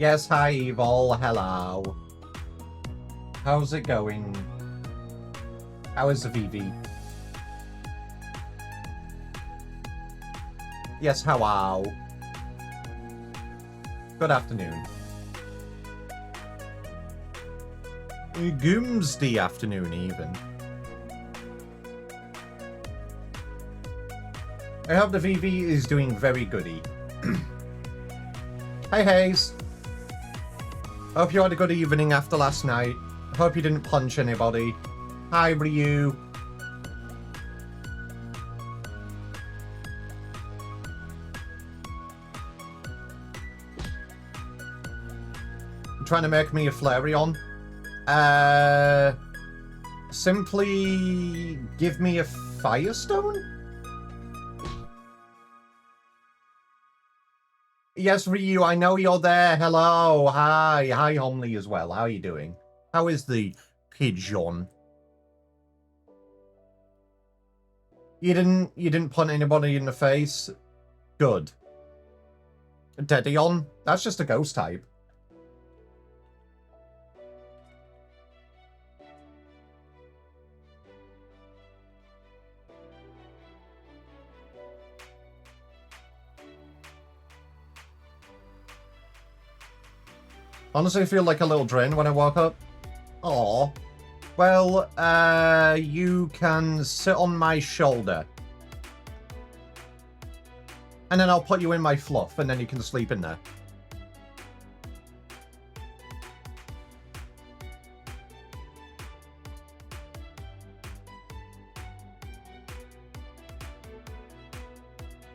Yes, hi, Evil. Hello. How's it going? How is the VV? Yes, hello. Good afternoon. Goomsday afternoon, even. I hope the VV is doing very goody. Hey, Hayes. Hope you had a good evening after last night. Hope you didn't punch anybody. Hi, Ryu. You trying to make me a Flareon? Simply give me a Firestone? Yes, Ryu, I know you're there. Hello. Hi. Hi, Homley as well. How are you doing? How is the pigeon? You didn't punt anybody in the face? Good. Dedion? That's just a ghost type. Honestly, I feel like a little drain when I woke up. Aw. Well, you can sit on my shoulder. And then I'll put you in my fluff, and then you can sleep in there.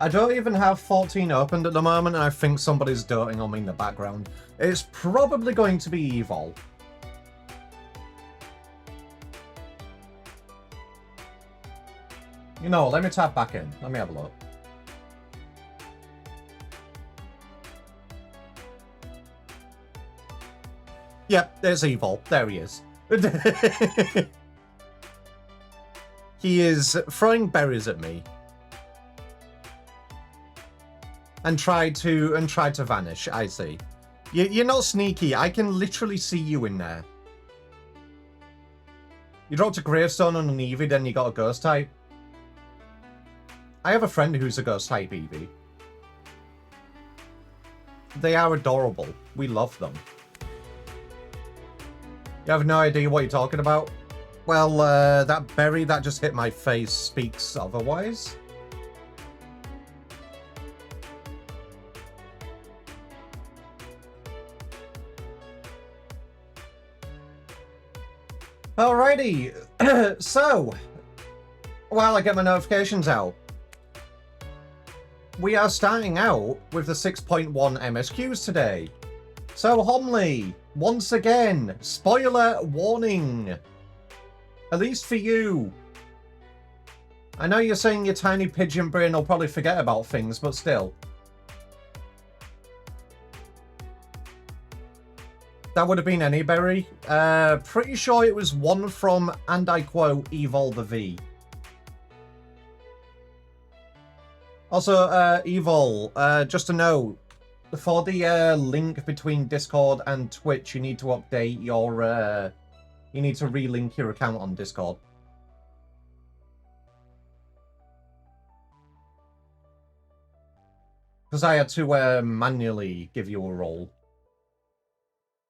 I don't even have 14 opened at the moment, and I think somebody's doting on me in the background. It's probably going to be Evil. You know, let me tap back in. Let me have a look. Yep, there's Evil. There he is. He is throwing berries at me. And tried to vanish, I see. You're not sneaky. I can literally see you in there. You dropped a gravestone on an Eevee, then you got a ghost type. I have a friend who's a ghost type Eevee. They are adorable. We love them. You have no idea what you're talking about? Well, that berry that just hit my face speaks otherwise. Alrighty, so, while I get my notifications out, we are starting out with the 6.1 MSQs today. So, Homley, once again, spoiler warning. At least for you. I know you're saying your tiny pigeon brain will probably forget about things, but still. That would have been any berry. Pretty sure it was one from, and I quote, Evil the V. Also, Evil, just to know, for the link between Discord and Twitch, you need to update your, you need to relink your account on Discord. Because I had to manually give you a role.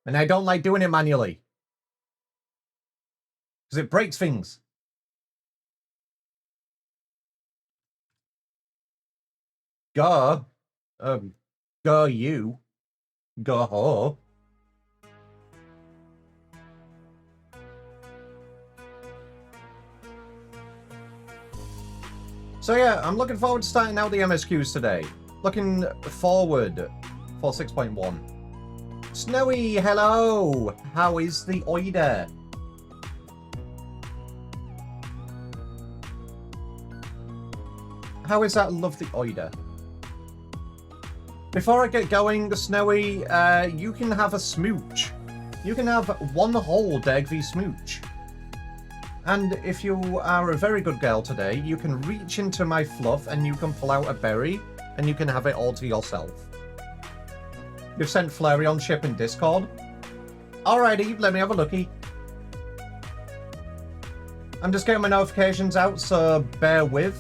And I don't like doing it manually. Because it breaks things. Go. Go you. Go ho. So yeah, I'm looking forward to starting out the MSQs today. Looking forward for 6.1. Snowy, hello! How is the oida? How is that lovely oida? Before I get going, Snowy, you can have a smooch. You can have one whole Degvy smooch. And if you are a very good girl today, you can reach into my fluff and you can pull out a berry and you can have it all to yourself. You've sent Flareon ship in Discord? Alrighty, let me have a looky. I'm just getting my notifications out, so bear with.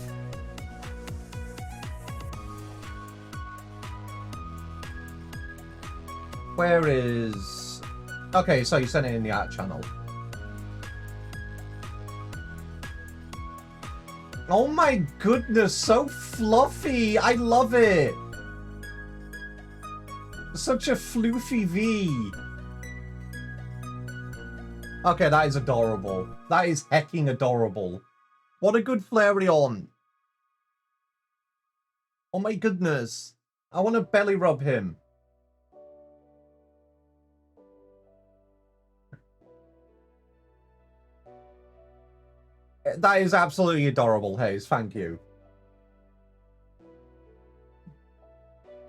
Where is... Okay, so you sent it in the art channel. Oh my goodness, so fluffy. I love it. Such a floofy V. Okay, that is adorable. That is hecking adorable. What a good Flareon. Oh my goodness. I want to belly rub him. That is absolutely adorable, Hayes. Thank you.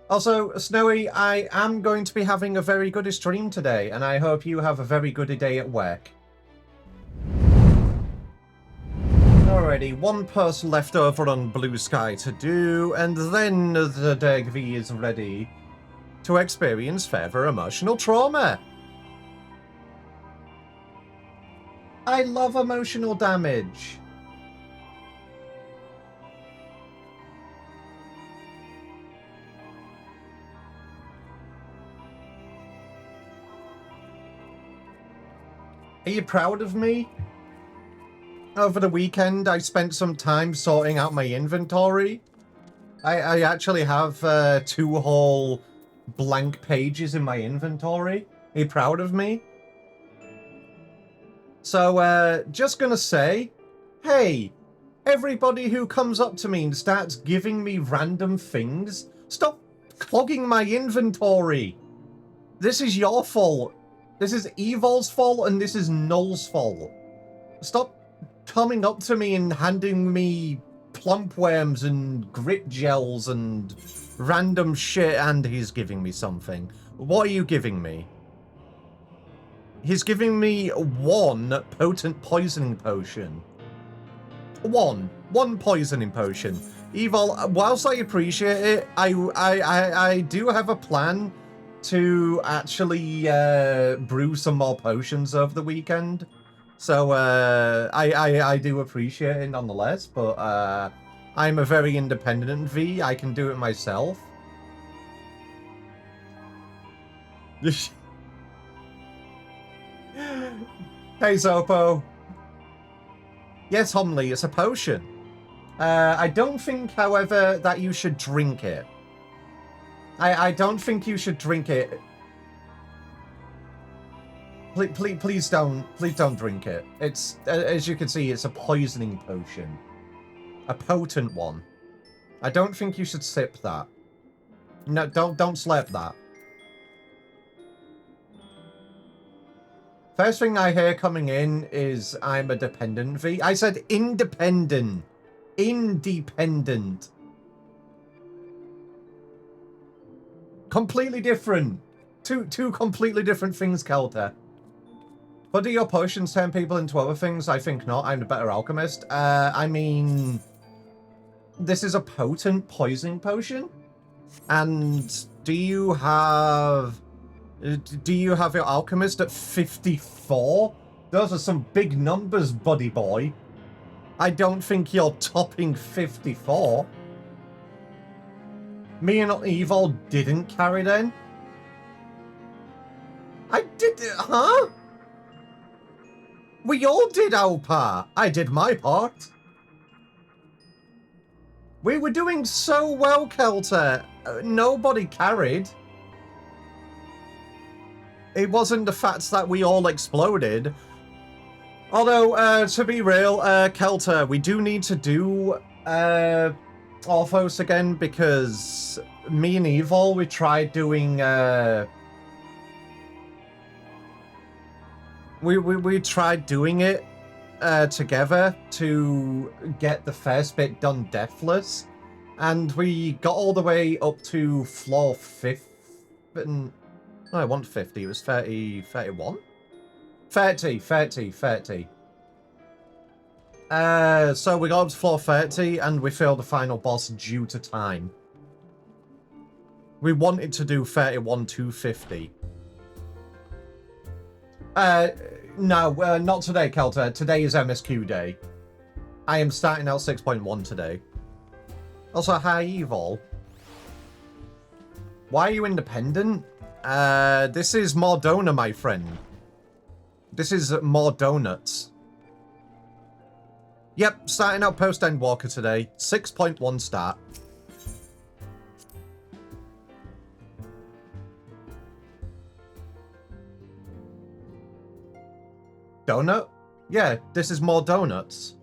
Also, Snowy, I am going to be having a very good stream today, and I hope you have a very good day at work. Alrighty, one person left over on Blue Sky to do, and then the Derg V is ready to experience further emotional trauma. I love emotional damage. Are you proud of me? Over the weekend, I spent some time sorting out my inventory. I actually have 2 whole blank pages in my inventory. Are you proud of me? So, just gonna say, hey, everybody who comes up to me and starts giving me random things, stop clogging my inventory. This is your fault. This is Evol's fault, and this is Null's fault. Stop coming up to me and handing me plump worms and grit gels and random shit, and he's giving me something. What are you giving me? He's giving me 1 potent poisoning potion. One poisoning potion. Evol, whilst I appreciate it, I do have a plan to actually brew some more potions over the weekend. So I do appreciate it nonetheless, but I'm a very independent V. I can do it myself. Hey, Zopo. Yes, Homley, it's a potion. I don't think, however, that you should drink it. I don't think you should drink it. Please don't drink it. It's, as you can see, it's a poisoning potion. A potent one. I don't think you should sip that. No, don't slurp that. First thing I hear coming in is I'm a dependent V. I said independent. Independent. Completely different. Two completely different things, Kelter. But do your potions turn people into other things? I think not. I'm a better alchemist. I mean, this is a potent poisoning potion. And do you have your alchemist at 54? Those are some big numbers, buddy boy. I don't think you're topping 54. Me and Evil didn't carry then. I did, huh? We all did our part. I did my part. We were doing so well, Kelter. Nobody carried. It wasn't the fact that we all exploded. Although, to be real, Kelter, we do need to do Orthos again, because me and Evil, we tried doing we tried doing it together to get the first bit done deathless, and we got all the way up to floor 5th, and no, I want 50, it was 30, 31? 30. So we got up to floor 30, and we failed the final boss due to time. We wanted to do 31,250. No, not today, Kelter. Today is MSQ day. I am starting out 6.1 today. Also, hi, Evil. Why are you independent? This is more donor, my friend. This is more donuts. Yep, starting out post-Endwalker today. 6.1 start. Donut? Yeah, this is more donuts.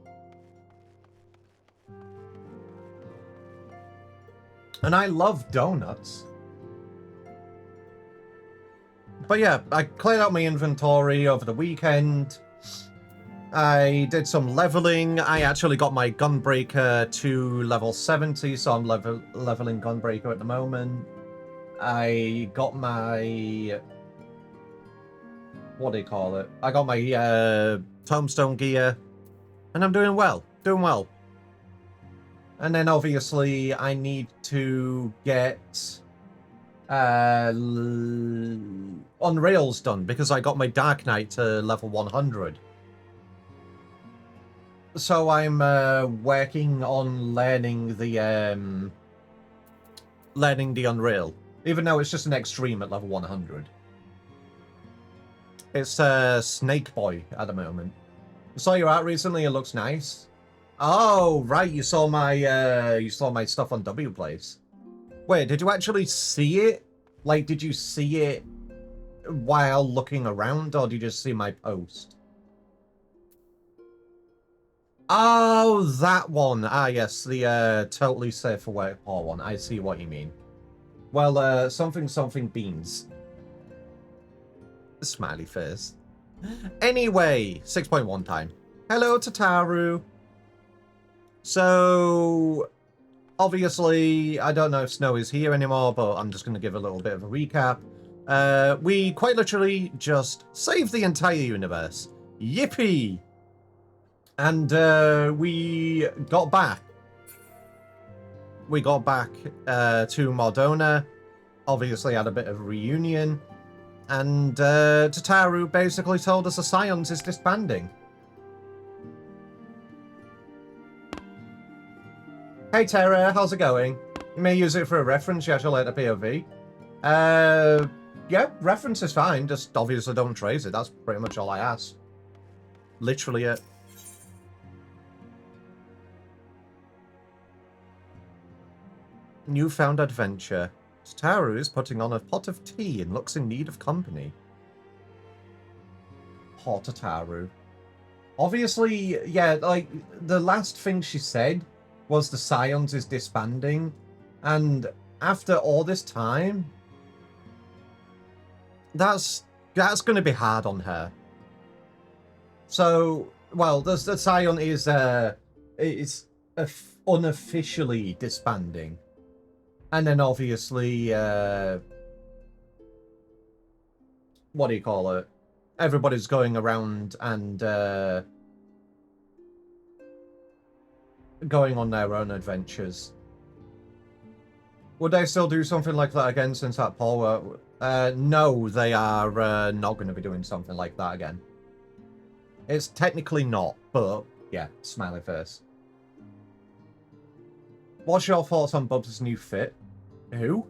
And I love donuts. But yeah, I cleared out my inventory over the weekend. I did some leveling. I actually got my Gunbreaker to level 70, so I'm leveling Gunbreaker at the moment. I got my... What do you call it? I got my Tombstone gear. And I'm doing well. Doing well. And then obviously I need to get Unreal's done because I got my Dark Knight to level 100. So I'm working on learning the Unreal, even though it's just an extreme at level 100. It's Snake Boy at the moment. I saw your art recently. It looks nice. Oh right, you saw my stuff on WPlace. Wait, did you actually see it? Like, did you see it while looking around, or did you just see my post? Oh, that one. Ah, yes, the totally safe for work poor one. I see what you mean. Well, something beans. Smiley face. Anyway, 6.1 time. Hello, Tataru. So, obviously, I don't know if Snow is here anymore, but I'm just going to give a little bit of a recap. We quite literally just saved the entire universe. Yippee! And we got back. We got back to Mardona. Obviously had a bit of a reunion. And Tataru basically told us the Scions is disbanding. Hey Tara, how's it going? You may use it for a reference, you actually like the POV. Yeah, reference is fine, just obviously don't trace it. That's pretty much all I ask. Literally it. Newfound adventure. Tataru is putting on a pot of tea and looks in need of company. Poor Tataru. Obviously, yeah, like, the last thing she said was the Scions is disbanding, and after all this time, that's going to be hard on her. So, well, the Scion is unofficially disbanding. And then obviously, what do you call it? Everybody's going around and going on their own adventures. Would they still do something like that again since that poll? No, they are not going to be doing something like that again. It's technically not, but yeah, smiley face. What's your thoughts on Bubs' new fit? Who?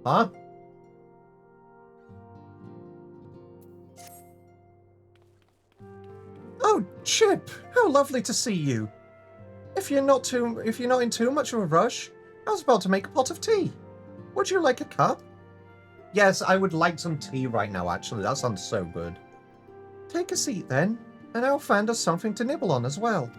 Huh? Oh, Chip! How lovely to see you. If you're not in too much of a rush, I was about to make a pot of tea. Would you like a cup? Yes, I would like some tea right now, actually. That sounds so good. Take a seat then, and I'll find us something to nibble on as well.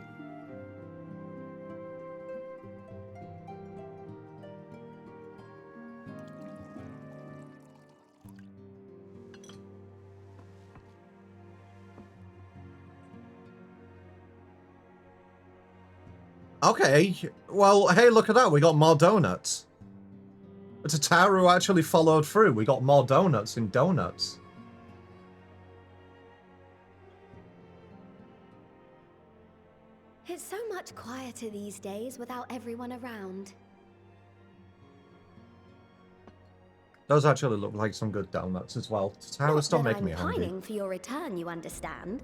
Okay, well, hey, look at that. We got more donuts. Tataru actually followed through. We got more donuts in donuts. It's so much quieter these days without everyone around. Those actually look like some good donuts as well. Tataru, Not stop that making I'm me hungry. pining for your return, you understand.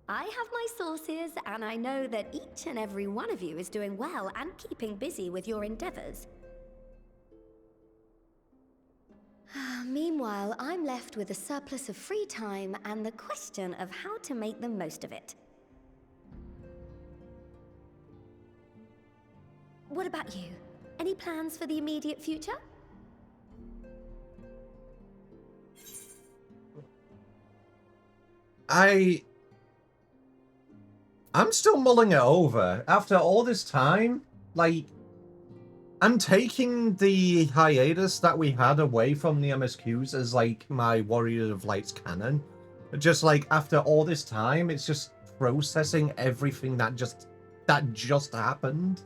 I have my sources, and I know that each and every one of you is doing well and keeping busy with your endeavors. Meanwhile, I'm left with a surplus of free time and the question of how to make the most of it. What about you? Any plans for the immediate future? I'm still mulling it over. After all this time, like, I'm taking the hiatus that we had away from the MSQs as, like, my Warrior of Light's canon. Just, like, after all this time, it's just processing everything that just happened.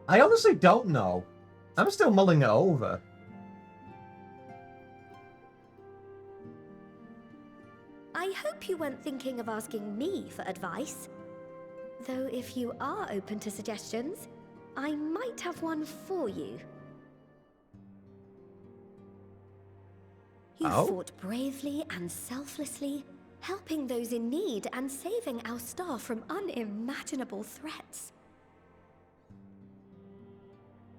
I honestly don't know. I'm still mulling it over. I hope you weren't thinking of asking me for advice. Though if you are open to suggestions, I might have one for you. You fought bravely and selflessly, helping those in need and saving our star from unimaginable threats.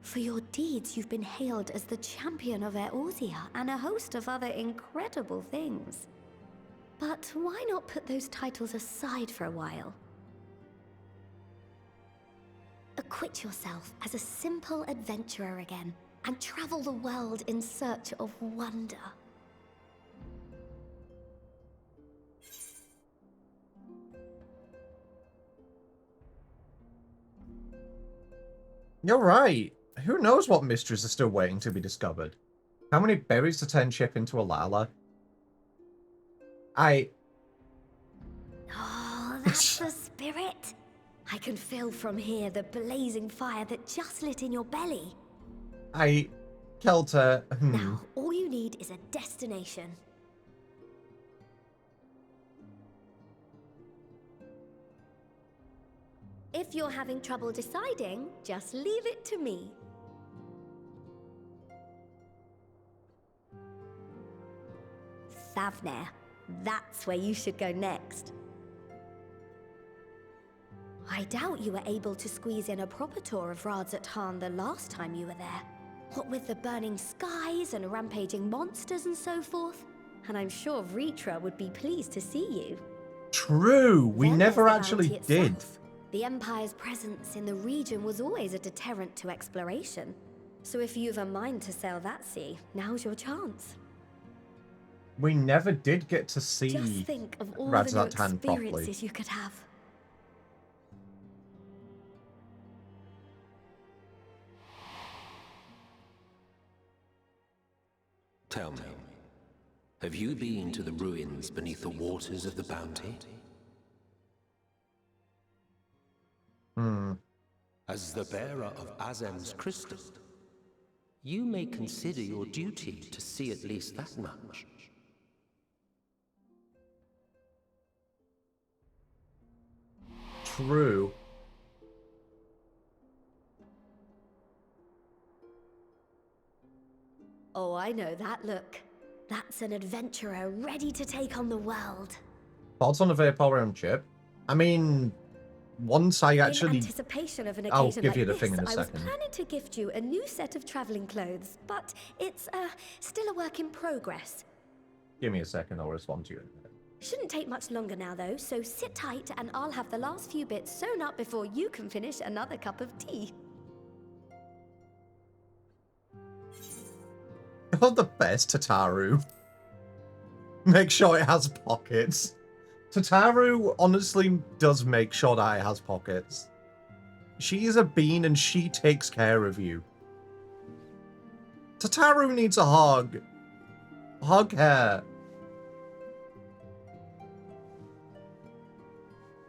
For your deeds, you've been hailed as the champion of Eorzea and a host of other incredible things. But why not put those titles aside for a while? Acquit yourself as a simple adventurer again, and travel the world in search of wonder. You're right. Who knows what mysteries are still waiting to be discovered? How many berries to turn Chip into a Lala? Oh, that's the spirit. I can feel from here the blazing fire that just lit in your belly. Kelter, Now, all you need is a destination. If you're having trouble deciding, just leave it to me. Thavnair. That's where you should go next. I doubt you were able to squeeze in a proper tour of Radzat the last time you were there. What with the burning skies and rampaging monsters and so forth. And I'm sure Vritra would be pleased to see you. True, we Then never there's the actually bounty did. itself. The Empire's presence in the region was always a deterrent to exploration. So if you've a mind to sail that sea, now's your chance. We never did get to see Just think of all the new Radzat properly. experiences you could have. Tell me, have you been to the ruins beneath the waters of the Bounty? As the bearer of Azem's crystal, you may consider your duty to see at least that much. True. Oh, I know that look. That's an adventurer ready to take on the world. Thoughts on a Vaporeon Chip? I mean, once I actually... In anticipation of an I'll occasion give like you the this, thing in a I was second. planning to gift you a new set of traveling clothes, but it's still a work in progress. Give me a second, I'll respond to you. Shouldn't take much longer now, though, so sit tight and I'll have the last few bits sewn up before you can finish another cup of tea. You're the best, Tataru. Make sure it has pockets. Tataru honestly does make sure that it has pockets. She is a bean and she takes care of you. Tataru needs a hug. Hug her.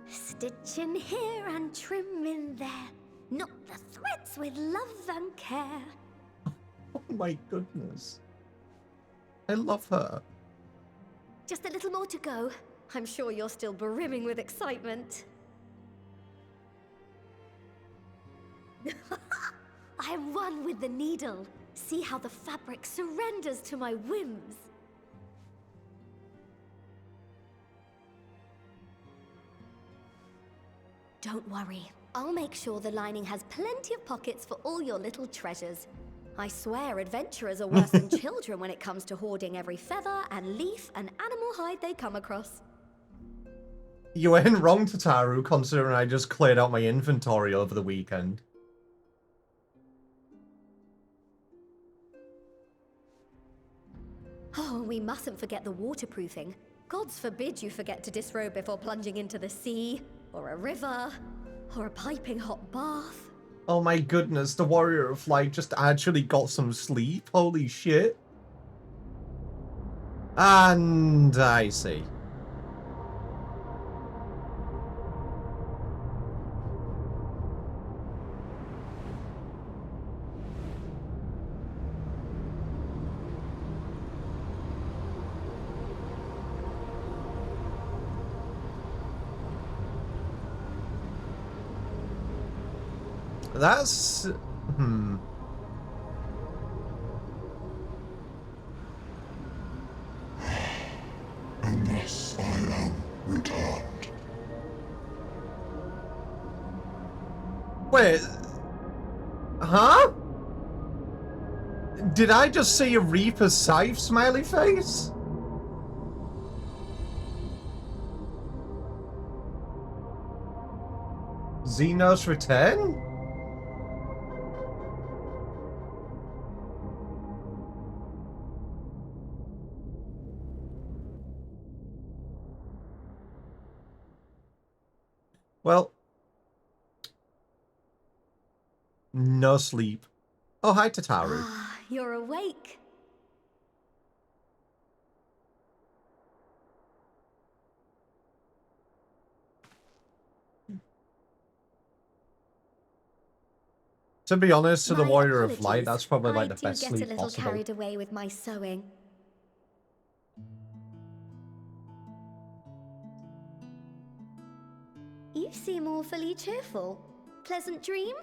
Stitch in here and trim in there. Knot the threads with love and care. Oh my goodness. I love her. Just a little more to go. I'm sure you're still brimming with excitement. I am one with the needle. See how the fabric surrenders to my whims. Don't worry. I'll make sure the lining has plenty of pockets for all your little treasures. I swear adventurers are worse than children when it comes to hoarding every feather and leaf and animal hide they come across. You ain't wrong, Tataru, considering I just cleared out my inventory over the weekend. Oh, we mustn't forget the waterproofing. Gods forbid you forget to disrobe before plunging into the sea, or a river, or a piping hot bath. Oh my goodness, the Warrior of Light just actually got some sleep. Holy shit. And I see. That's... And thus I am returned. Wait... Huh? Did I just see a Reaper's Scythe smiley face? Xenos return? Well, no sleep. Oh, hi, Tataru. Ah, you're awake. To be honest, to the My Warrior of Light, apologies. that's probably like the I best do sleep get a little possible. carried away with my sewing. You seem awfully cheerful. Pleasant dream?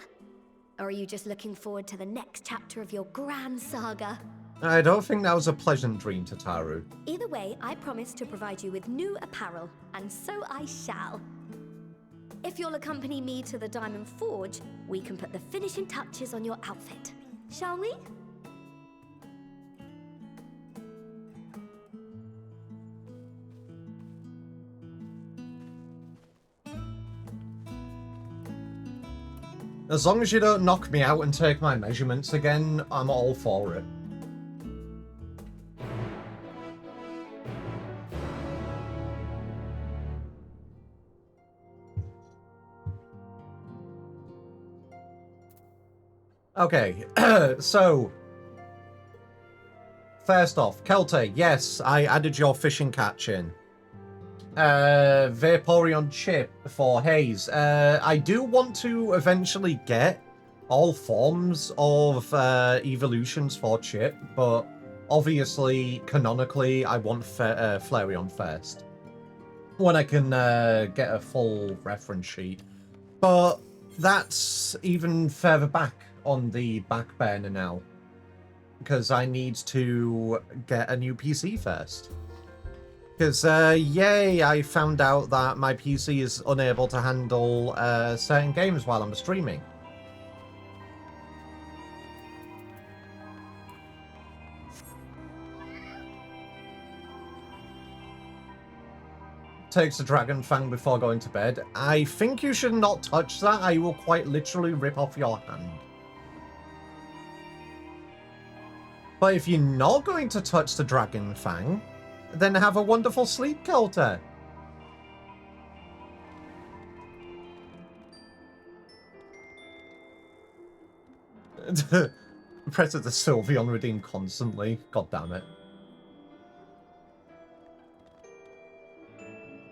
Or are you just looking forward to the next chapter of your grand saga? I don't think that was a pleasant dream, Tataru. Either way, I promise to provide you with new apparel, and so I shall. If you'll accompany me to the Diamond Forge, we can put the finishing touches on your outfit. Shall we? As long as you don't knock me out and take my measurements again, I'm all for it. Okay, so... First off, Kelte, yes, I added your fishing catch in. Vaporeon chip for Haze. I do want to eventually get all forms of evolutions for Chip, but obviously, canonically, I want Flareon first. When I can get a full reference sheet. But that's even further back on the back burner now. Because I need to get a new PC first. Because, yay, I found out that my PC is unable to handle certain games while I'm streaming. Takes a dragon fang before going to bed. I think you should not touch that. I will quite literally rip off your hand. But if you're not going to touch the dragon fang, then have a wonderful sleep, Kelte. Press the Sylveon redeem constantly. God damn it.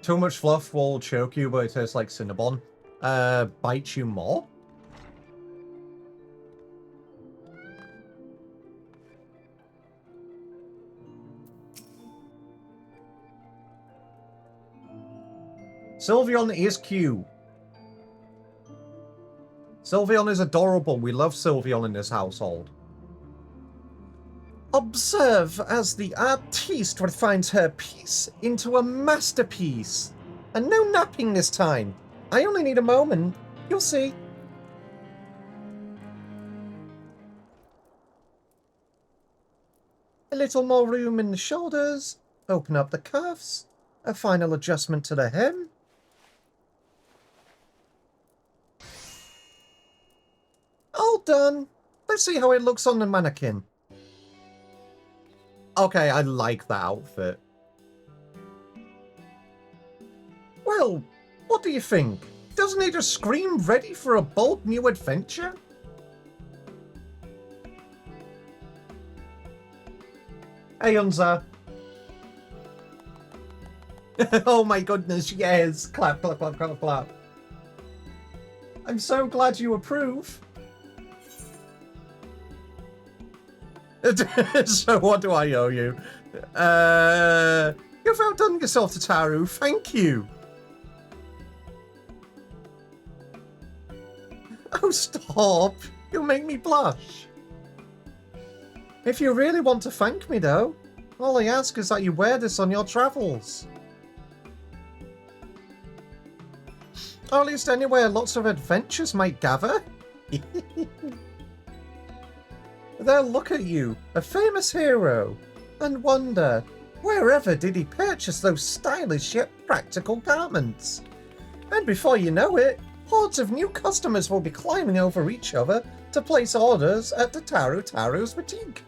Too much fluff will choke you, but it tastes like Cinnabon. Bite you more? Sylveon is cute. Sylveon is adorable. We love Sylveon in this household. Observe as the artiste refines her piece into a masterpiece. And no napping this time. I only need a moment. You'll see. A little more room in the shoulders. Open up the cuffs. A final adjustment to the hem. All done. Let's see how it looks on the mannequin. Okay, I like that outfit. Well, what do you think? Doesn't it just scream ready for a bold new adventure? Hey, Unza. Oh my goodness, yes. Clap, clap, clap, clap, clap. I'm so glad you approve. So what do I owe you? You've outdone yourself, Tataru. Thank you. Oh, stop. You'll make me blush. If you really want to thank me, though, all I ask is that you wear this on your travels. Or at least anywhere lots of adventures might gather. They'll look at you, a famous hero, and wonder, wherever did he purchase those stylish yet practical garments? And before you know it, hordes of new customers will be climbing over each other to place orders at the Taru's boutique.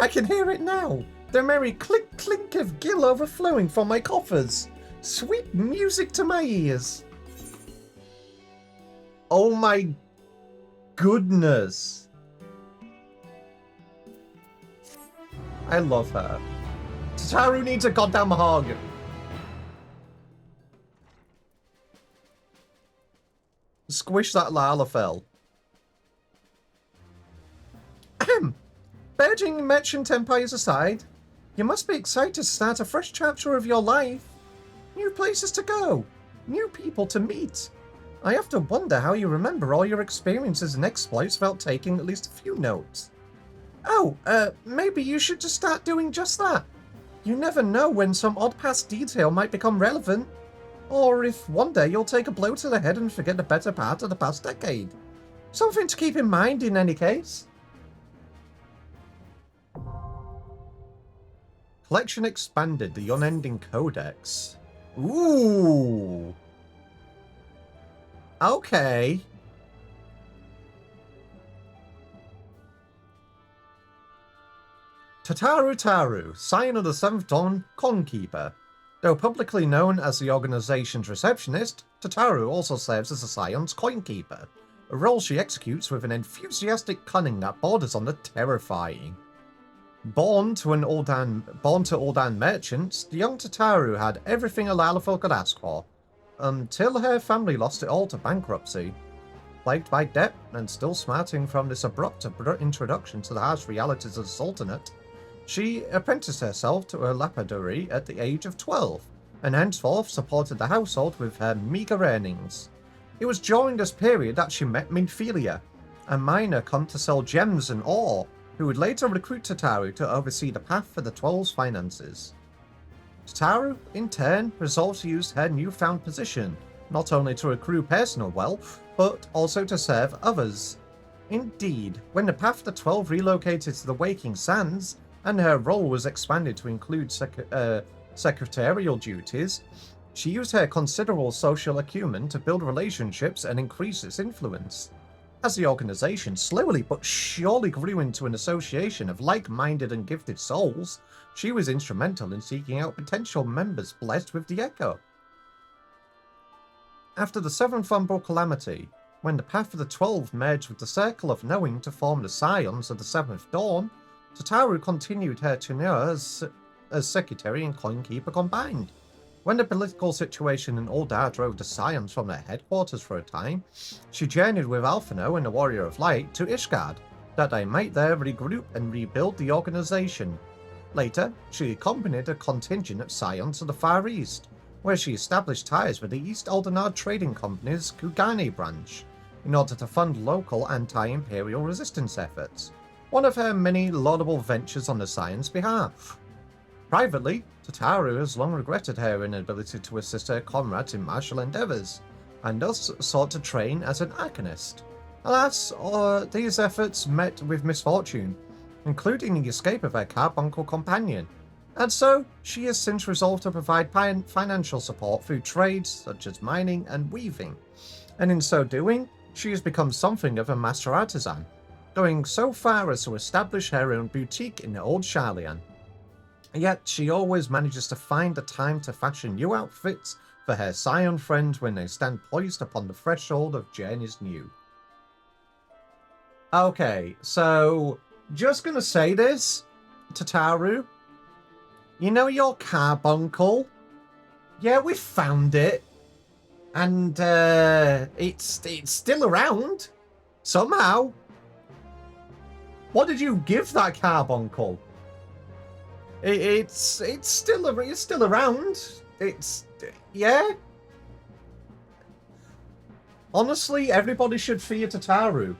I can hear it now. The merry clink-clink of gill overflowing from my coffers. Sweet music to my ears. Oh my goodness. I love her. Tataru needs a goddamn hug. Squish that Lalafell. Burgeoning merchant empires aside, you must be excited to start a fresh chapter of your life. New places to go, new people to meet. I have to wonder how you remember all your experiences and exploits without taking at least a few notes. Oh, maybe you should just start doing just that. You never know when some odd past detail might become relevant. Or if one day you'll take a blow to the head and forget the better part of the past decade. Something to keep in mind in any case. Collection expanded, the unending codex. Ooh. Okay. Taru, Scion of the Seventh Dawn, Conkeeper. Though publicly known as the organization's receptionist, Tataru also serves as the Scion's coinkeeper, a role she executes with an enthusiastic cunning that borders on the terrifying. Born to Uldan merchants, the young Tataru had everything a Lalafell could ask for, until her family lost it all to bankruptcy. Plagued by debt and still smarting from this abrupt introduction to the harsh realities of the Sultanate, she apprenticed herself to a lapidary at the age of 12, and henceforth supported the household with her meagre earnings. It was during this period that she met Minfilia, a miner come to sell gems and ore, who would later recruit Tataru to oversee the path for the 12's finances. Tataru, in turn, resolved to use her newfound position, not only to accrue personal wealth, but also to serve others. Indeed, when the path of the 12 relocated to the Waking Sands, and her role was expanded to include secretarial duties, she used her considerable social acumen to build relationships and increase its influence. As the organization slowly but surely grew into an association of like-minded and gifted souls, she was instrumental in seeking out potential members blessed with the Echo. After the Seventh Umbral Calamity, when the Path of the 12 merged with the Circle of Knowing to form the Scions of the Seventh Dawn, Tataru continued her tenure as secretary and coinkeeper combined. When the political situation in Uldar drove the Scions from their headquarters for a time, she journeyed with Alphino and the Warrior of Light to Ishgard, that they might there regroup and rebuild the organization. Later, she accompanied a contingent of Scions to the Far East, where she established ties with the East Aldenard Trading Company's Kugane branch, in order to fund local anti-imperial resistance efforts, one of her many laudable ventures on the Scion's behalf. Privately, Tataru has long regretted her inability to assist her comrades in martial endeavors, and thus sought to train as an arcanist. Alas, these efforts met with misfortune, including the escape of her carbuncle companion, and so she has since resolved to provide financial support through trades such as mining and weaving, and in so doing, she has become something of a master artisan, going so far as to establish her own boutique in Old Sharlayan. Yet she always manages to find the time to fashion new outfits for her Scion friends when they stand poised upon the threshold of journeys new. Okay, so just gonna say this, Tataru. You know your carbuncle? Yeah, we found it. And it's still around. Somehow. What did you give that carbuncle? It's still around. Yeah. Honestly, everybody should fear Tataru.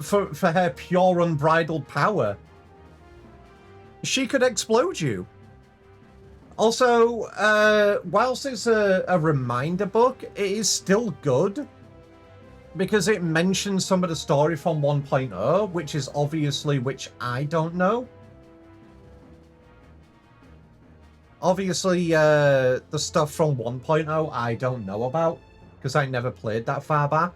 For her pure unbridled power. She could explode you. Also, whilst it's a reminder book, it is still good because it mentions some of the story from 1.0, which is obviously which I don't know. Obviously, the stuff from 1.0 I don't know about because I never played that far back.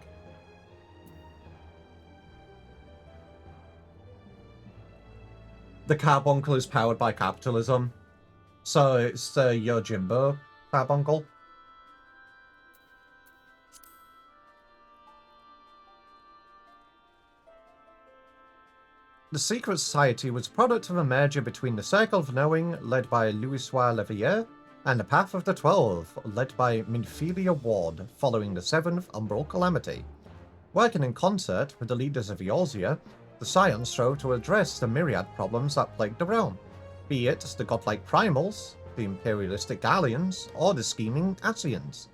The carbuncle is powered by capitalism. So it's the Yojimbo carbuncle. The Secret Society was a product of a merger between the Circle of Knowing, led by Louisoix Levier, and the Path of the 12, led by Minfilia Ward, following the 7th Umbral Calamity. Working in concert with the leaders of Eorzea, the Scions strove to address the myriad problems that plagued the realm, be it the godlike primals, the imperialistic Gallians, or the scheming Asians,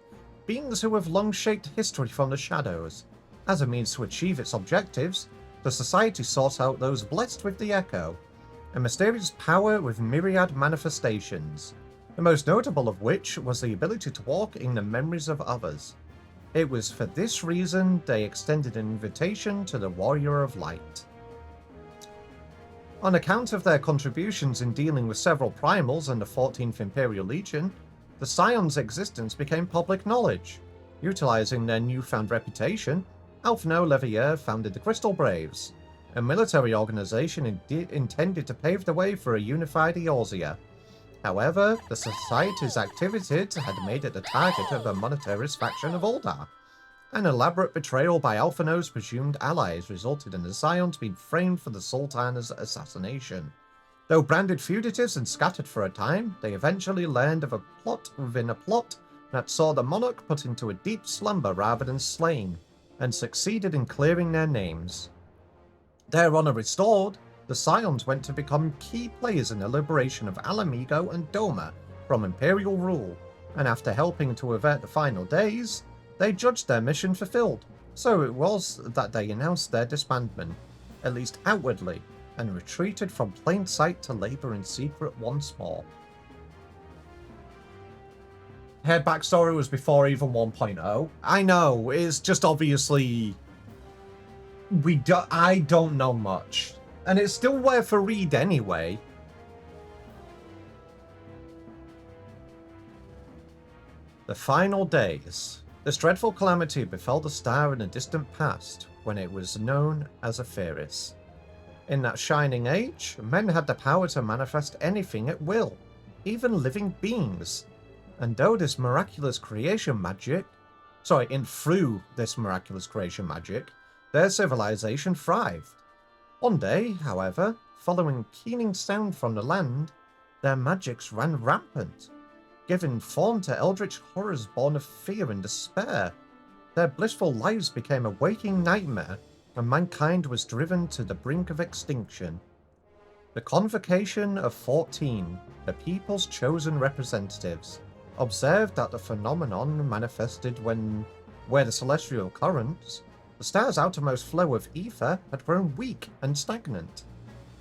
beings who have long shaped history from the shadows. As a means to achieve its objectives, the Society sought out those blessed with the Echo, a mysterious power with myriad manifestations, the most notable of which was the ability to walk in the memories of others. It was for this reason they extended an invitation to the Warrior of Light. On account of their contributions in dealing with several primals and the 14th Imperial Legion, the Scions' existence became public knowledge. Utilizing their newfound reputation, Alphino Levier founded the Crystal Braves, a military organization intended to pave the way for a unified Eorzea. However, the Society's activities had made it the target of a monetarist faction of Uldar. An elaborate betrayal by Alphino's presumed allies resulted in the Scions being framed for the Sultana's assassination. Though branded fugitives and scattered for a time, they eventually learned of a plot within a plot that saw the monarch put into a deep slumber rather than slain, and succeeded in clearing their names. Their honor restored, the Scions went to become key players in the liberation of Alamigo and Doma from Imperial rule, and after helping to avert the final days, they judged their mission fulfilled, so it was that they announced their disbandment, at least outwardly, and retreated from plain sight to labor in secret once more. Her backstory was before even 1.0. I know, it's just obviously... I don't know much. And it's still worth a read anyway. The final days. This dreadful calamity befell the star in a distant past, when it was known as Aferis. In that shining age, men had the power to manifest anything at will, even living beings. And through this miraculous creation magic, their civilization thrived. One day, however, following keening sound from the land, their magics ran rampant, giving form to eldritch horrors born of fear and despair. Their blissful lives became a waking nightmare, and mankind was driven to the brink of extinction. The Convocation of 14, the people's chosen representatives, observed that the phenomenon manifested when where the celestial currents, the star's outermost flow of ether, had grown weak and stagnant.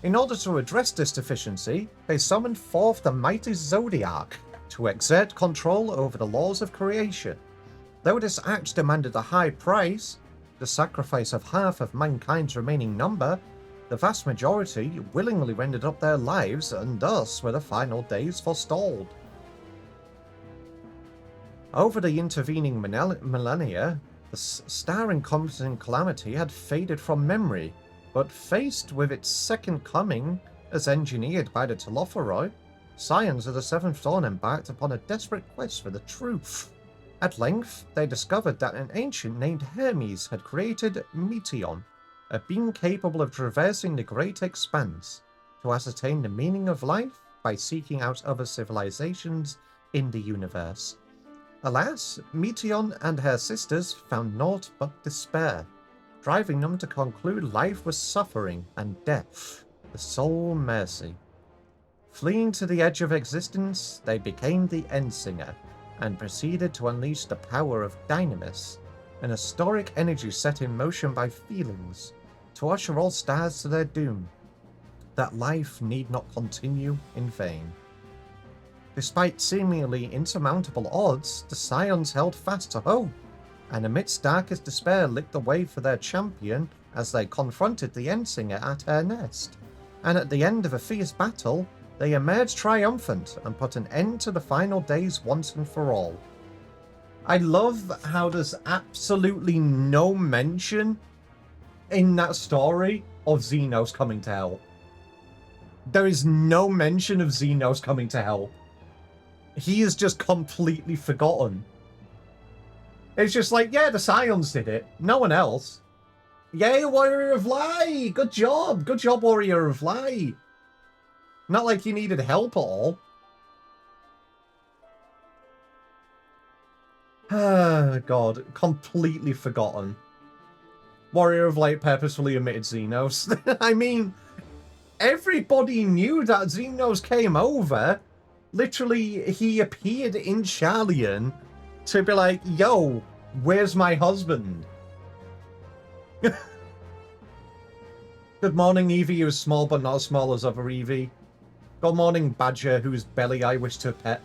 In order to address this deficiency, they summoned forth the mighty Zodiac to exert control over the laws of creation. Though this act demanded a high price, the sacrifice of half of mankind's remaining number, the vast majority willingly rendered up their lives, and thus were the final days forestalled. Over the intervening millennia, the star-encompassing calamity had faded from memory, but faced with its second coming, as engineered by the Telophoroi, Scions of the Seventh Dawn embarked upon a desperate quest for the truth. At length, they discovered that an ancient named Hermes had created Meteion, a being capable of traversing the great expanse to ascertain the meaning of life by seeking out other civilizations in the universe. Alas, Meteion and her sisters found naught but despair, driving them to conclude life was suffering and death, the sole mercy. Fleeing to the edge of existence, they became the Endsinger, and proceeded to unleash the power of Dynamis, an historic energy set in motion by feelings, to usher all stars to their doom, that life need not continue in vain. Despite seemingly insurmountable odds, the Scions held fast to hope, and amidst darkest despair lit the way for their champion as they confronted the Endsinger at her nest. And at the end of a fierce battle, they emerged triumphant and put an end to the final days once and for all. I love how there's absolutely no mention in that story of Xenos coming to help. There is no mention of Xenos coming to help. He is just completely forgotten. It's just like, yeah, the Scions did it. No one else. Yay, Warrior of Light! Good job! Good job, Warrior of Light! Not like you needed help at all. Ah, God. Completely forgotten. Warrior of Light purposefully omitted Xenos. I mean, everybody knew that Xenos came over. Literally, he appeared in Charlian to be like, yo, where's my husband? Good morning, Evie, who is small but not as small as other Evie. Good morning, Badger, whose belly I wish to pet.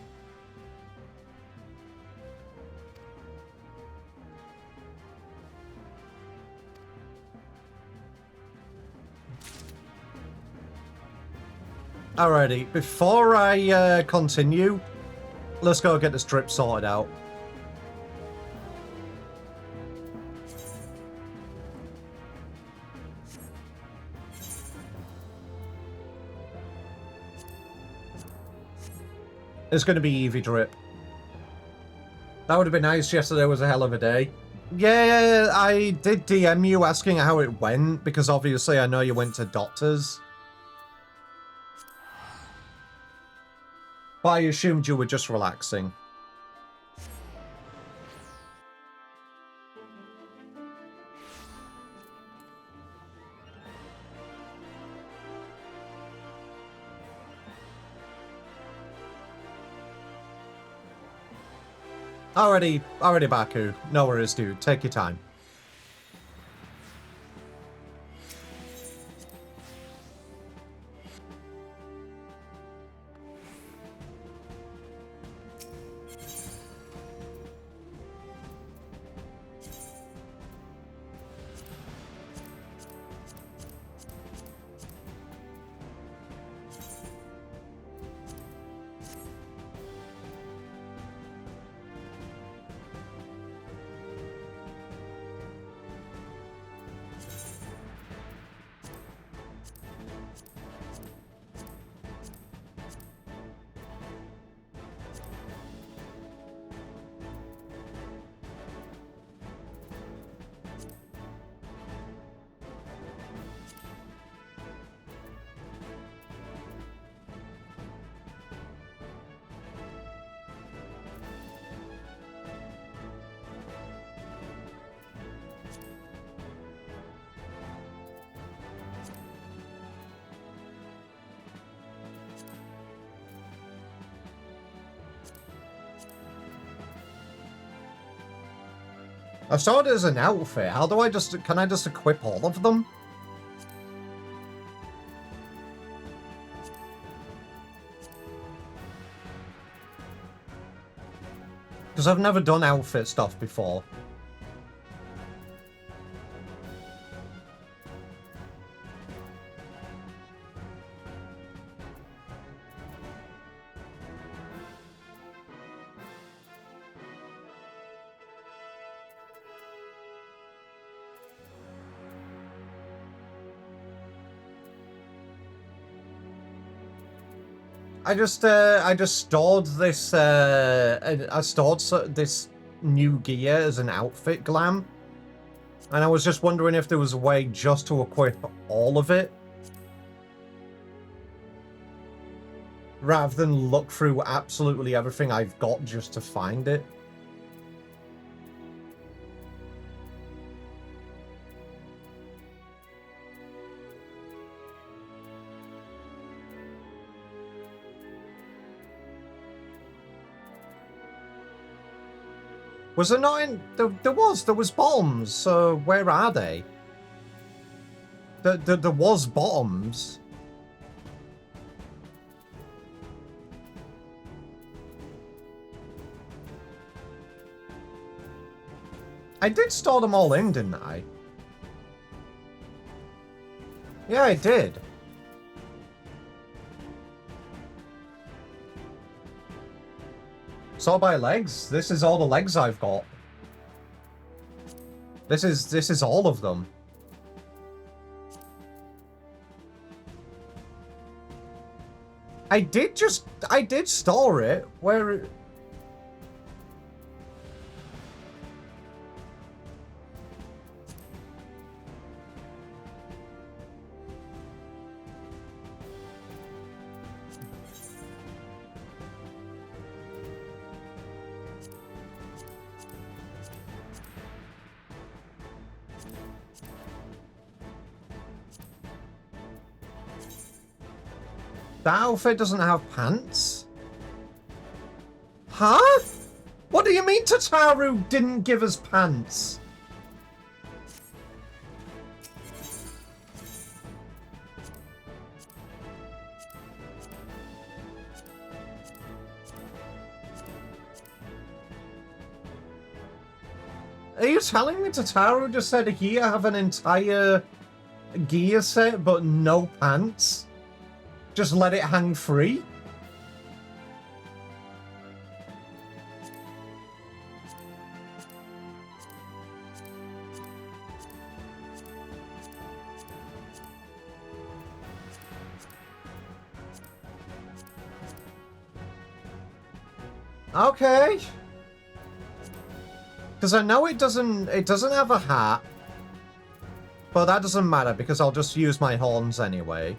Alrighty, before I continue, let's go get this drip sorted out. It's going to be Eevee drip. That would have been nice. Yesterday was a hell of a day. Yeah, I did DM you asking how it went, because obviously I know you went to doctors. But I assumed you were just relaxing. Already, Baku. No worries, dude. Take your time. I saw it as an outfit. How do I just... Can I just equip all of them? Because I've never done outfit stuff before. I just stored this, I stored this new gear as an outfit glam. And I was just wondering if there was a way just to equip all of it. Rather than look through absolutely everything I've got just to find it. Was there not in... There was bottoms, so where are they? There was bottoms. I did store them all in, didn't I? Yeah, I did. Sort by legs. This is all the legs I've got. This is all of them. I did store it. Where... That outfit doesn't have pants? Huh? What do you mean Tataru didn't give us pants? Are you telling me Tataru just said here I have an entire gear set but no pants? Just let it hang free? Okay. Because I know it doesn't have a hat. But that doesn't matter because I'll just use my horns anyway.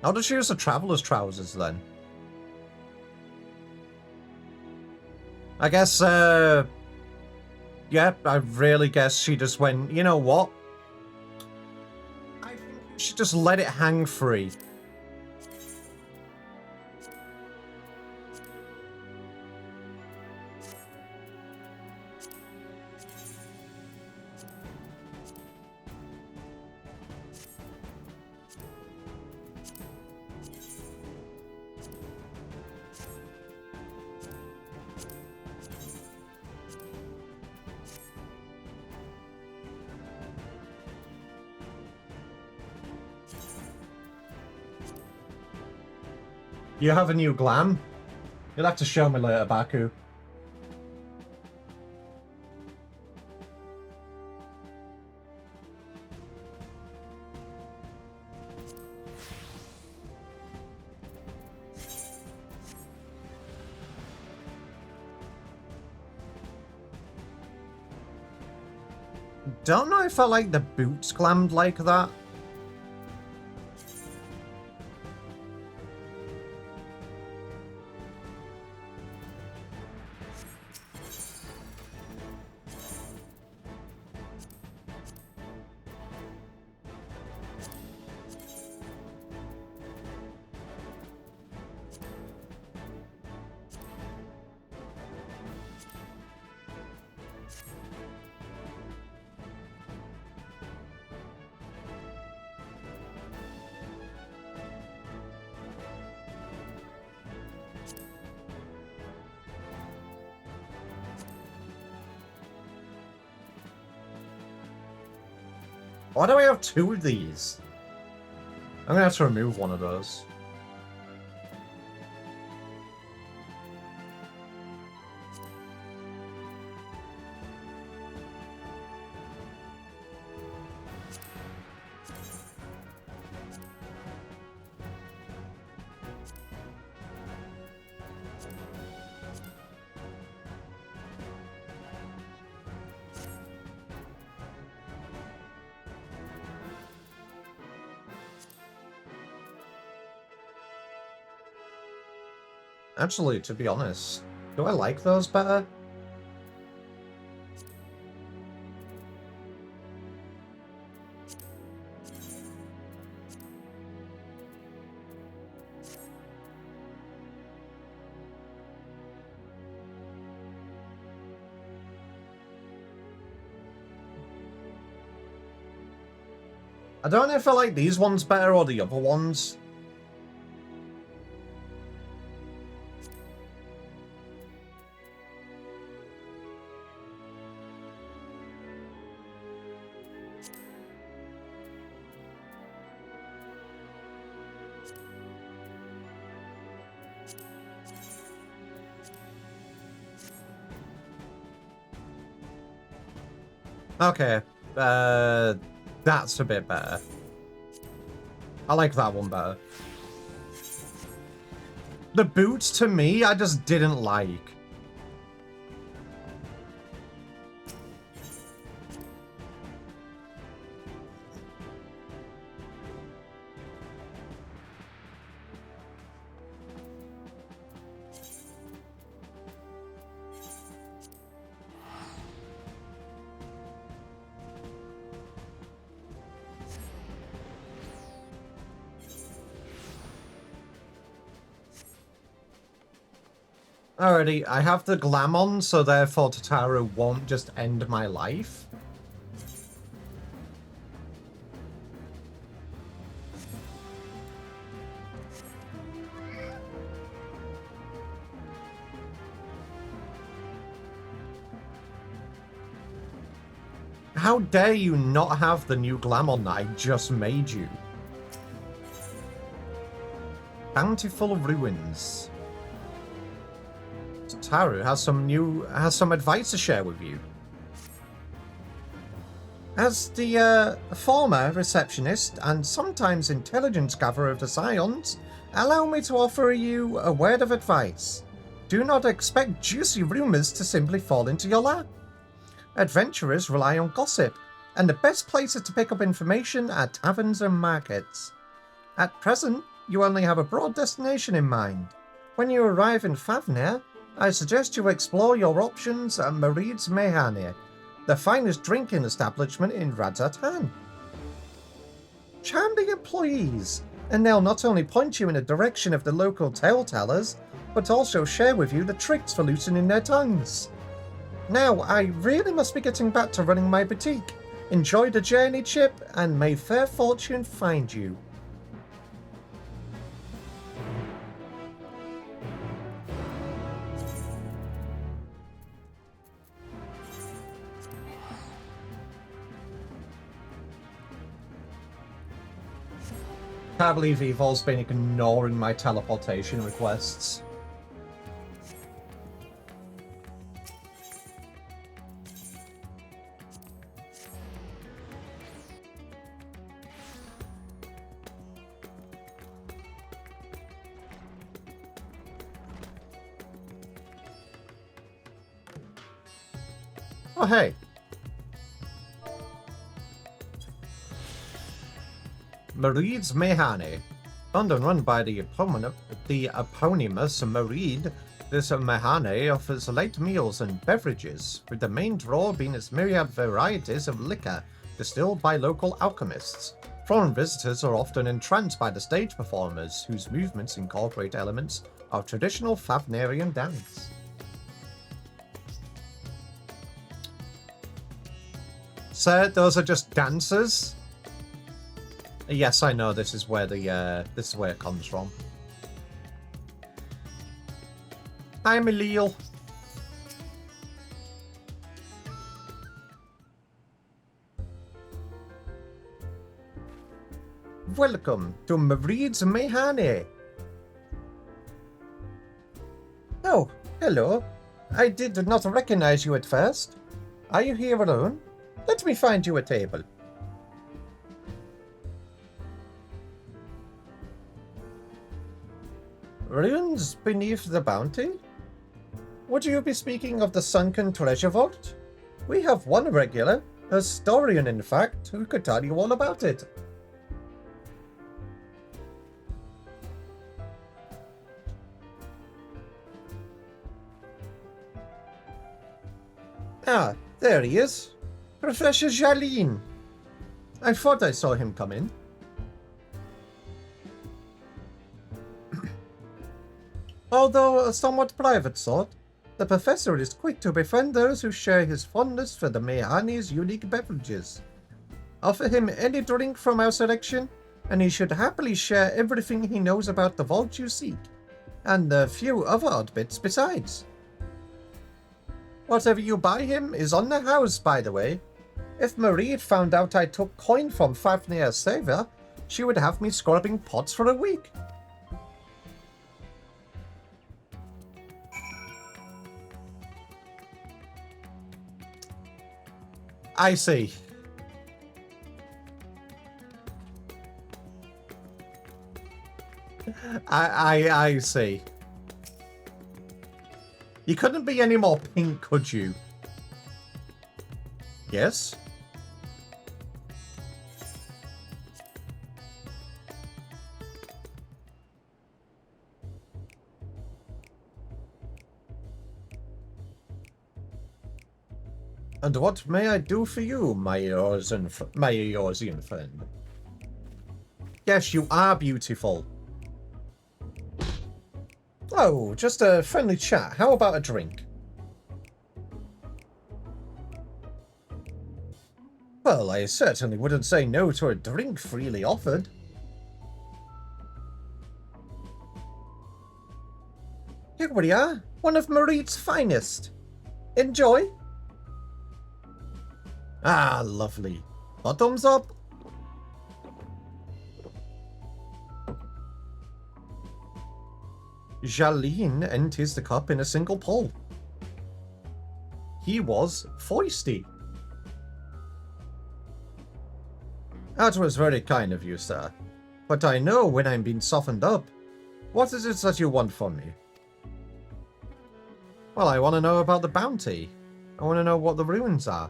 I'll just use the traveler's trousers then. I guess, yeah, I really guess she just went, you know what? I think you should just let it hang free. You have a new glam? You'll have to show me later, Baku. don't know if I like the boots glammed like that. Why do I have two of these? I'm gonna have to remove one of those. Actually, to be honest, do I like those better? I don't know if I like these ones better or the other ones. Okay, that's a bit better. I like that one better. The boots, to me, I just didn't like. Alrighty, I have the glam on, so therefore Tataru won't just end my life. How dare you not have the new glam on that I just made you? Bountiful Ruins. Tataru has some advice to share with you. As the former receptionist and sometimes intelligence gatherer of the Scions, allow me to offer you a word of advice. Do not expect juicy rumors to simply fall into your lap. Adventurers rely on gossip, and the best places to pick up information are taverns and markets. At present, you only have a broad destination in mind. When you arrive in Favnir, I suggest you explore your options at Marid's Mehane, the finest drinking establishment in Radzatan. Charm the employees, and they'll not only point you in the direction of the local tale-tellers, but also share with you the tricks for loosening their tongues. Now, I really must be getting back to running my boutique. Enjoy the journey, Chip, and may fair fortune find you. Can't believe Evol's been ignoring my teleportation requests. Oh, hey. Mareed's Mehane. Owned and run by the eponymous Mareed, this Mehane offers light meals and beverages, with the main draw being its myriad varieties of liquor distilled by local alchemists. Foreign visitors are often entranced by the stage performers, whose movements incorporate elements of traditional Fafnirian dance. Sir, those are just dancers? Yes, I know this is where it comes from. I'm Elil. Welcome to Mareed's Mehane. Oh, hello. I did not recognize you at first. Are you here alone? Let me find you a table. Ruins beneath the bounty? Would you be speaking of the sunken treasure vault? We have one regular, a historian in fact, who could tell you all about it. Ah, there he is. Professor Jalin. I thought I saw him come in. Although a somewhat private sort, the professor is quick to befriend those who share his fondness for the Mehane's unique beverages. Offer him any drink from our selection, and he should happily share everything he knows about the vault you seek, and a few other odd bits besides. Whatever you buy him is on the house, by the way. If Mareed found out I took coin from Fafnir's savior, she would have me scrubbing pots for a week. I see. I see. You couldn't be any more pink, could you? Yes? And what may I do for you, my Eorzean friend? Yes, you are beautiful. Oh, just a friendly chat. How about a drink? Well, I certainly wouldn't say no to a drink freely offered. Here we are, one of Mareed's finest. Enjoy. Ah, lovely. Bottoms up. Jalin empties the cup in a single pull. He was foisty. That was very kind of you, sir. But I know when I'm being softened up. What is it that you want from me? Well, I want to know about the bounty. I want to know what the ruins are.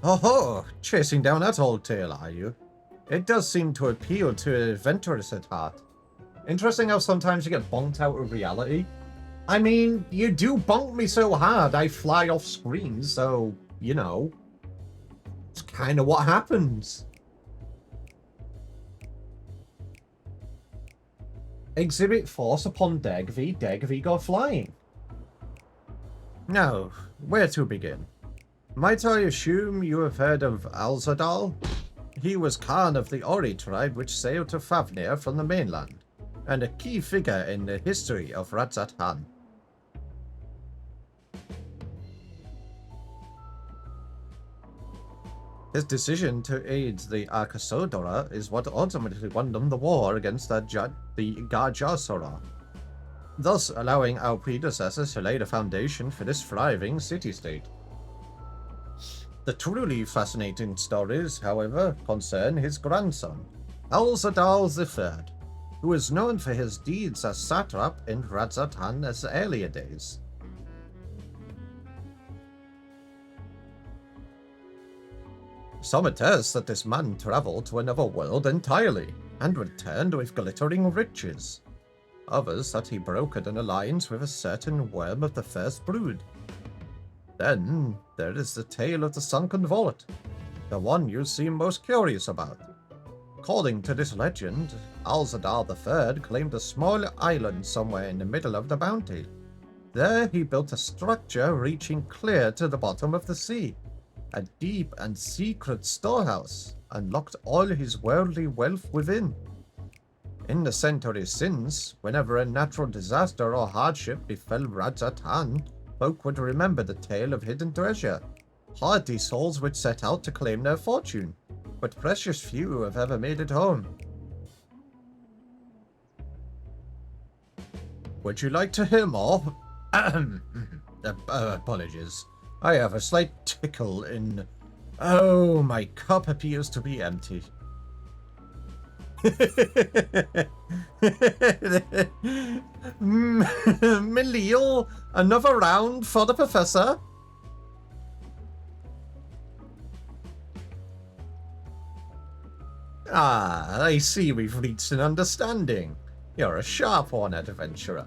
Oh, chasing down that old tale, are you? It does seem to appeal to adventurers at heart. Interesting how sometimes you get bonked out of reality. I mean, you do bonk me so hard I fly off screen, so, you know. It's kind of what happens. Exhibit force upon Deg v go flying. Now, where to begin? Might I assume you have heard of Alzadal? He was Khan of the Ori tribe which sailed to Fafnir from the mainland, and a key figure in the history of Ratzat-Han. His decision to aid the Arkasodora is what ultimately won them the war against the Garjasora, thus allowing our predecessors to lay the foundation for this thriving city-state. The truly fascinating stories, however, concern his grandson, Alzadal III, who is known for his deeds as satrap in Ratzat-Han's earlier days. Some attest that this man traveled to another world entirely, and returned with glittering riches. Others that he brokered an alliance with a certain worm of the first brood. Then there is the tale of the sunken vault, the one you seem most curious about. According to this legend, Alzadar III claimed a small island somewhere in the middle of the bounty. There he built a structure reaching clear to the bottom of the sea, a deep and secret storehouse, and locked all his worldly wealth within. In the centuries since, whenever a natural disaster or hardship befell Radzatan, folk would remember the tale of hidden treasure. Hardy souls would set out to claim their fortune, but precious few have ever made it home. Would you like to hear more? Apologies. I have a slight tickle in... Oh, my cup appears to be empty. Milil, another round for the professor. Ah, I see we've reached an understanding. You're a sharp one, adventurer.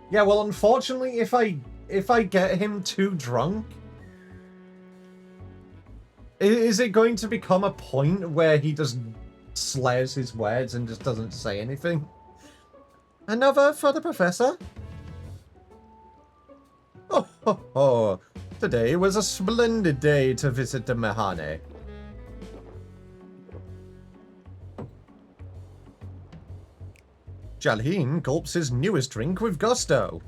Yeah, well, unfortunately, if I get him too drunk, is it going to become a point where he just slurs his words and just doesn't say anything? Another for the professor? Oh, ho, ho. Today was a splendid day to visit the Mehane. Jalheen gulps his newest drink with gusto.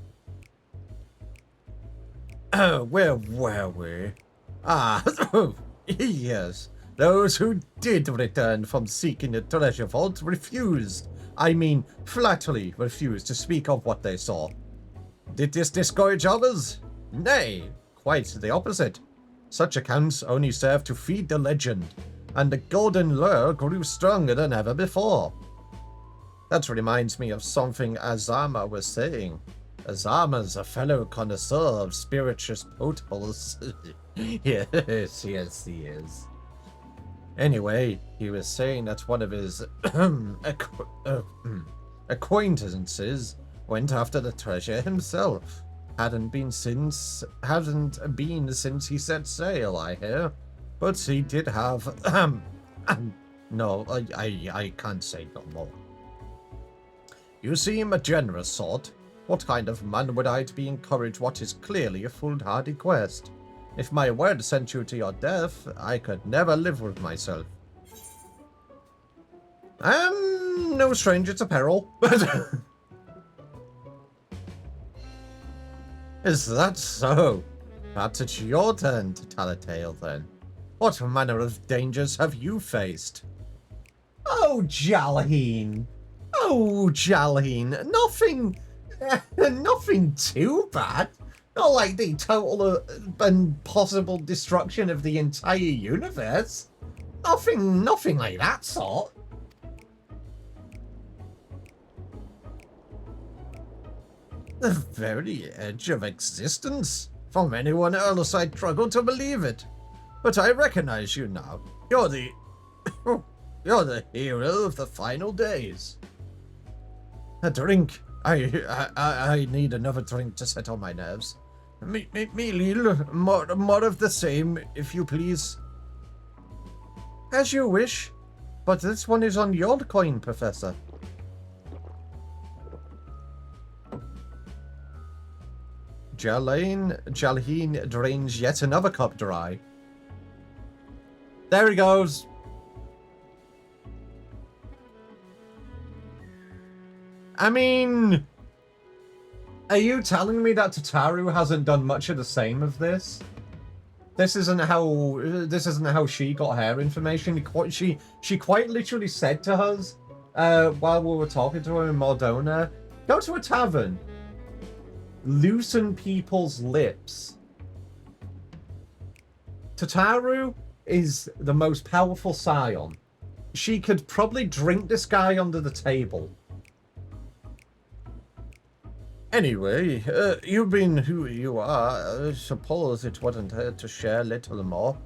Where were we? Ah, yes. Those who did return from seeking the treasure vault refused. I mean, flatly refused to speak of what they saw. Did this discourage others? Nay, quite the opposite. Such accounts only serve to feed the legend, and the golden lure grew stronger than ever before. That reminds me of something Azama was saying. Azama's a fellow connoisseur of spirituous potables. Yes, he is. Anyway, he was saying that one of his acquaintances went after the treasure himself. Hadn't been since he set sail, I hear. But he did have no, I can't say no more. You seem a generous sort. What kind of man would I to be encouraged what is clearly a foolhardy quest? If my word sent you to your death, I could never live with myself. No stranger to peril. Is that so? Perhaps it's your turn to tell a tale then. What manner of dangers have you faced? Oh, Jalheen. Oh, Jalheen. Nothing too bad. Not like the total and possible destruction of the entire universe. Nothing like that sort. The very edge of existence. From anyone else, I'd struggle to believe it. But I recognize you now. You're the... You're the hero of the final days. A drink. I need another drink to settle my nerves. Milil, more of the same, if you please. As you wish. But this one is on your coin, Professor. Jalheen drains yet another cup dry. There he goes. I mean, are you telling me that Tataru hasn't done much of the same of this? This isn't how she got her information. She quite literally said to us while we were talking to her in Mordona, go to a tavern, loosen people's lips. Tataru is the most powerful scion. She could probably drink this guy under the table. Anyway, you being who you are, I suppose it wouldn't hurt to share a little more.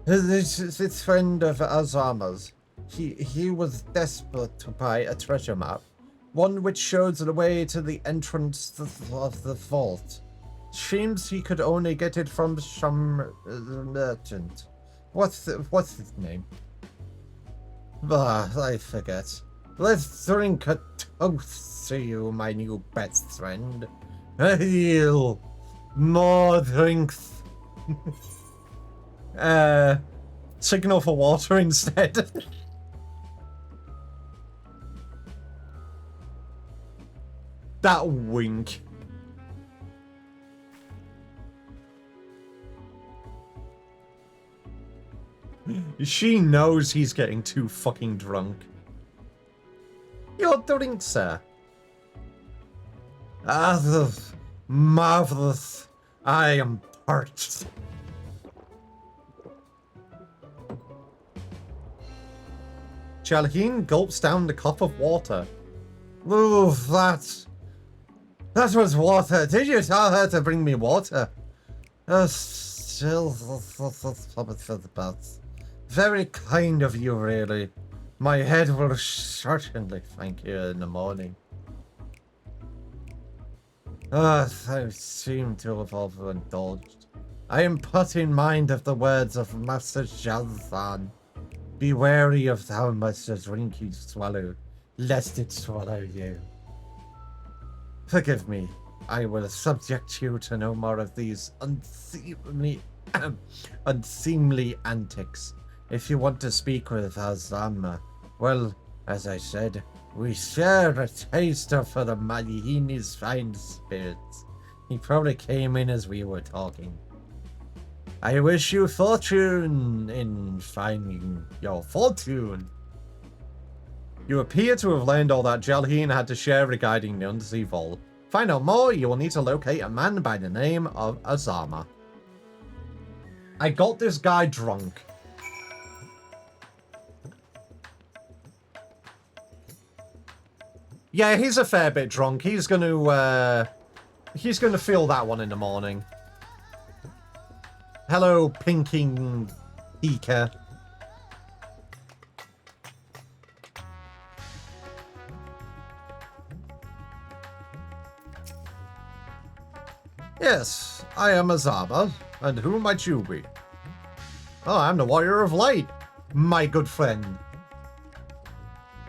This friend of Azama's, he was desperate to buy a treasure map, one which shows the way to the entrance of the vault. Seems he could only get it from some merchant. What's his name? Ah, I forget. Let's drink a toast to you, my new best friend. Ale! More drinks! Signal for water instead. That wink. She knows he's getting too fucking drunk. Your drink, sir. Ah, marvelous. I am parched. Jalheen gulps down the cup of water. Ooh, that was water. Did you tell her to bring me water? Still, for the bath. Very kind of you, really. My head will certainly thank you in the morning. I seem to have overindulged. I am put in mind of the words of Master Jalthan. Be wary of how much the drink you swallow, lest it swallow you. Forgive me. I will subject you to no more of these unseemly antics. If you want to speak with Azama, well, as I said, we share a taste for the Malihini's fine spirits. He probably came in as we were talking. I wish you fortune in finding your fortune. You appear to have learned all that Jalheen had to share regarding the Undersea Vault. Find out more, you will need to locate a man by the name of Azama. I got this guy drunk. Yeah, he's a fair bit drunk. He's gonna feel that one in the morning. Hello, Pinking Pika. Yes, I am Azama, and who might you be? Oh, I'm the Warrior of Light, my good friend.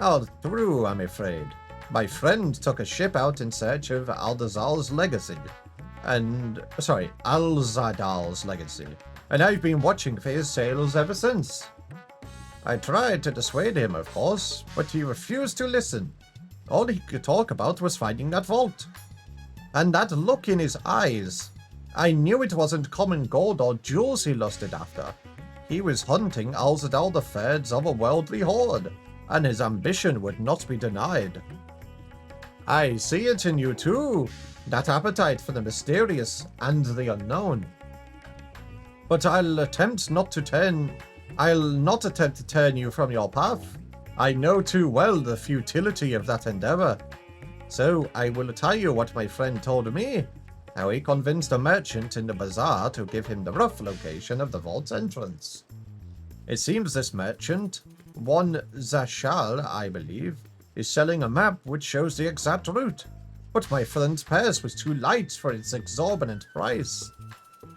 Oh, true, I'm afraid. My friend took a ship out in search of Aldazal's legacy. Alzadal's legacy. And I've been watching for his sails ever since. I tried to dissuade him, of course, but he refused to listen. All he could talk about was finding that vault. And that look in his eyes. I knew it wasn't common gold or jewels he lusted after. He was hunting Alzadal III's otherworldly hoard, and his ambition would not be denied. I see it in you too, that appetite for the mysterious and the unknown. But I'll not attempt to turn you from your path. I know too well the futility of that endeavor. So I will tell you what my friend told me, how he convinced a merchant in the bazaar to give him the rough location of the vault's entrance. It seems this merchant, one Zashal, I believe, is selling a map which shows the exact route, but my friend's purse was too light for its exorbitant price.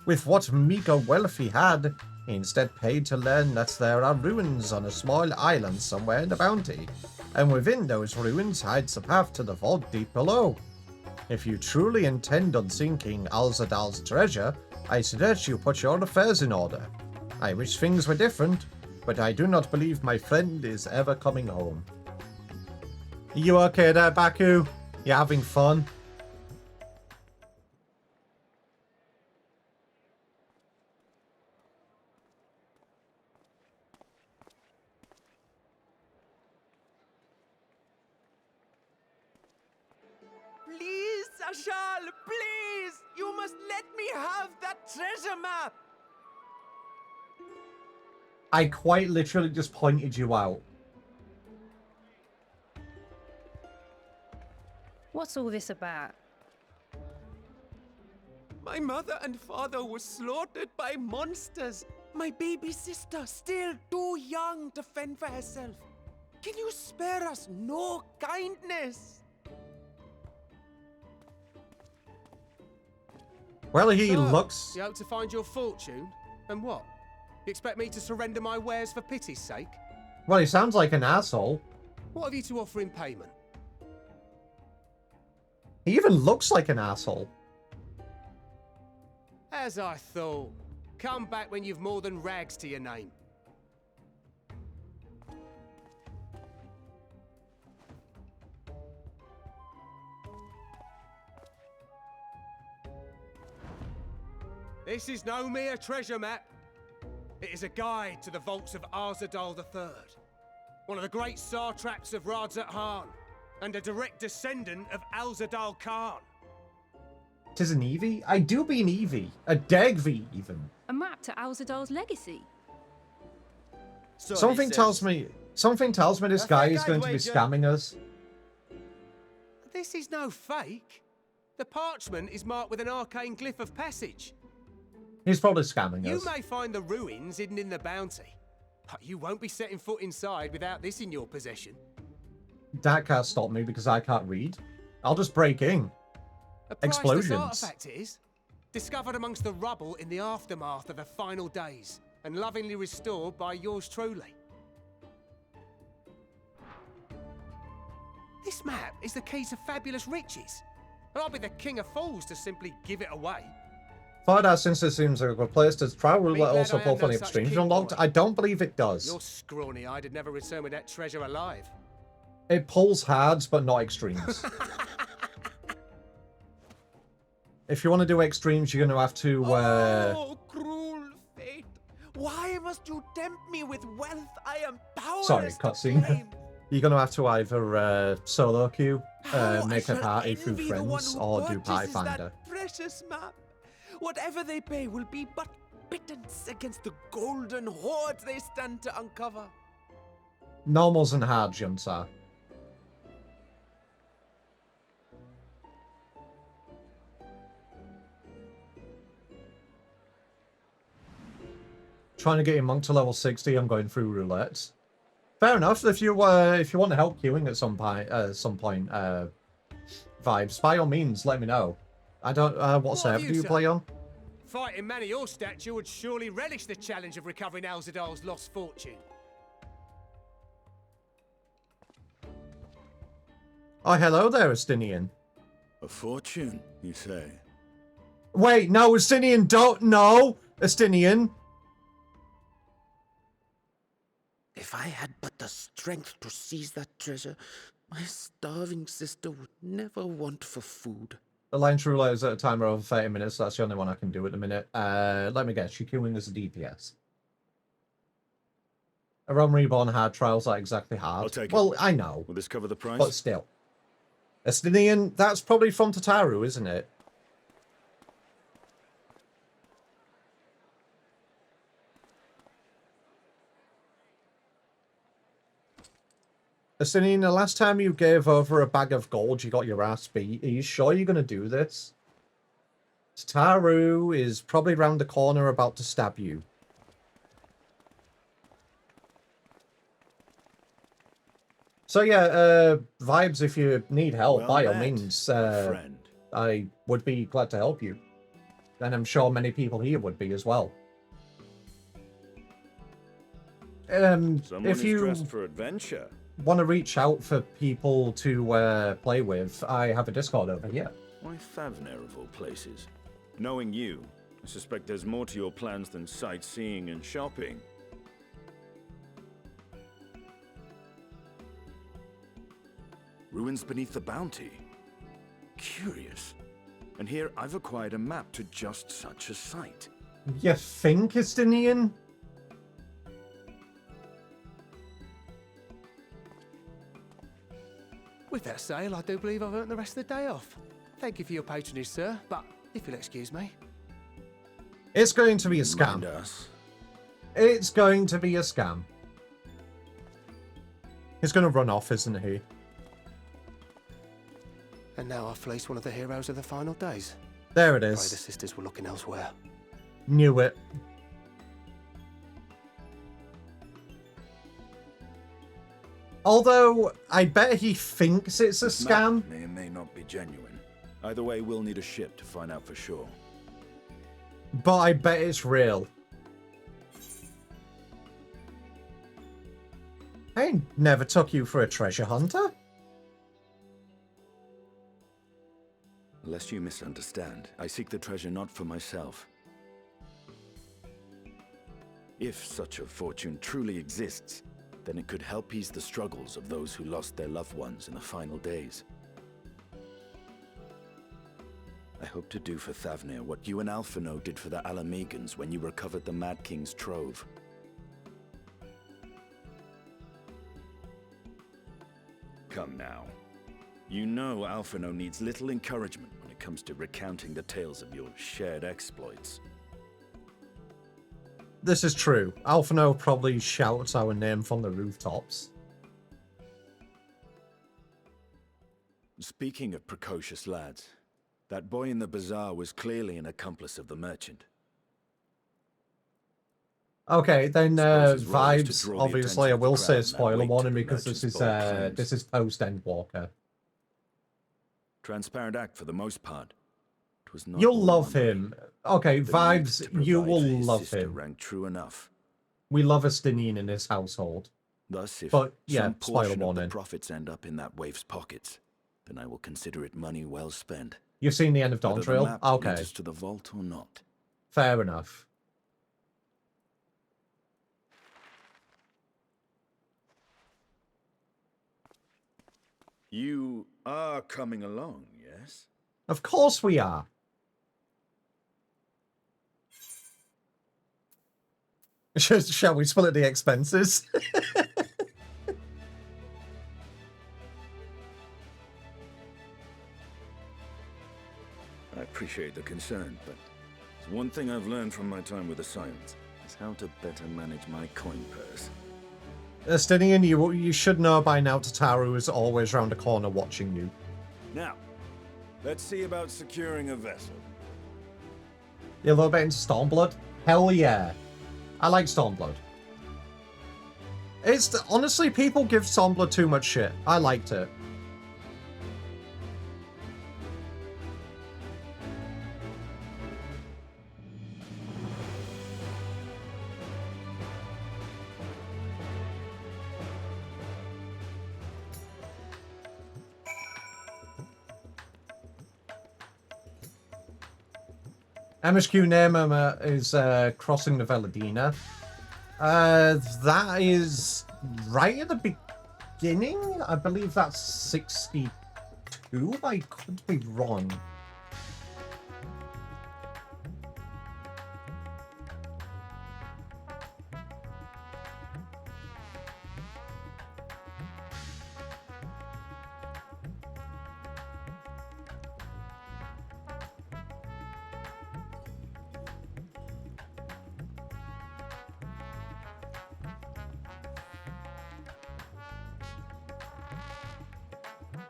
With what meager wealth he had, he instead paid to learn that there are ruins on a small island somewhere in the bounty, and within those ruins hides a path to the vault deep below. If you truly intend on sinking Alzadal's treasure, I suggest you put your affairs in order. I wish things were different, but I do not believe my friend is ever coming home. You okay there, Baku? You having fun? Please, Ashal, please! You must let me have that treasure map! I quite literally just pointed you out. What's all this about? My mother and father were slaughtered by monsters. My baby sister, still too young to fend for herself. Can you spare us no kindness? Well, he So, looks... You hope to find your fortune? And what? You expect me to surrender my wares for pity's sake? Well, he sounds like an asshole. What have you to offer in payment? He even looks like an asshole. As I thought. Come back when you've more than rags to your name. This is no mere treasure map. It is a guide to the vaults of Arzadal III, one of the great satraps of Radzat-Han, and a direct descendant of Alzadal Khan. 'Tis an Eevee? I do be an Eevee. A Degvee, even. A map to Alzadal's legacy. Something tells me this guy is going to be scamming us. This is no fake. The parchment is marked with an arcane glyph of passage. He's probably scamming You us. may find the ruins hidden in the bounty, but you won't be setting foot inside without this in your possession. That can't stop me because I can't read. I'll just break in. A priceless Explosions. artifact it is, discovered amongst the rubble in the aftermath of the final days, and lovingly restored by yours truly. This map is the key to fabulous riches, and I'll be the king of fools to simply give it away. Find out since this seems like a good place. Does trial roulette glad also I pull am for no the such extremes king unlocked? boy. I don't believe it does. Your scrawny-eyed would never return with that treasure alive. It pulls hards, but not extremes. If you want to do extremes, you're going to have to... Oh, cruel fate! Why must you tempt me with wealth I am powerless Sorry, to cutscene. claim? You're going to have to either solo queue, How I make a shall party through envy the one friends, who or do party purchases finder. that precious map. Whatever they pay will be but pittance against the golden hoards they stand to uncover. Normals and hard jumps are. Trying to get your monk to level 60, I'm going through roulettes. Fair enough. If you want to help queuing at some point, Vibes, by all means, let me know. I don't. What server do you play on? Fighting man of your stature would surely relish the challenge of recovering Alzadal's lost fortune. Oh, hello there, Estinian. A fortune, you say? Wait, no, Estinian, don't. No, Estinian. If I had but the strength to seize that treasure, my starving sister would never want for food. The Lance roulette is at a timer of 30 minutes. So that's the only one I can do at the minute. Let me guess. You're queuing as a DPS. A Realm Reborn hard trials are exactly hard. I'll take it. Well, I know, Will this cover the price? but still. Estinian, that's probably from Tataru, isn't it? Estinian, the last time you gave over a bag of gold, you got your ass beat. Are you sure you're going to do this? Tataru is probably round the corner about to stab you. So yeah, Vibes, if you need help, Well by all met, means, friend. I would be glad to help you. And I'm sure many people here would be as well. Someone if is you dressed for adventure. want to reach out for people to play with, I have a Discord over here. Why Favner of all places? Knowing you, I suspect there's more to your plans than sightseeing and shopping. Ruins beneath the bounty. Curious. And here I've acquired a map to just such a site. You think, Estinian? With that sale, I do believe I've earned the rest of the day off. Thank you for your patronage, sir, but if you'll excuse me. It's going to be a scam. Mind us. It's going to be a scam. He's going to run off, isn't he? And now I fleece one of the heroes of the final days. There it Pray the is. sisters were looking elsewhere. Knew it. Although, I bet he thinks it's a This map scam. may or may not be genuine. Either way, we'll need a ship to find out for sure. But I bet it's real. I never took you for a treasure hunter. Lest you misunderstand, I seek the treasure not for myself. If such a fortune truly exists, then it could help ease the struggles of those who lost their loved ones in the final days. I hope to do for Thavnir what you and Alphino did for the Alamegans when you recovered the Mad King's trove. Come now. You know Alphino needs little encouragement when it comes to recounting the tales of your shared exploits. This is true. Alphino probably shouts our name from the rooftops. Speaking of precocious lads, that boy in the bazaar was clearly an accomplice of the merchant. Okay, then Suppose his role is to vibes. draw the Obviously, I attention of the will say crowd and spoiler that warning weight because merchant's bold claims. this is post Endwalker. Transparent act for the most part. It was not You'll all love one way. him. Okay, The need vibes. to You provide will for his love sister him. rang true enough. We love Estinian in this household. Thus, if But, yeah, some spoiler portion of the warning. profits end up in that waif's pockets, then I will consider it money well spent. You've seen the end of Whether the Dawntrail? map Okay, leads us to the vault or not. fair enough. You are coming along, yes? Of course we are. Shall we split the expenses? I appreciate the concern, but there's one thing I've learned from my time with the Scions, is how to better manage my coin purse. Estinian, you should know by now Tataru is always round the corner watching you. Now, let's see about securing a vessel. You a little bit into Stormblood? Hell yeah. I like Stormblood. Honestly, people give Stormblood too much shit. I liked it. MSQ name is crossing the Veladina. That is right at the beginning. I believe that's 62. I could be wrong.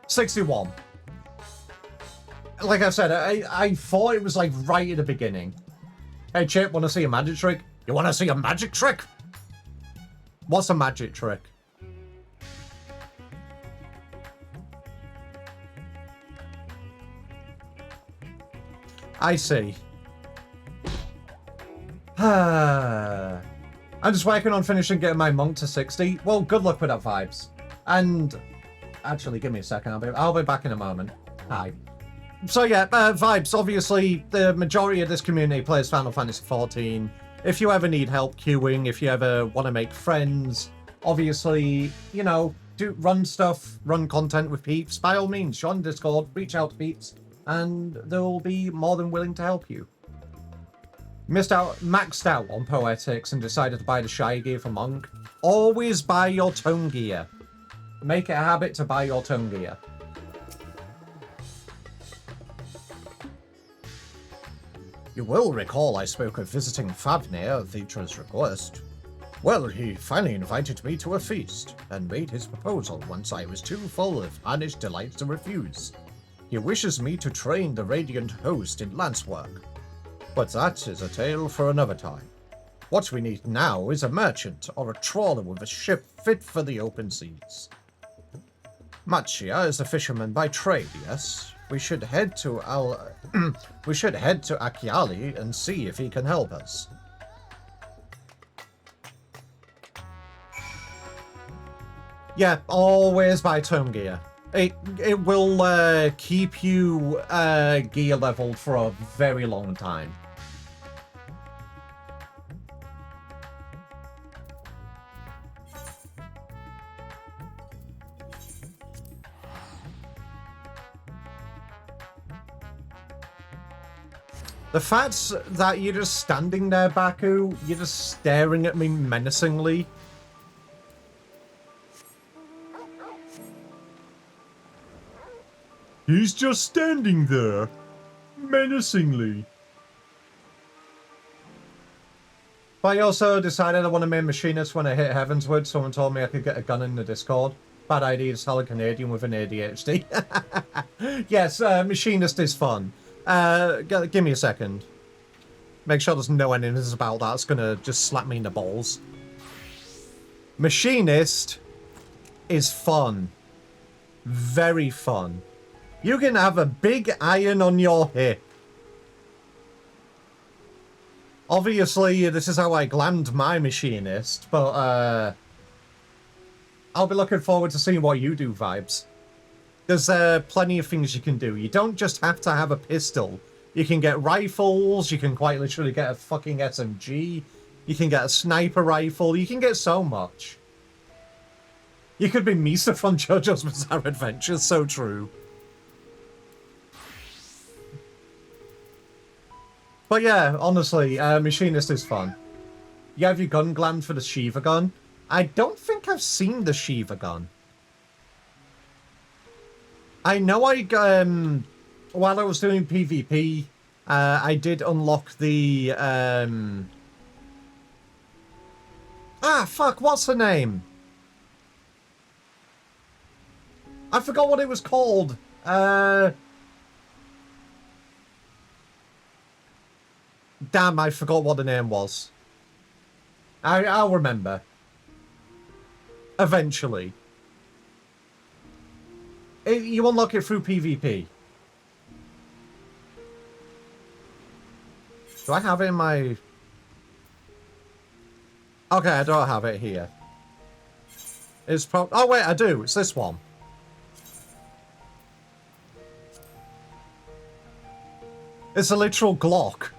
$61. Like I said, I thought it was like right at the beginning. Hey Chip, wanna see a magic trick? You wanna see a magic trick? What's a magic trick? I see. I'm just working on finishing getting my monk to 60. Well, good luck with that, Vibes. And actually, give me a second. I'll be back in a moment. Hi. So yeah, Vibes. Obviously, the majority of this community plays Final Fantasy XIV. If you ever need help queuing, if you ever want to make friends, obviously, you know, run stuff, run content with peeps. By all means, join Discord, reach out to peeps, and they'll be more than willing to help you. Maxed out on Poetics and decided to buy the Shy gear for Monk. Always buy your tone gear. Make it a habit to buy your tone gear. You will recall I spoke of visiting Thavnir at Vitra's request. Well, he finally invited me to a feast, and made his proposal once I was too full of Harnish delights to refuse. He wishes me to train the Radiant Host in lance work. But that is a tale for another time. What we need now is a merchant or a trawler with a ship fit for the open seas. Machia is a fisherman by trade, yes? We should head to Akiali and see if he can help us. Yeah, always buy tome gear. It will keep you gear leveled for a very long time. The fact that you're just standing there, Baku, you're just staring at me menacingly. He's just standing there, menacingly. But I also decided I want to be a machinist when I hit Heavensward. Someone told me I could get a gun in the Discord. Bad idea to tell a Canadian with an ADHD. Yes, machinist is fun. Give me a second. Make sure there's no enemies about that. It's gonna just slap me in the balls. Machinist is fun. Very fun. You can have a big iron on your hip. Obviously, this is how I glammed my machinist, but I'll be looking forward to seeing what you do, Vibes. There's plenty of things you can do. You don't just have to have a pistol. You can get rifles, you can quite literally get a fucking SMG, you can get a sniper rifle, you can get so much. You could be Misa from JoJo's Bizarre Adventure, so true. But yeah, honestly, machinist is fun. You have your gun glammed for the Shiva gun. I don't think I've seen the Shiva gun. I know while I was doing PvP, I did unlock the, fuck, what's the name? I forgot what it was called. Damn, I forgot what the name was. I'll remember. Eventually. You unlock it through PvP. Do I have it in my... Okay, I don't have it here. It's oh wait, I do. It's this one. It's a literal Glock.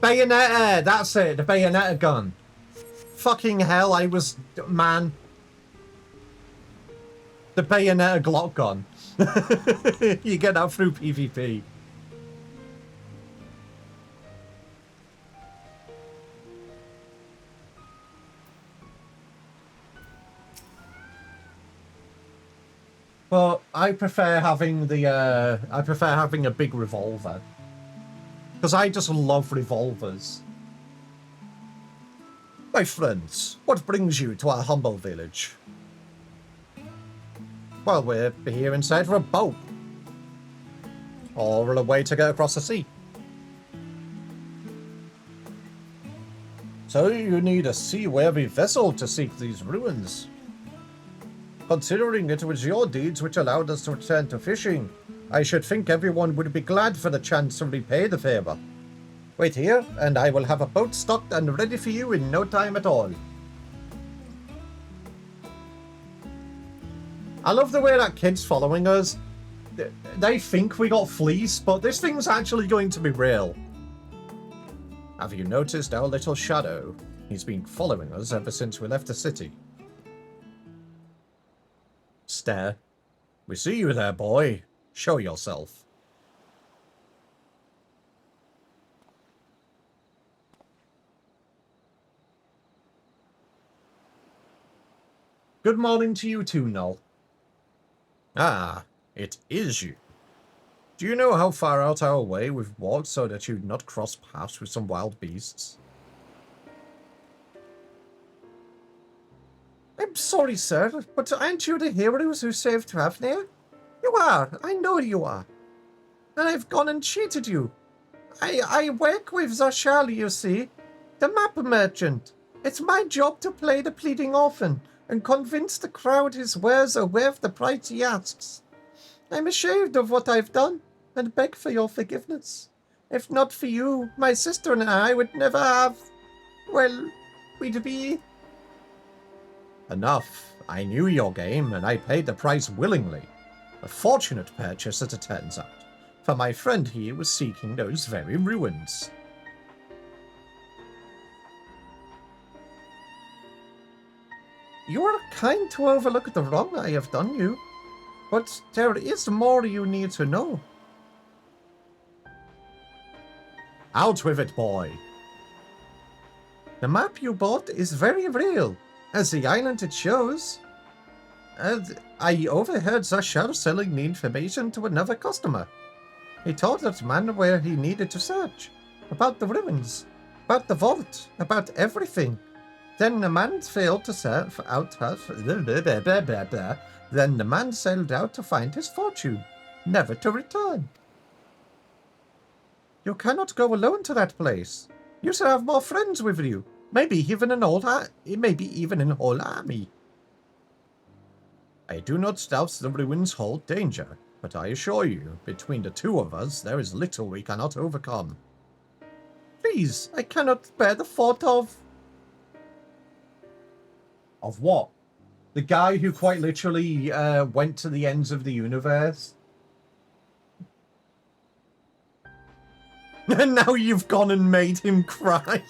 Bayonetta! That's it, the Bayonetta gun. Fucking hell, I was... Man. The Bayonetta Glock gun. You get that through PvP. But I prefer having the, I prefer having a big revolver. Because I just love revolvers. My friends, what brings you to our humble village? Well, we're here inside for a boat. Or a way to get across the sea. So you need a seaworthy vessel to seek these ruins. Considering it was your deeds which allowed us to return to fishing, I should think everyone would be glad for the chance to repay the favor. Wait here, and I will have a boat stocked and ready for you in no time at all. I love the way that kid's following us. They think we got fleeced, but this thing's actually going to be real. Have you noticed our little shadow? He's been following us ever since we left the city. Stare. We see you there, boy. Show yourself. Good morning to you too, Null. Ah, it is you. Do you know how far out our way we've walked so that you'd not cross paths with some wild beasts? I'm sorry, sir, but aren't you the heroes who saved Travnir? You are. I know you are. And I've gone and cheated you. I work with Zashali, you see. The map merchant. It's my job to play the pleading orphan and convince the crowd his wares are worth the price he asks. I'm ashamed of what I've done and beg for your forgiveness. If not for you, my sister and I would never have... Well, we'd be... Enough. I knew your game, and I paid the price willingly. A fortunate purchase, as it turns out. For my friend here was seeking those very ruins. You are kind to overlook the wrong I have done you, but there is more you need to know. Out with it, boy. The map you bought is very real, as the island it shows. And I overheard Zashar selling the information to another customer. He told that man where he needed to search, about the ruins, about the vault, about everything. Then the man failed to serve out Then the man sailed out to find his fortune, never to return. You cannot go alone to that place. You should have more friends with you. Maybe even an whole army. I do not doubt the ruins hold danger, but I assure you, between the two of us, there is little we cannot overcome. Please, I cannot bear the thought of... Of what? The guy who quite literally went to the ends of the universe? And now you've gone and made him cry.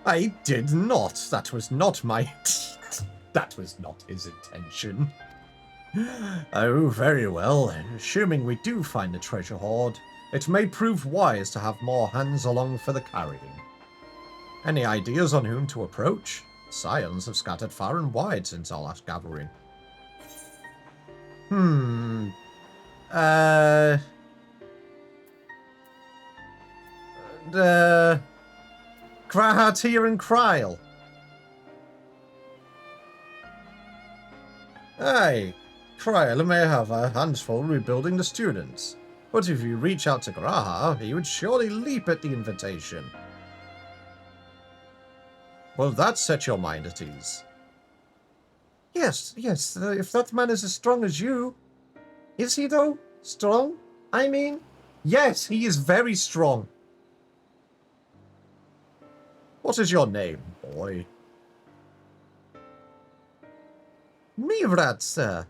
I did not. That was not my... That was not his intention. Oh, very well. Assuming we do find the treasure hoard, it may prove wise to have more hands along for the carrying. Any ideas on whom to approach? Scions have scattered far and wide since our last gathering. Krahatir and Kryl. Aye, Kryl may have a handful rebuilding the students, but if you reach out to Graha, he would surely leap at the invitation. Will that set your mind at ease? Yes, if that man is as strong as you. Is he, though? Strong? I mean, yes, he is very strong. What is your name, boy? Mirad, sir.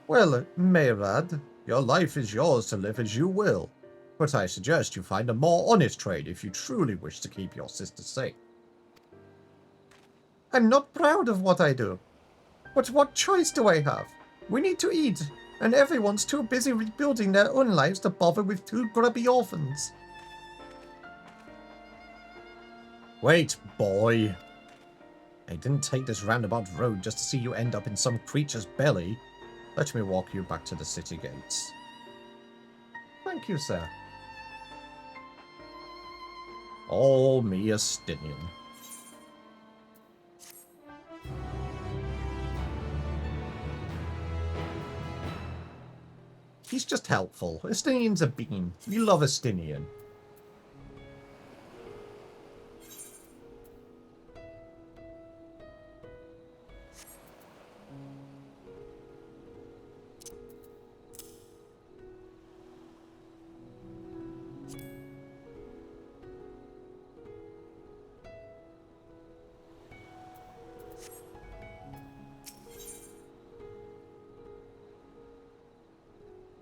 Well, Mirad, your life is yours to live as you will, but I suggest you find a more honest trade if you truly wish to keep your sister safe. I'm not proud of what I do, but what choice do I have? We need to eat, and everyone's too busy rebuilding their own lives to bother with two grubby orphans. Wait, boy. I didn't take this roundabout road just to see you end up in some creature's belly. Let me walk you back to the city gates. Thank you, sir. All me Estinian. He's just helpful. Estinian's a bean. We love Estinian.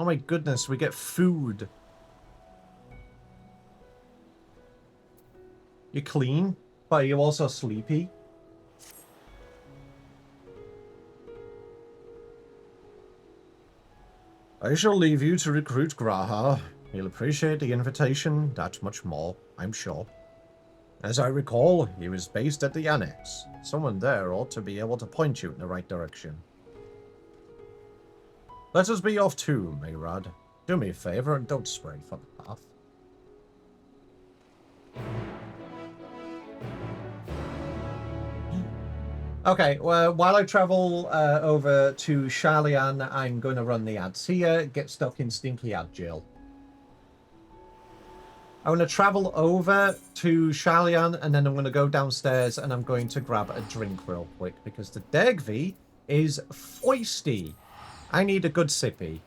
Oh my goodness, we get food. You're clean, but you're also sleepy. I shall leave you to recruit Graha. He'll appreciate the invitation that much more, I'm sure. As I recall, he was based at the Annex. Someone there ought to be able to point you in the right direction. Let us be off too, Mayrad. Do me a favor and don't spray for the path. Okay, well, while I travel over to Shalian, I'm going to run the ads here, get stuck in stinky ad jail. I'm going to travel over to Shalian, and then I'm going to go downstairs, and I'm going to grab a drink real quick, because the Degvi is foisty. I need a good sippy.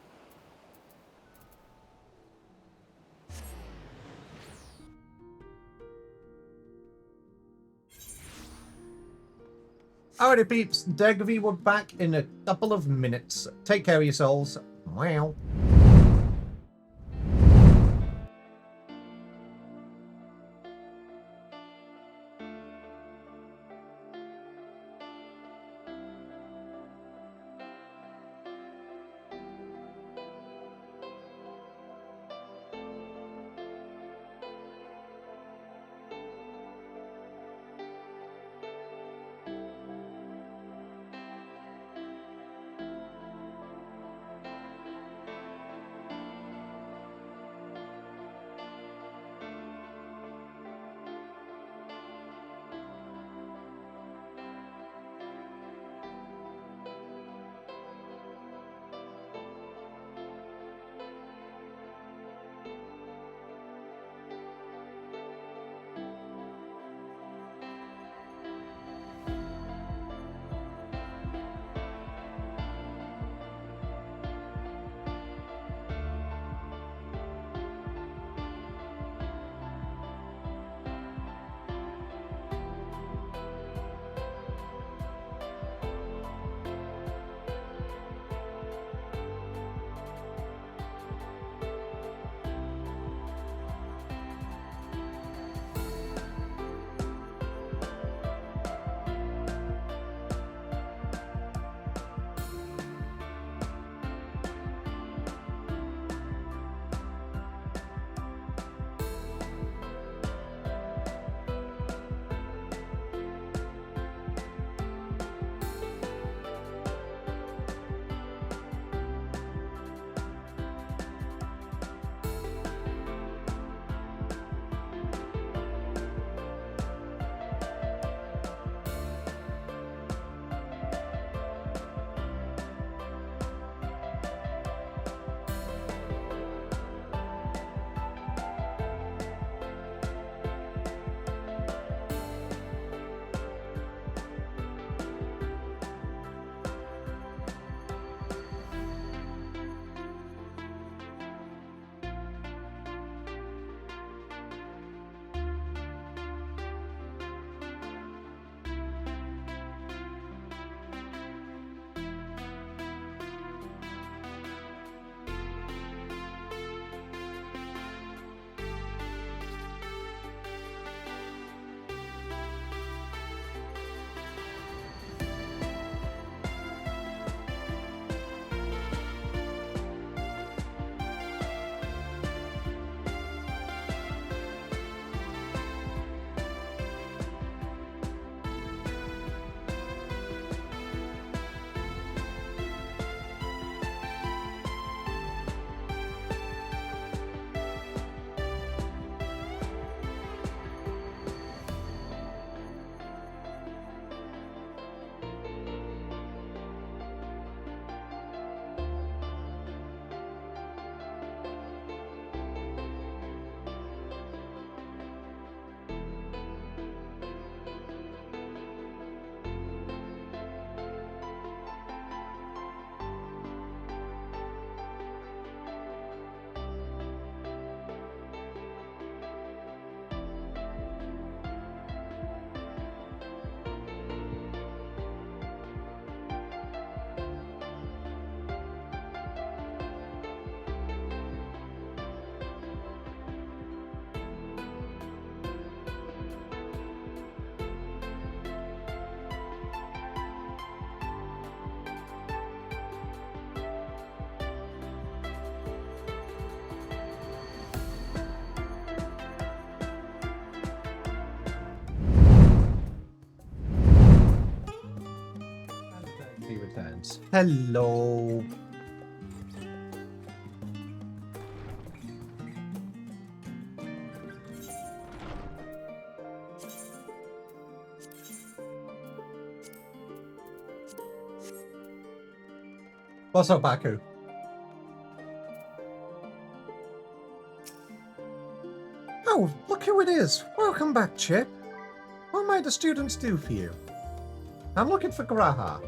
Alrighty, peeps. Degvi, we're back in a couple of minutes. Take care of yourselves. Wow. He returns. Hello. What's up, Baku? Oh, look who it is. Welcome back, Chip. What might the students do for you? I'm looking for Graha.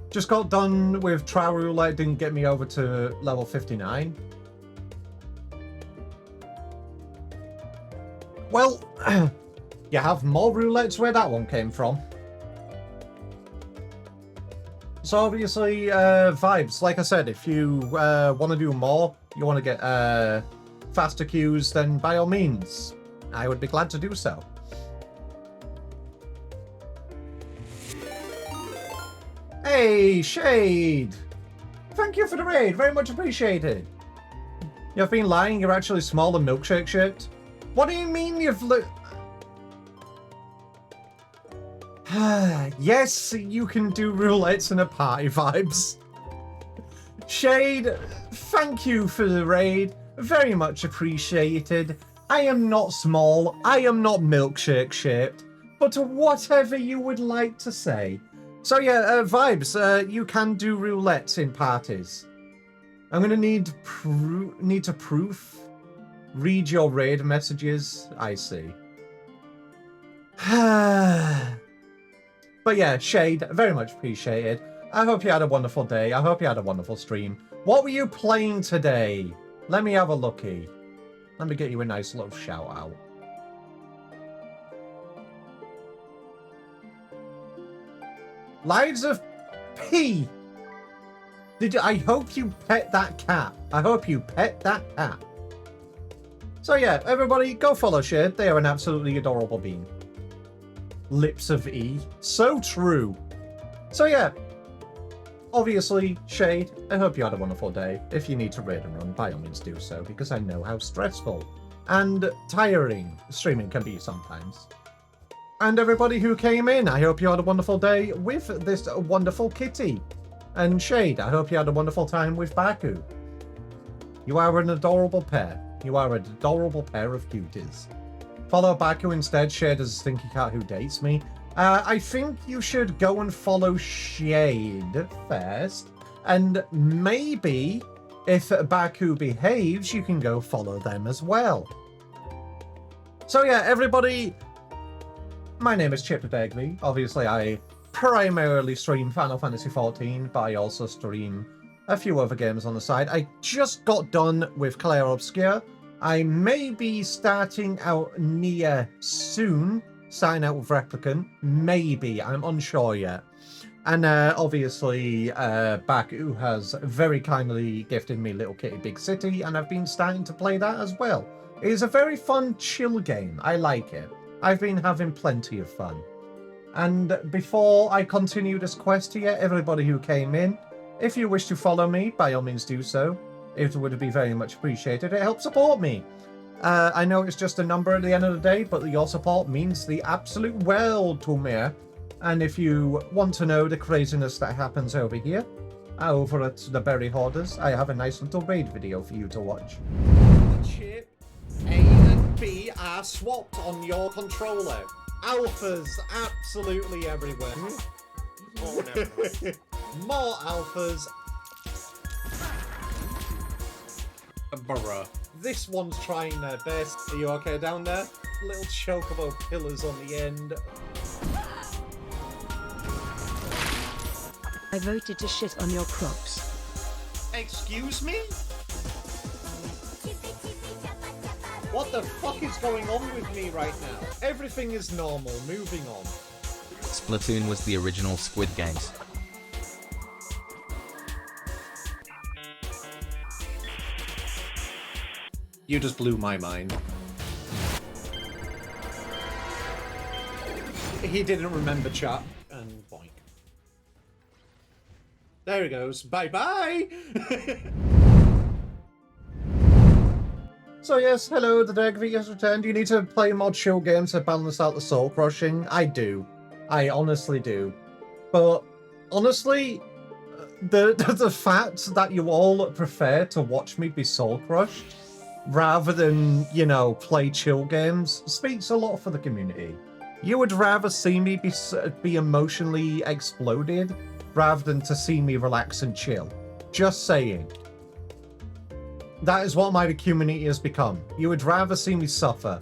Just got done with trial roulette, didn't get me over to level 59. Well, you have more roulettes where that one came from. So obviously, vibes. Like I said, if you want to do more, you want to get faster queues, then by all means, I would be glad to do so. Hey, Shade! Thank you for the raid, very much appreciated. You've been lying, you're actually small and milkshake shaped. What do you mean you've yes, you can do roulettes in a party, vibes. Shade, thank you for the raid. Very much appreciated. I am not small, I am not milkshake shaped, but whatever you would like to say. So yeah, vibes, you can do roulettes in parties. I'm gonna need to proof. Read your raid messages. I see. But yeah, Shade, very much appreciated. I hope you had a wonderful day. I hope you had a wonderful stream. What were you playing today? Let me have a looky. Let me get you a nice little shout out. Lives of P. I hope you pet that cat. I hope you pet that cat. So yeah, everybody, go follow Shade. They are an absolutely adorable being. Lips of E. So true. So yeah, obviously, Shade, I hope you had a wonderful day. If you need to raid and run, by all means do so, because I know how stressful and tiring streaming can be sometimes. And everybody who came in, I hope you had a wonderful day with this wonderful kitty. And Shade, I hope you had a wonderful time with Baku. You are an adorable pair. You are an adorable pair of cuties. Follow Baku instead. Shade is a stinky cat who dates me. I think you should go and follow Shade first. And maybe, if Baku behaves, you can go follow them as well. So yeah, everybody, my name is Chip Begley. Obviously, I primarily stream Final Fantasy XIV, but I also stream a few other games on the side. I just got done with Clair Obscure. I may be starting out Nier soon, starting out with Replicant. Maybe, I'm unsure yet. And obviously, Baku has very kindly gifted me Little Kitty Big City, and I've been starting to play that as well. It is a very fun, chill game. I like it. I've been having plenty of fun. And before I continue this quest here, everybody who came in, if you wish to follow me, by all means do so. It would be very much appreciated. It helps support me. I know it's just a number at the end of the day, but your support means the absolute world to me. And if you want to know the craziness that happens over here, over at the Berry Hoarders, I have a nice little raid video for you to watch. Chip, A and B are swapped on your controller. Alphas absolutely everywhere. Oh, no. More alphas. Bruh. This one's trying their best. Are you okay down there? Little chocobo pillars on the end. I voted to shit on your crops. Excuse me? What the fuck is going on with me right now? Everything is normal. Moving on. Splatoon was the original Squid Games. You just blew my mind. He didn't remember chat. And boink. There he goes. Bye-bye! So yes, hello, the Degv has returned. You need to play more chill games to balance out the soul crushing. I do. I honestly do. But honestly, the fact that you all prefer to watch me be soul crushed rather than, you know, play chill games speaks a lot for the community. You would rather see me be emotionally exploded rather than to see me relax and chill. Just saying. That is what my community has become. You would rather see me suffer.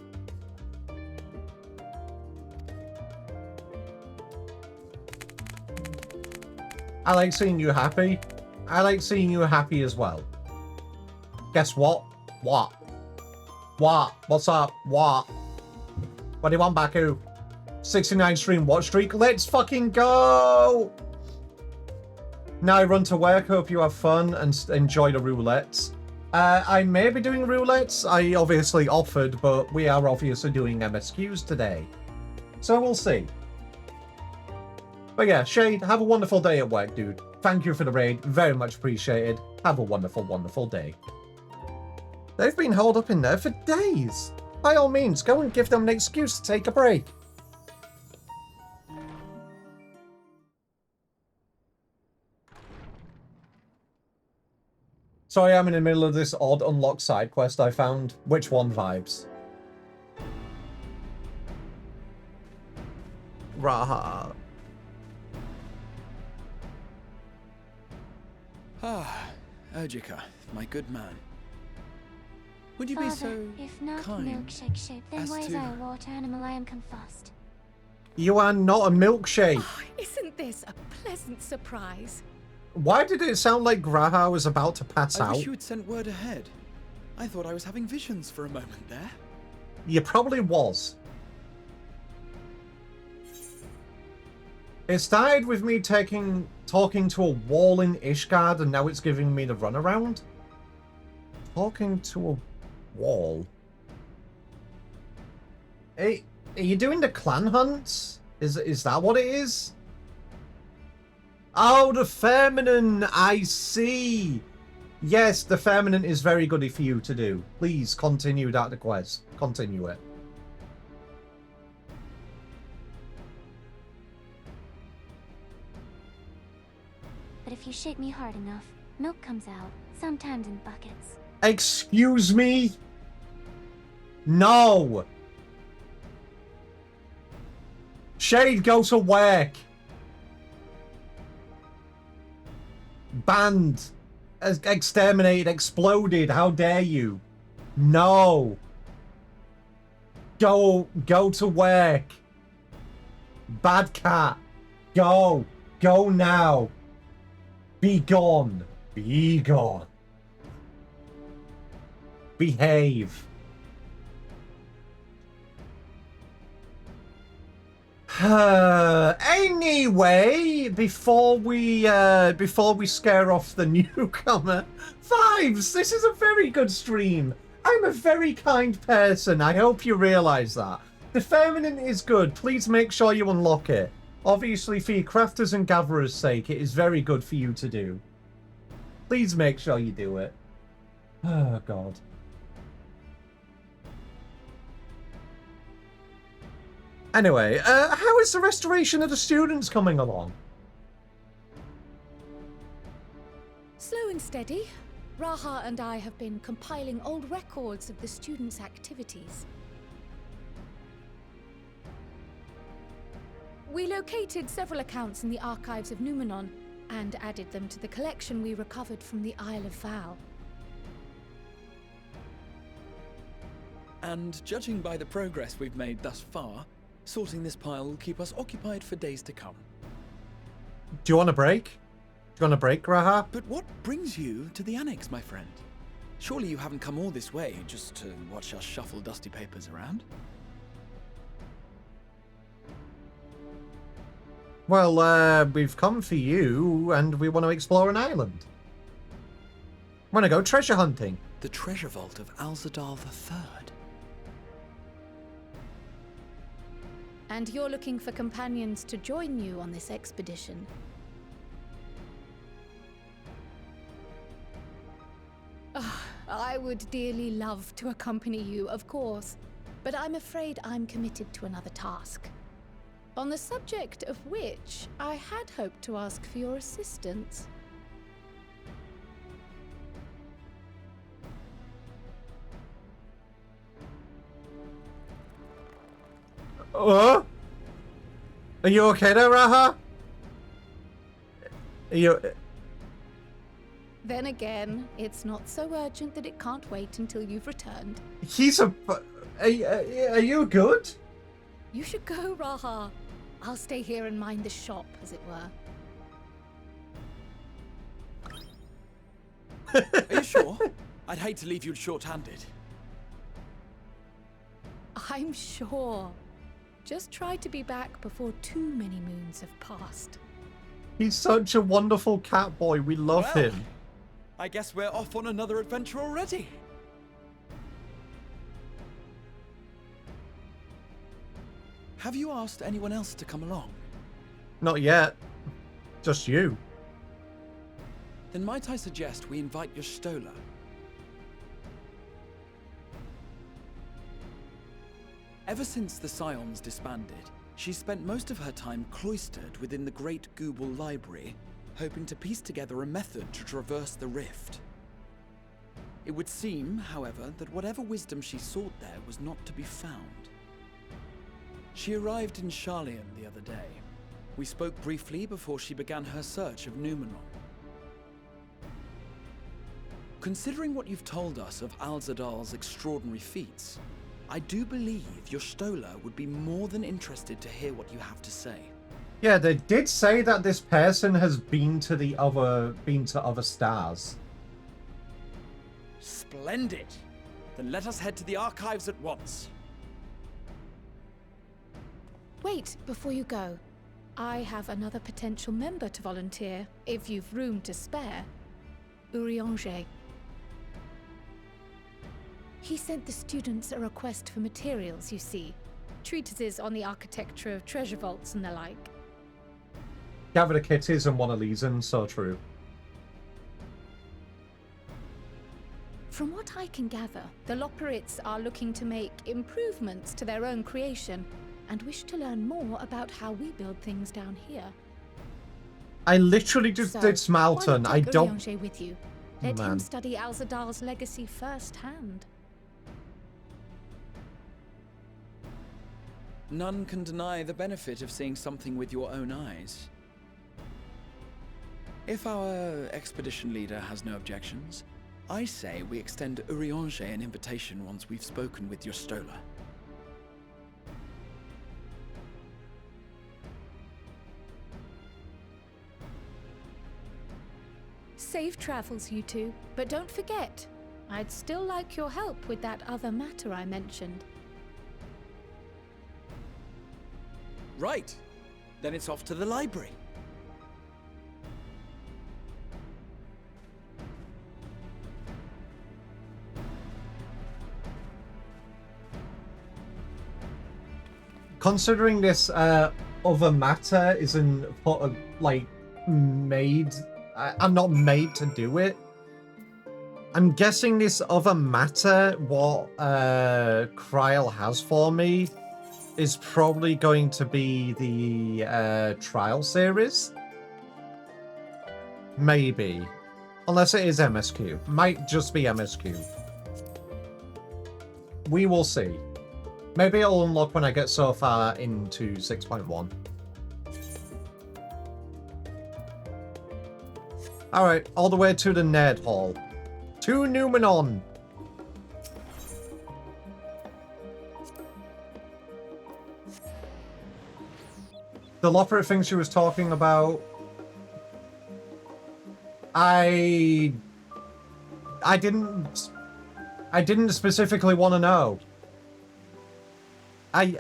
I like seeing you happy. I like seeing you happy as well. Guess what? What? What? What's up? What? What do you want, Baku? 69 stream watch streak. Let's fucking go! Now I run to work. Hope you have fun and enjoy the roulettes. I may be doing roulettes. I obviously offered, but we are obviously doing MSQs today. So we'll see. But yeah, Shade, have a wonderful day at work, dude. Thank you for the raid. Very much appreciated. Have a wonderful, wonderful day. They've been holed up in there for days. By all means, go and give them an excuse to take a break. Sorry, I'm in the middle of this odd unlocked side quest I found. Which one vibes? Raha. Ah, Urgika, my good man. Would you be so if not kind milkshake shape, then as why is to- I a water animal? I am confused. You are not a milkshake. Oh, isn't this a pleasant surprise? Why did it sound like Graha was about to pass I out? wish you had sent word ahead. I thought I was having visions for a moment there. You probably was. It started with me talking to a wall in Ishgard, and now it's giving me the runaround. Talking to a wall. Hey, are you doing the clan hunts? Is that what it is? Oh, the feminine! I see! Yes, the feminine is very good for you to do. Please continue that the quest. Continue it. But if you shake me hard enough, milk comes out, sometimes in buckets. Excuse me? No! Shade, go to work! Banned. Exterminated. Exploded. How dare you? No. Go to work. Bad cat. Go. Go now. Be gone. Be gone. Behave. Anyway, before we scare off the newcomer, Vibes, this is a very good stream. I'm a very kind person. I hope you realize that. The feminine is good. Please make sure you unlock it. Obviously, for your crafters and gatherers' sake, it is very good for you to do. Please make sure you do it. Oh, God. Anyway, how is the restoration of the students coming along? Slow and steady. Raha and I have been compiling old records of the students' activities. We located several accounts in the archives of Numenon and added them to the collection we recovered from the Isle of Val. And judging by the progress we've made thus far, sorting this pile will keep us occupied for days to come. Do you want a break? Do you want a break, Raha? But what brings you to the annex, my friend? Surely you haven't come all this way just to watch us shuffle dusty papers around? Well, we've come for you, and we want to explore an island. Want to go treasure hunting. The treasure vault of Alzadal III. And you're looking for companions to join you on this expedition. I would dearly love to accompany you, of course, but I'm afraid I'm committed to another task. On the subject of which I had hoped to ask for your assistance. Are you okay there, Raha? You, Then again, it's not so urgent that it can't wait until you've returned. he's a... Are you good? You should go, Raha. I'll stay here and mind the shop, as it were. Are you sure? I'd hate to leave you short-handed. I'm sure. Just try to be back before too many moons have passed. He's such a wonderful cat boy. We love Well, him. I guess we're off on another adventure already. Have you asked anyone else to come along? Not yet. Just you. Then might I suggest we invite your Stola? Ever since the Scions disbanded, she's spent most of her time cloistered within the Great Gooble Library, hoping to piece together a method to traverse the rift. It would seem, however, that whatever wisdom she sought there was not to be found. She arrived in Charlian the other day. We spoke briefly before she began her search of Numenor. Considering what you've told us of Alzadal's extraordinary feats, I do believe your Stola would be more than interested to hear what you have to say. Yeah, they did say that this person has been to other stars. Splendid! Then let us head to the archives at once. Wait, before you go. I have another potential member to volunteer, if you've room to spare. Urianger. He sent the students a request for materials, you see. Treatises on the architecture of treasure vaults and the like. Gather the kitties and one of these, and so true. From what I can gather, the Loporrits are looking to make improvements to their own creation, and wish to learn more about how we build things down here. I literally just did Smalton. I don't... Urianger with you. Let him study Alzadal's legacy firsthand. None can deny the benefit of seeing something with your own eyes. If our expedition leader has no objections, I say we extend Urianger an invitation once we've spoken with your Stola. Safe travels, you two. But don't forget, I'd still like your help with that other matter I mentioned. Right. Then it's off to the library. Considering this other matter isn't made... I'm not made to do it. I'm guessing this other matter, what Kryl has for me, is probably going to be the trial series. Maybe. Unless it is MSQ. Might just be MSQ. We will see. Maybe it'll unlock when I get so far into 6.1. Alright, all the way to the Nerd Hall. To Numenor! The Loporrit thing she was talking about... I didn't specifically want to know. I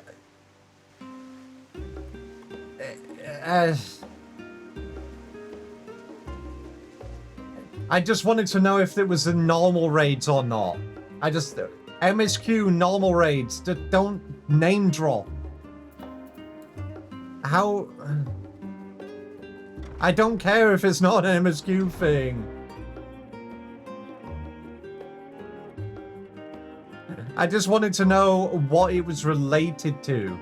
just wanted to know if it was the normal raids or not. MSQ normal raids, don't name drop. How... I don't care if it's not an MSQ thing. I just wanted to know what it was related to.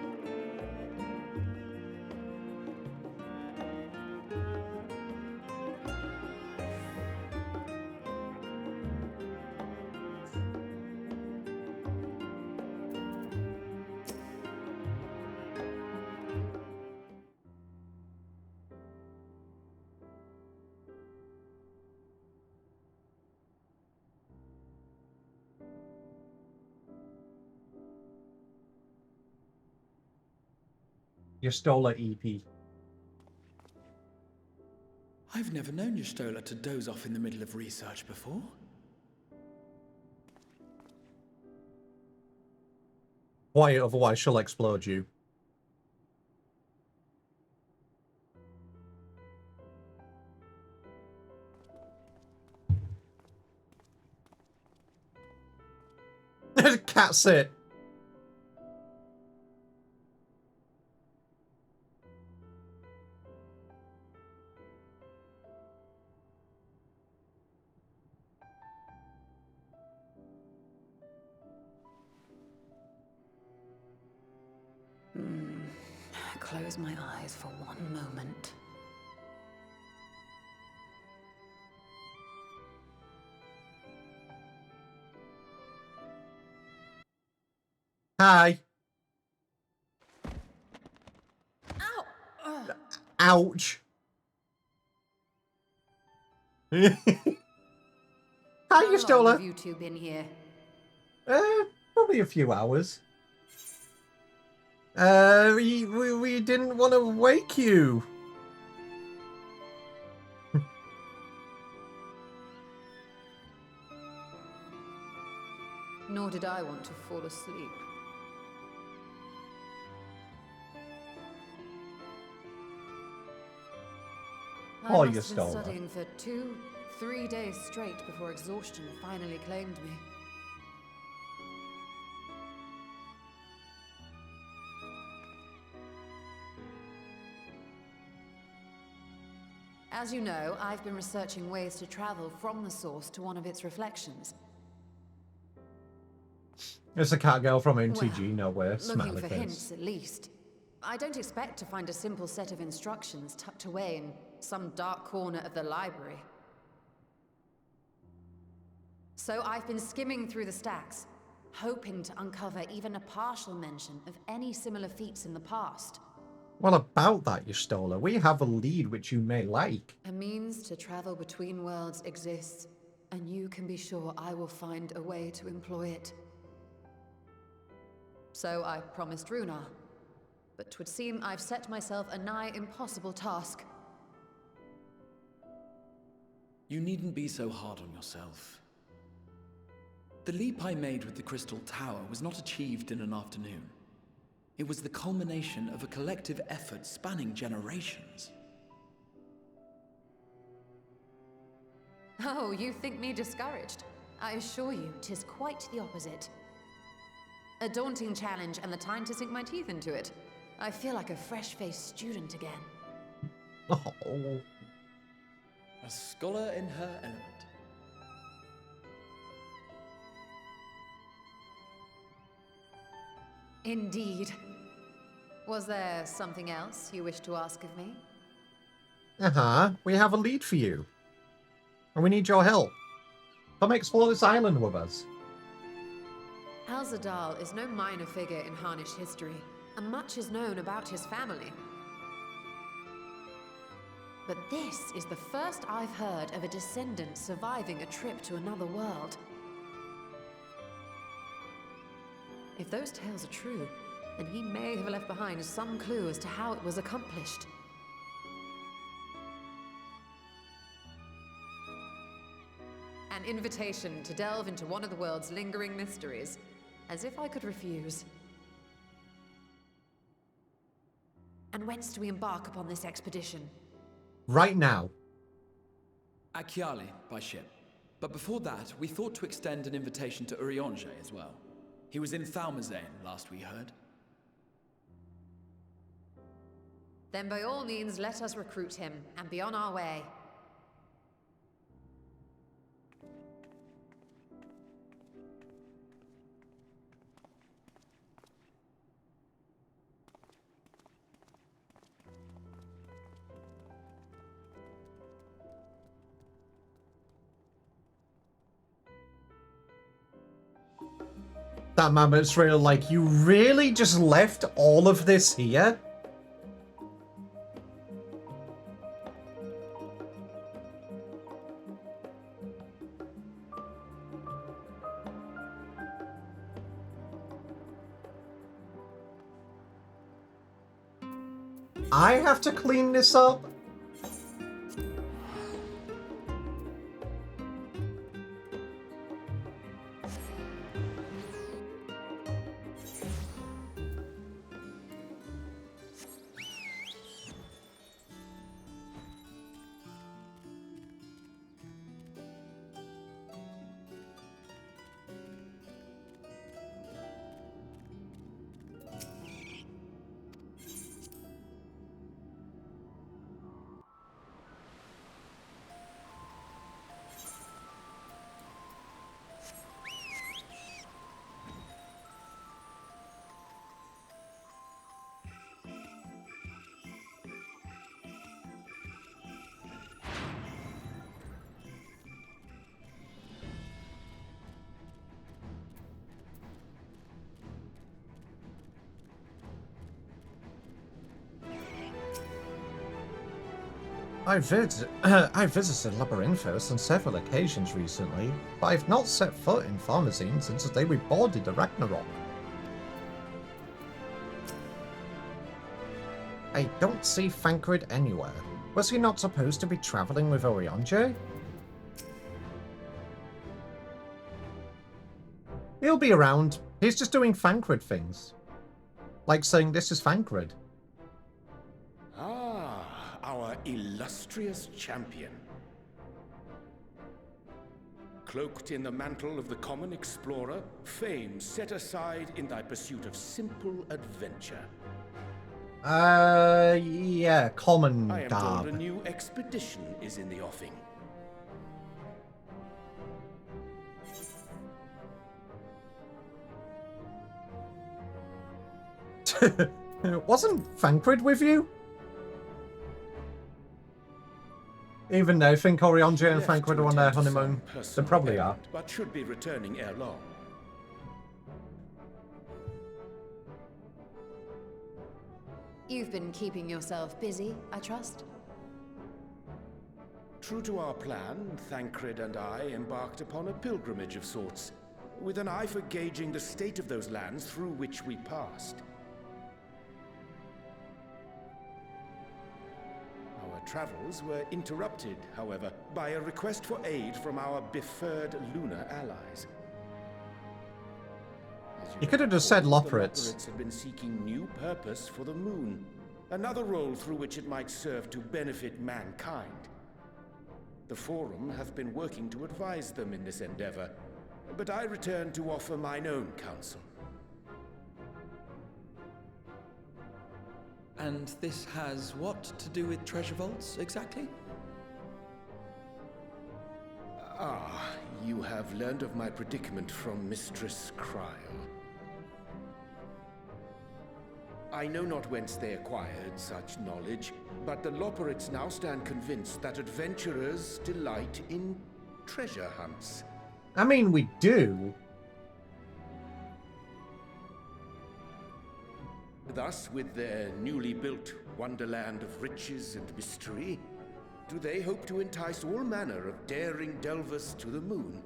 Yestola EP. I've never known Yestola to doze off in the middle of research before. Quiet, otherwise she'll explode you. Cat sit. Close my eyes for one moment. Hi. Ow! Ouch. Hi, Yestola. How long have you two been here? Probably a few hours. We didn't want to wake you. Nor did I want to fall asleep. Oh, I must have been Yestola. studying for 2-3 days straight before exhaustion finally claimed me. As you know, I've been researching ways to travel from the source to one of its reflections. It's a cat girl from MTG, Well, nowhere. looking Smiley for face. hints, at least. I don't expect to find a simple set of instructions tucked away in some dark corner of the library. So I've been skimming through the stacks, hoping to uncover even a partial mention of any similar feats in the past. Well, about that, Yestola, we have a lead which you may like. A means to travel between worlds exists, and you can be sure I will find a way to employ it. So I promised Runar, but 'twould seem I've set myself a nigh impossible task. You needn't be so hard on yourself. The leap I made with the Crystal Tower was not achieved in an afternoon. It was the culmination of a collective effort spanning generations. Oh, you think me discouraged? I assure you, 'tis quite the opposite. A daunting challenge and the time to sink my teeth into it. I feel like a fresh-faced student again. Oh. A scholar in her element. Indeed. Was there something else you wish to ask of me? We have a lead for you. And we need your help. Come explore this island with us. Alzadal is no minor figure in Harnish history, and much is known about his family. But this is the first I've heard of a descendant surviving a trip to another world. If those tales are true, then he may have left behind some clue as to how it was accomplished. An invitation to delve into one of the world's lingering mysteries. As if I could refuse. And whence do we embark upon this expedition? Right now. Akiali, by ship. But before that, we thought to extend an invitation to Urianger as well. He was in Thalmazane, last we heard. Then by all means, let us recruit him, and be on our way. That Mammoth's real, like, you really just left all of this here? I have to clean this up? I visited Labyrinthos on several occasions recently, but I've not set foot in Pharmazine since the day we boarded the Ragnarok. I don't see Thancred anywhere. Was he not supposed to be travelling with Orionje? He'll be around. He's just doing Thancred things. Like saying this is Thancred. Our illustrious champion. Cloaked in the mantle of the common explorer, fame set aside in thy pursuit of simple adventure. Yeah, common I am garb. told a new expedition is in the offing. Wasn't Thancred with you? Even though I think Orionje and Thancred are on their honeymoon. They probably are. But should be returning ere long. You've been keeping yourself busy, I trust? True to our plan, Thancred and I embarked upon a pilgrimage of sorts, with an eye for gauging the state of those lands through which we passed. Our travels were interrupted, however, by a request for aid from our beferred lunar allies. You could have just said The Loporits. Loporits had been seeking new purpose for the moon, another role through which it might serve to benefit mankind. The Forum hath been working to advise them in this endeavor, but I return to offer mine own counsel. And this has what to do with treasure vaults, exactly? You have learned of my predicament from Mistress Kryl. I know not whence they acquired such knowledge, but the Loporits now stand convinced that adventurers delight in treasure hunts. I mean, we do. Thus, with their newly built wonderland of riches and mystery, do they hope to entice all manner of daring delvers to the moon.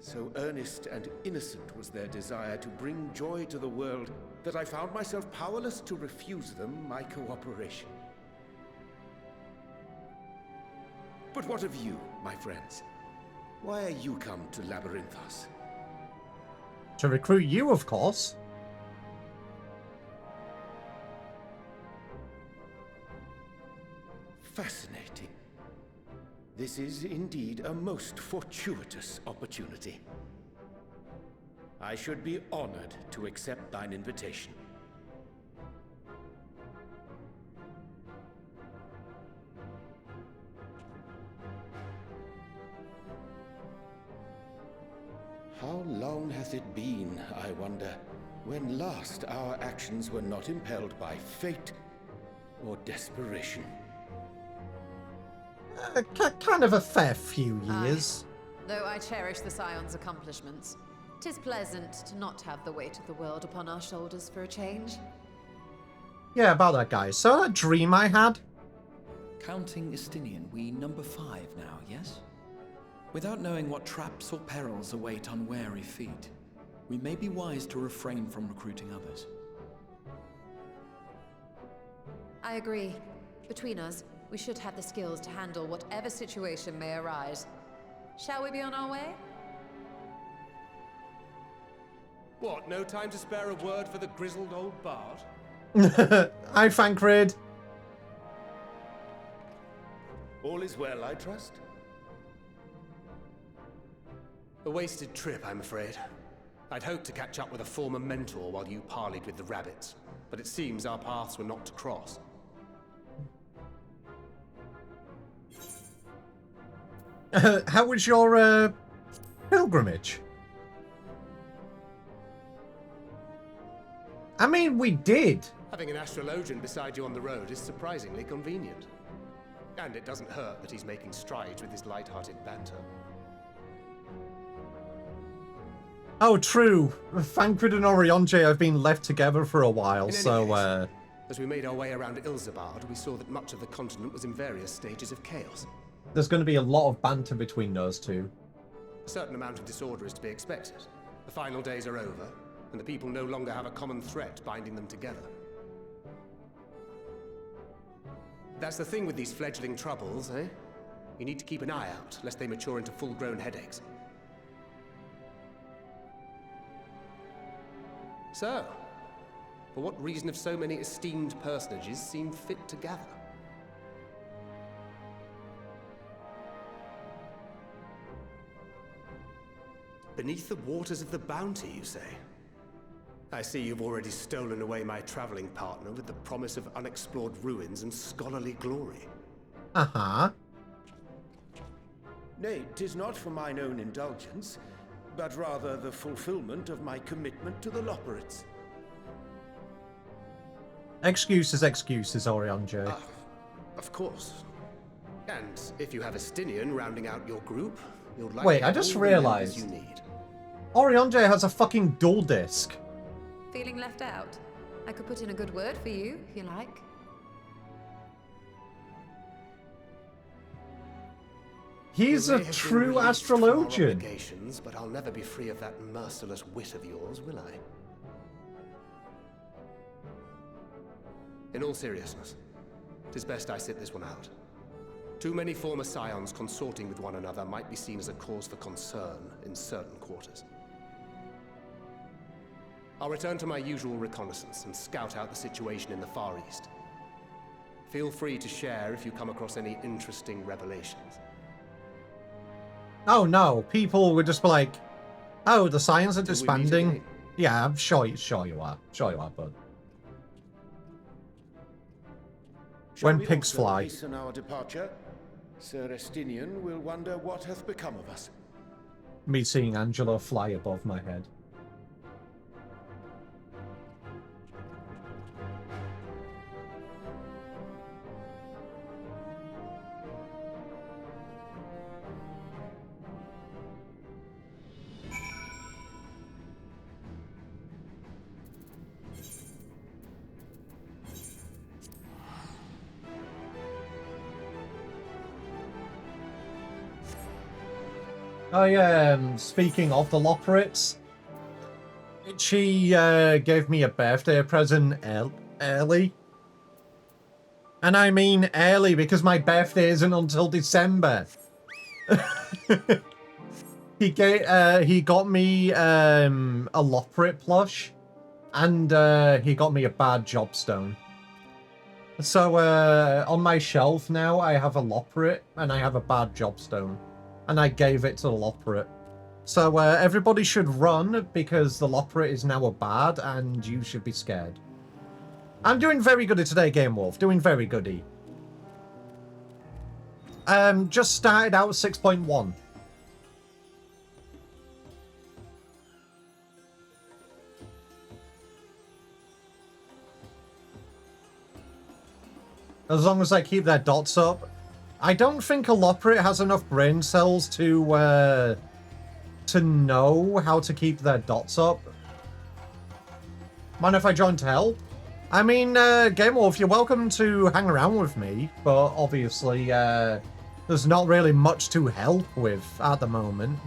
So earnest and innocent was their desire to bring joy to the world that I found myself powerless to refuse them my cooperation. But what of you, my friends? Why are you come to Labyrinthos? To recruit you, of course. Fascinating. This is indeed a most fortuitous opportunity. I should be honored to accept thine invitation. How long hath it been, I wonder, when last our actions were not impelled by fate or desperation? Kind of a fair few years. Though I cherish the Scion's accomplishments, 'tis pleasant to not have the weight of the world upon our shoulders for a change. Yeah, about that guy. So that dream I had? Counting Istinian, we number 5 now, yes? Without knowing what traps or perils await unwary feet, we may be wise to refrain from recruiting others. I agree. Between us, we should have the skills to handle whatever situation may arise. Shall we be on our way? What, no time to spare a word for the grizzled old bard? Hi, Fankrid. All is well, I trust? A wasted trip, I'm afraid. I'd hoped to catch up with a former mentor while you parleyed with the rabbits, but it seems our paths were not to cross. How was your pilgrimage? I mean, we did. Having an astrologian beside you on the road is surprisingly convenient. And it doesn't hurt that he's making strides with his light-hearted banter. Oh, true. Fankrid and Orionje have been left together for a while, so, As we made our way around Ilzabard, we saw that much of the continent was in various stages of chaos. there's going to be a lot of banter between those two. A certain amount of disorder is to be expected. The final days are over, and the people no longer have a common threat binding them together. That's the thing with these fledgling troubles, eh? You need to keep an eye out, lest they mature into full-grown headaches. So, for what reason have so many esteemed personages seemed fit to gather? Beneath the waters of the Bounty, you say? I see you've already stolen away my traveling partner with the promise of unexplored ruins and scholarly glory. Uh-huh. Nay, 'tis not for mine own indulgence, but rather the fulfillment of my commitment to the Loporrits. Excuses, Orionje. Of course. And if you have a Stinian rounding out your group, you'll likely Wait, I have just all the members realized. you need. Orionje has a fucking dual disc. Feeling left out? I could put in a good word for you, if you like. He's You a may have been true released from our astrologian. obligations, but I'll never be free of that merciless wit of yours, will I? In all seriousness, 'tis best I sit this one out. Too many former scions consorting with one another might be seen as a cause for concern in certain quarters. I'll return to my usual reconnaissance and scout out the situation in the Far East. Feel free to share if you come across any interesting revelations. Oh no, people would just be like, oh, the science are Till we meet disbanding. again. Yeah, I'm sure you are. Sure you are, bud. Shall When we pigs also fly. hasten our departure? Sir Estinian will wonder what hath become of us. Me seeing Angela fly above my head. Oh yeah, speaking of the Loporrits, she gave me a birthday present early. And I mean early because my birthday isn't until December. He got me a Loporrit plush, and he got me a bad jobstone. So on my shelf now I have a Loporrit and I have a bad jobstone. And I gave it to the Loporrit. So everybody should run because the Loporrit is now a bad and you should be scared. I'm doing very goody today, Game Wolf. Doing very goody. Just started out 6.1. As long as I keep their dots up. I don't think a Loporrit has enough brain cells to know how to keep their dots up. Mind if I join to help? I mean, Game Wolf, you're welcome to hang around with me, but obviously, there's not really much to help with at the moment.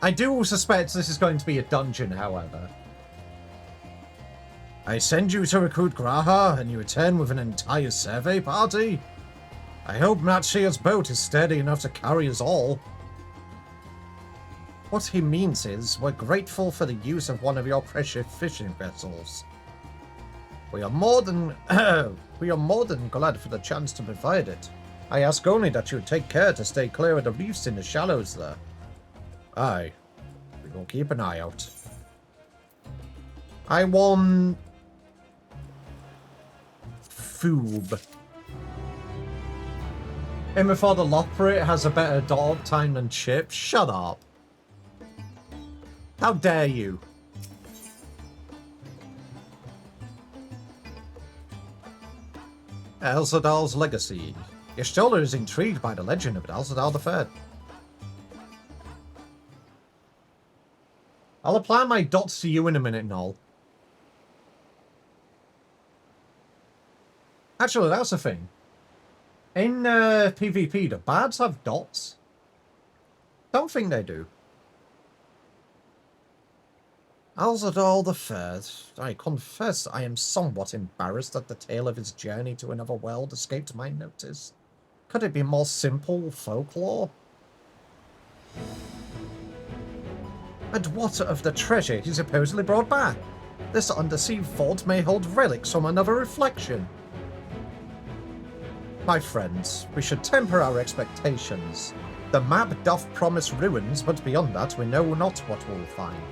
I do suspect this is going to be a dungeon, however. I send you to recruit Graha, and you return with an entire survey party? I hope Matshia's boat is sturdy enough to carry us all. What he means is, we're grateful for the use of one of your precious fishing vessels. We are more than glad for the chance to provide it. I ask only that you take care to stay clear of the reefs in the shallows there. Aye, we will keep an eye out. I want Foob. And before the Loperate has a better dog time than Chip. Shut up. How dare you? Elzadal's legacy. Y'shtola is intrigued by the legend of Elzadal III. I'll apply my dots to you in a minute, Noel. Actually, that's a thing. In PvP, do bards have dots? Don't think they do. Alzadal III. I confess I am somewhat embarrassed that the tale of his journey to another world escaped my notice. Could it be more simple folklore? And what of the treasure he supposedly brought back? This undersea vault may hold relics from another reflection. My friends, we should temper our expectations. The map doth promise ruins, but beyond that we know not what we'll find.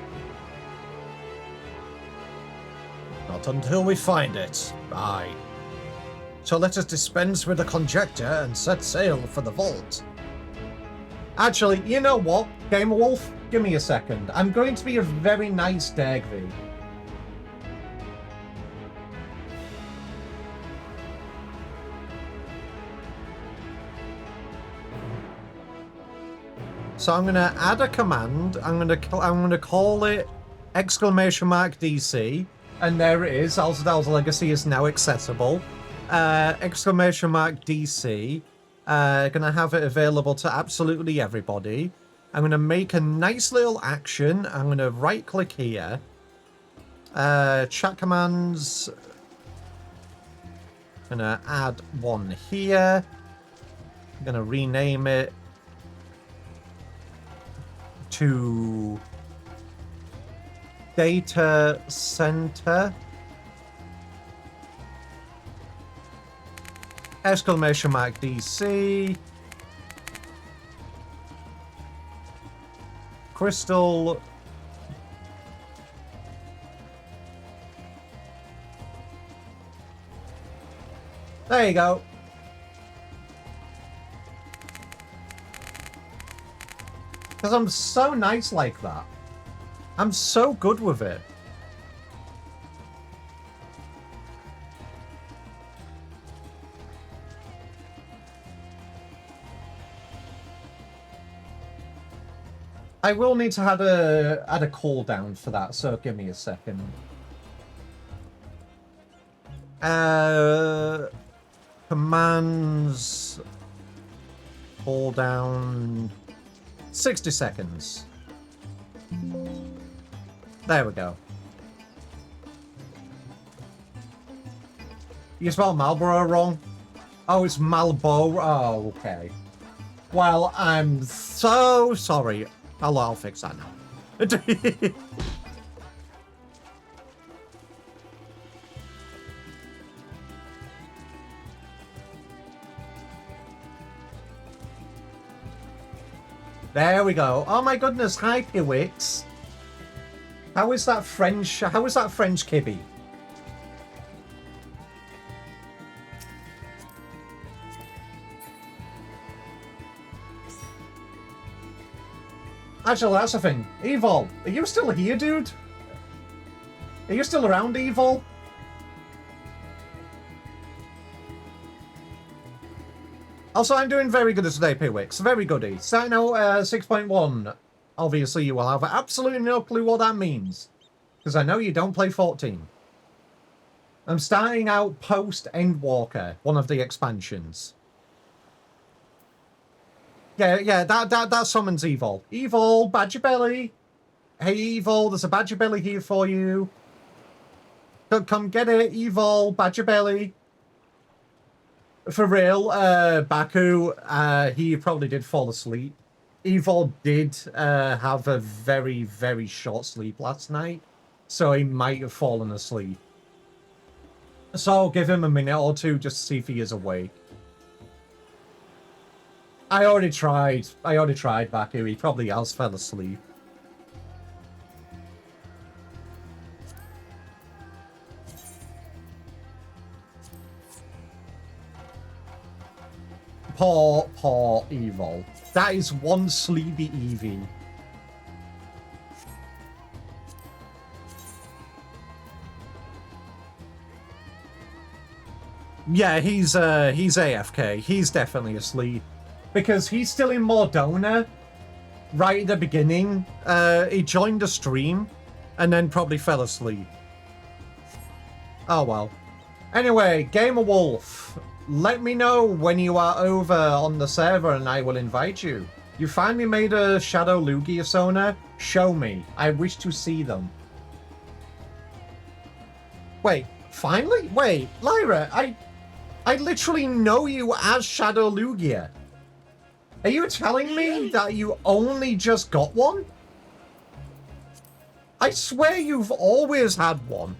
Not until we find it. Aye. So let us dispense with the conjecture and set sail for the vault. Actually, you know what, Gamer Wolf? Give me a second. I'm going to be a very nice Dagvi. So I'm gonna add a command. I'm gonna call it !DC, and there it is. Alzadal's Legacy is now accessible. !DC. Gonna have it available to absolutely everybody. I'm gonna make a nice little action. I'm gonna right click here. Chat commands. Gonna add one here. I'm gonna rename it to Data Center. !DC. Crystal. There you go. Because I'm so nice like that. I'm so good with it. I will need to add a cooldown for that, so give me a second. Commands cooldown 60 seconds. There we go. You spelled Marlboro wrong? Oh, it's Malboro. Oh, okay. Well, I'm so sorry. I'll fix that now. There we go. Oh my goodness, hi Pewix. How is that French kibby? Actually, that's the thing. Evil, are you still here, dude? Are you still around, Evil? Also, I'm doing very good today, Pewix. Very goody. Starting out 6.1. Obviously, you will have absolutely no clue what that means. Because I know you don't play 14. I'm starting out post-Endwalker, one of the expansions. Yeah, that summons Evil. Evil, Badger Belly. Hey, Evil, there's a Badger Belly here for you. Come get it, Evil, Badger Belly. For real, Baku, he probably did fall asleep. Evil did have a very, very short sleep last night, so he might have fallen asleep. So I'll give him a minute or two just to see if he is awake. I already tried, Baku. He probably else fell asleep. Poor Evil. That is one sleepy Eevee. Yeah, he's AFK. He's definitely asleep. Because he's still in Mordona right at the beginning. He joined the stream and then probably fell asleep. Oh well. Anyway, Gamer Wolf. Let me know when you are over on the server and I will invite you. You finally made a Shadow Lugia Sona? Show me. I wish to see them. Wait, finally? Wait, Lyra, I literally know you as Shadow Lugia. Are you telling me that you only just got one? I swear you've always had one.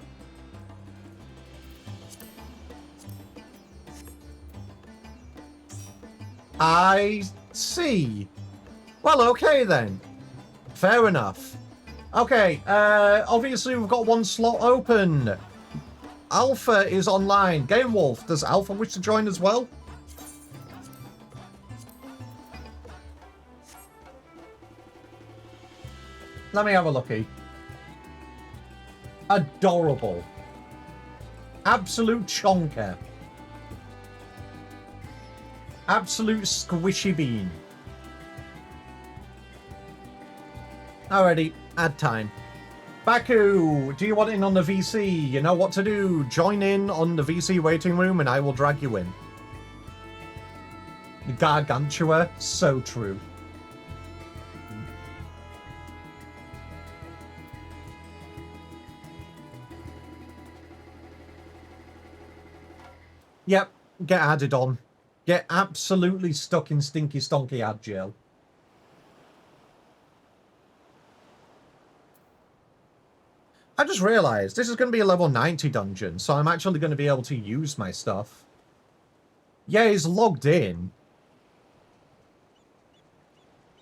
I see. Well, okay then. Fair enough. Okay, obviously we've got one slot open. Alpha is online. Game Wolf, does Alpha wish to join as well? Let me have a looky. Adorable. Absolute chonker. Absolute squishy bean. Alrighty, add time. Baku, do you want in on the VC? You know what to do. Join in on the VC waiting room and I will drag you in. Gargantua, so true. Yep, get added on. Get absolutely stuck in stinky stonky ad jail. I just realized this is going to be a level 90 dungeon, so I'm actually going to be able to use my stuff. Yeah, he's logged in.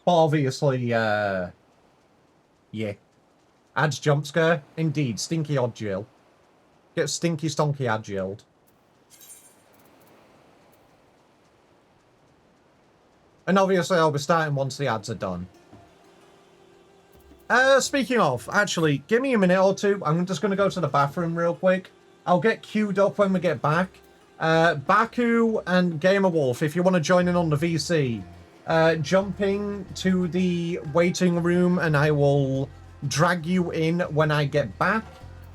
But obviously, yeah. Adds jump scare. Indeed, stinky odd jail. Get stinky stonky ad jailed. And obviously I'll be starting once the ads are done. Speaking of, actually, give me a minute or two. I'm just going to go to the bathroom real quick. I'll get queued up when we get back. Baku and Gamer Wolf, if you want to join in on the VC, jumping to the waiting room and I will drag you in when I get back.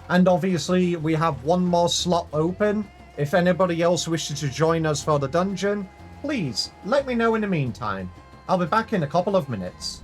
And obviously we have one more slot open. If anybody else wishes to join us for the dungeon, please, let me know in the meantime. I'll be back in a couple of minutes.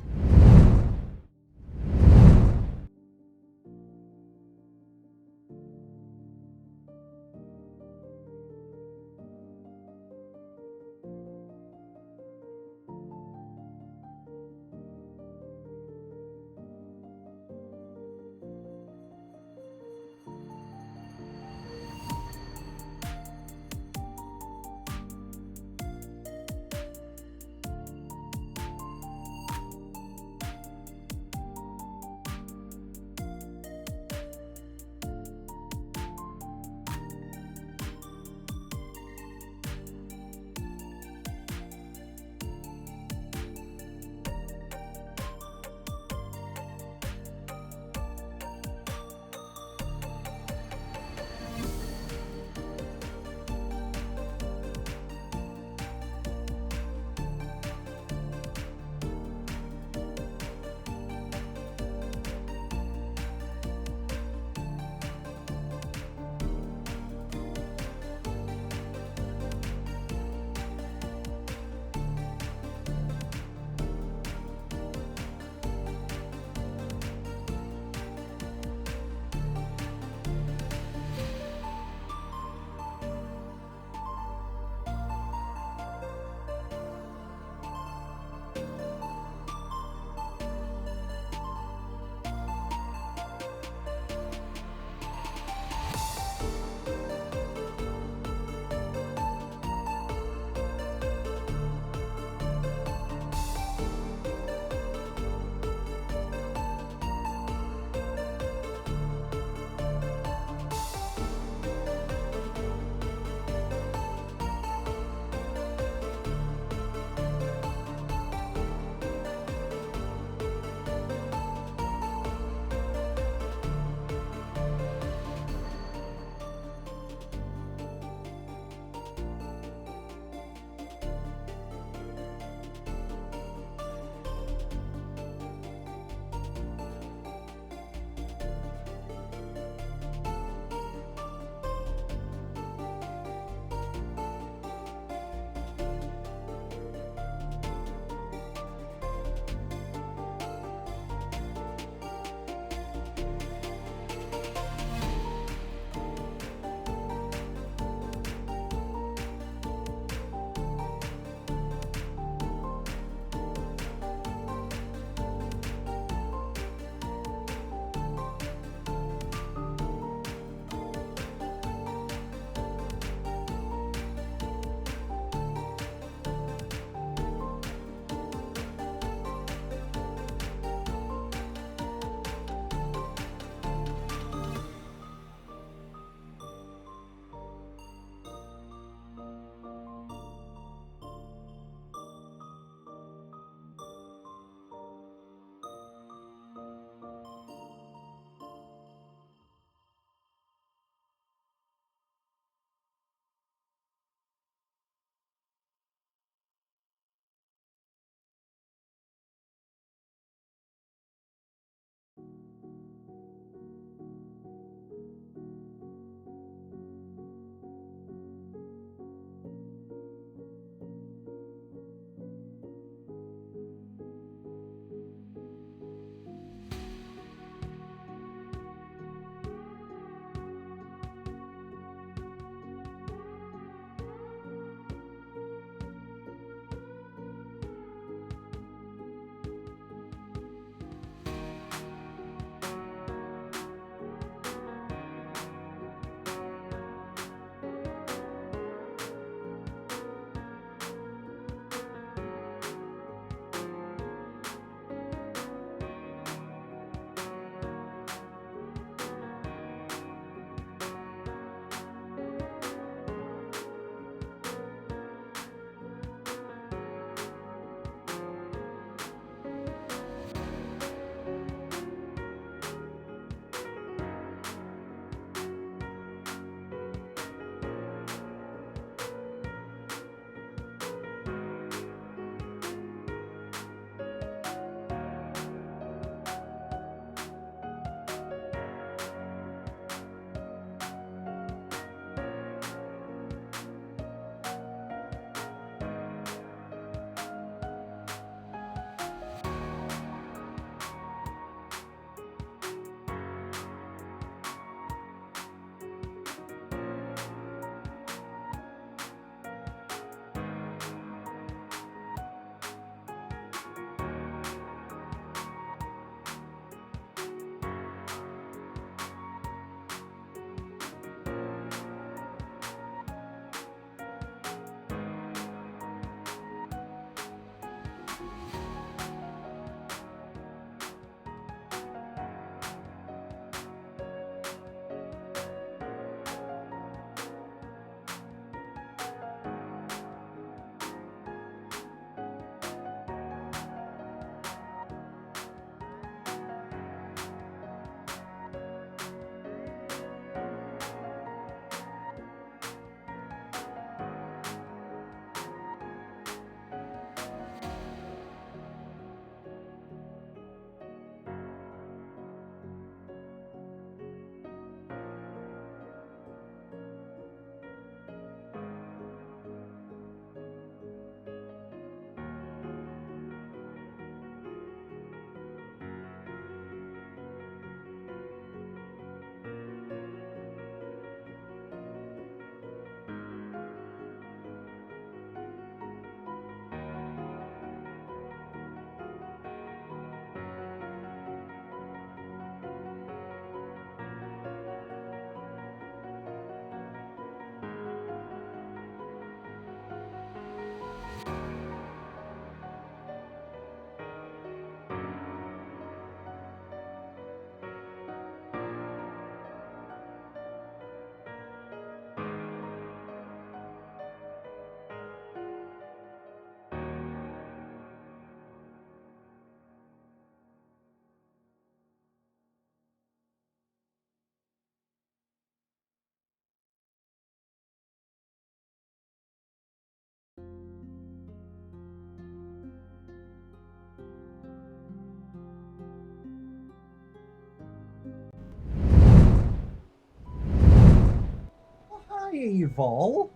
Evil.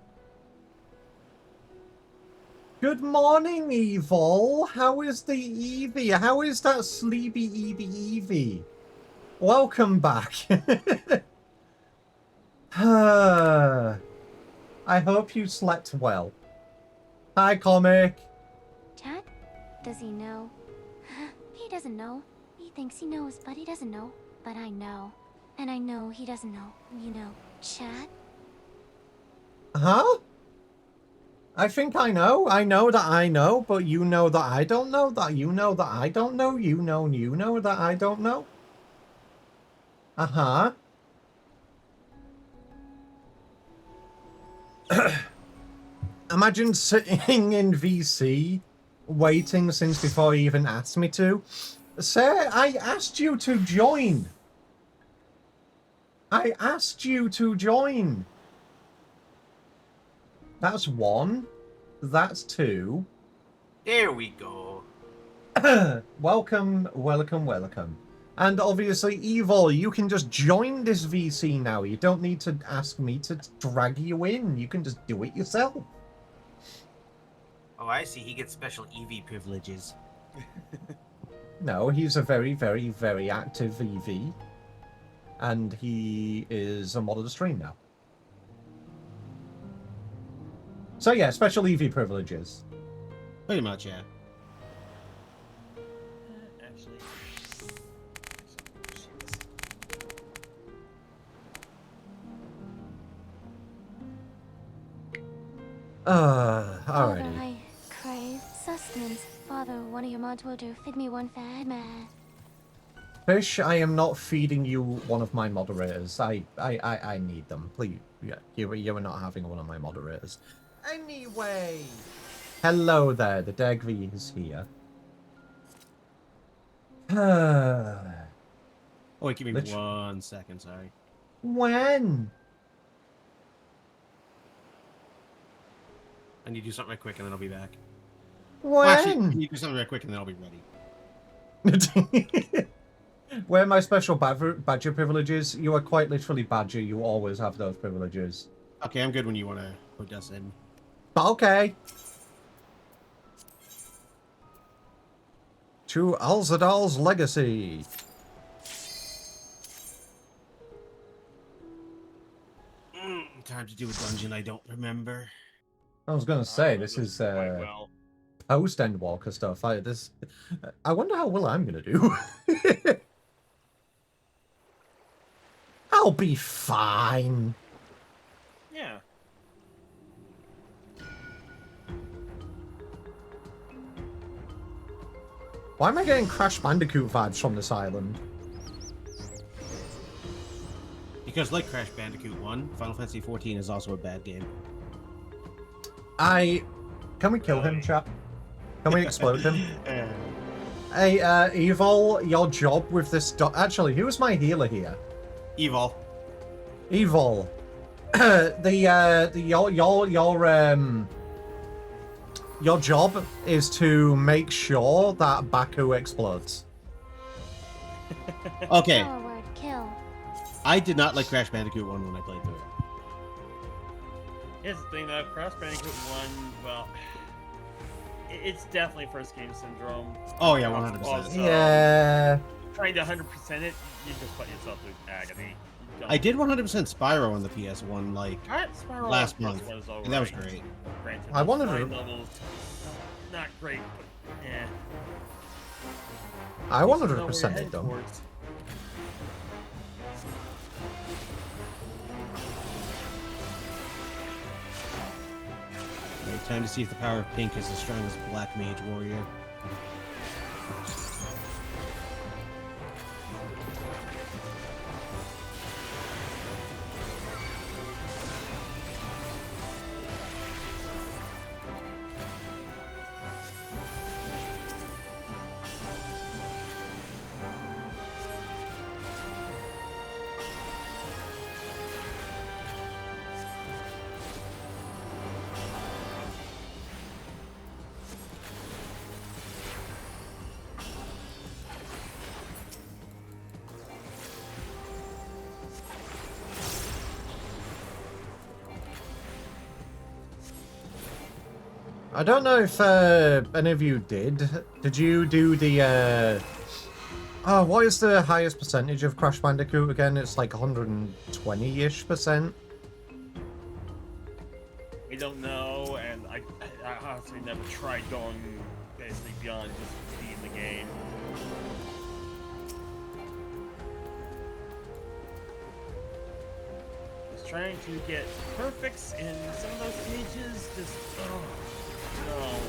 Good morning, Evil. How is the Eevee? How is that sleepy Eevee? Welcome back. I hope you slept well. Hi, Comic. Chad? Does he know? He doesn't know. He thinks he knows, but he doesn't know. But I know. And I know he doesn't know. You know, Chad? Huh? I think I know. I know that I know, but you know that I don't know, that you know that I don't know, you know that I don't know. Uh-huh. Imagine sitting in VC, waiting since before he even asked me to. Sir, I asked you to join. I asked you to join. That's one. That's two. There we go. Welcome, welcome, welcome. And obviously, Evil, you can just join this VC now. You don't need to ask me to drag you in. You can just do it yourself. Oh, I see. He gets special EV privileges. No, he's a very, very, very active EV. And he is a mod of the stream now. So yeah, special EV privileges. Pretty much, yeah. Actually. Father, alrighty. I crave sustenance. Father, one of your mods will do. Feed me one fat man. Fish, I am not feeding you one of my moderators. I need them. Please. Yeah, you are not having one of my moderators. Anyway. Hello there, the Degvi is here. Oh, wait, give me 1 second, sorry. When? I need to do something right quick and then I'll be back. When? Well, actually, I need to do something right quick and then I'll be ready. Where are my special badger privileges? You are quite literally badger. You always have those privileges. Okay, I'm good when you want to put us in. Okay. To Alzadal's legacy. Time to do a dungeon I don't remember. I was gonna say this is post Endwalker stuff. I wonder how well I'm gonna do. I'll be fine. Yeah. Why am I getting Crash Bandicoot vibes from this island? Because like Crash Bandicoot 1, Final Fantasy XIV is also a bad game. Can we kill him, chap? Can we explode him? Hey, Evil, your job with this... Actually, who is my healer here? Evil. Evil. Your job is to make sure that Baku explodes. Okay. Power word, kill. I did not like Crash Bandicoot 1 when I played through it. Here's the thing though, Crash Bandicoot 1, well, it's definitely first game syndrome. Oh yeah, 100%. Also, yeah. Trying to 100% it, you just put yourself through agony. I did 100% Spyro on the PS1 like last month, and that was great. Granted, I wanted the to. side levels, not great, but yeah. I 100% it though. Right, time to see if the power of pink is as strong as Black Mage Warrior. I don't know if any of you did. Did you do the oh, what is the highest percentage of Crash Bandicoot again? It's like 120-ish%. I don't know, and I honestly never tried going basically beyond just beating the game. Just trying to get perfects in some of those stages, just oh no.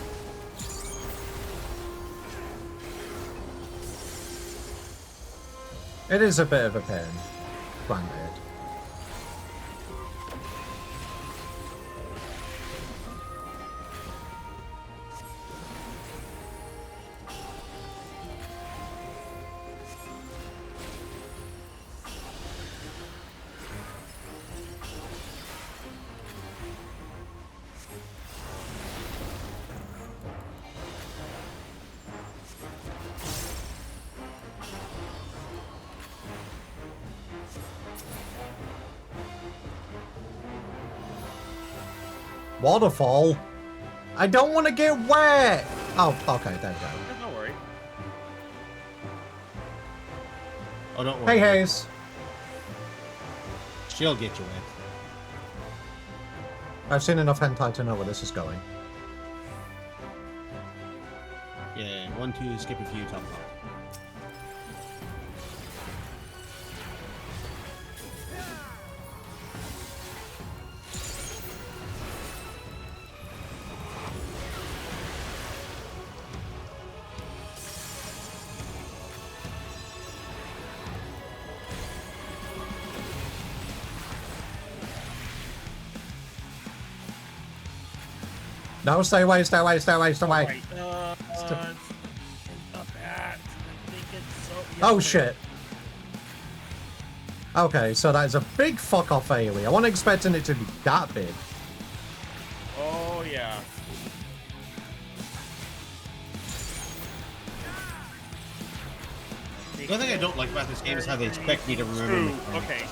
It is a bit of a pain, granted. Waterfall? I don't want to get wet! Oh, okay, there we go. Don't worry. Oh, don't worry. Hey, Hayes. She'll get you wet. I've seen enough hentai to know where this is going. Yeah, 1, 2, skip a few, top off. No, stay away, stay away, stay away, stay away. Right. It's not bad. I think it's so. Oh, shit. Okay, so that is a big fuck off alien. I wasn't expecting it to be that big. Oh, yeah. The only thing I don't like about this game is how they expect me to remember. Ooh, okay.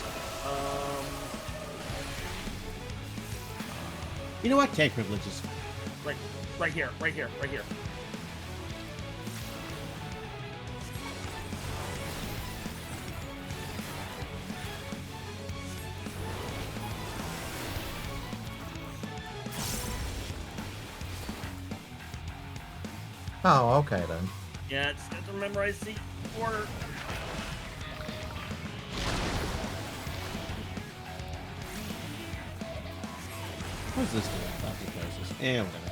You know what? Take privileges. Right here, right here, right here. Oh, okay then. Yeah, just have to memorize the order. What's this doing? Lots of places. Yeah, whatever.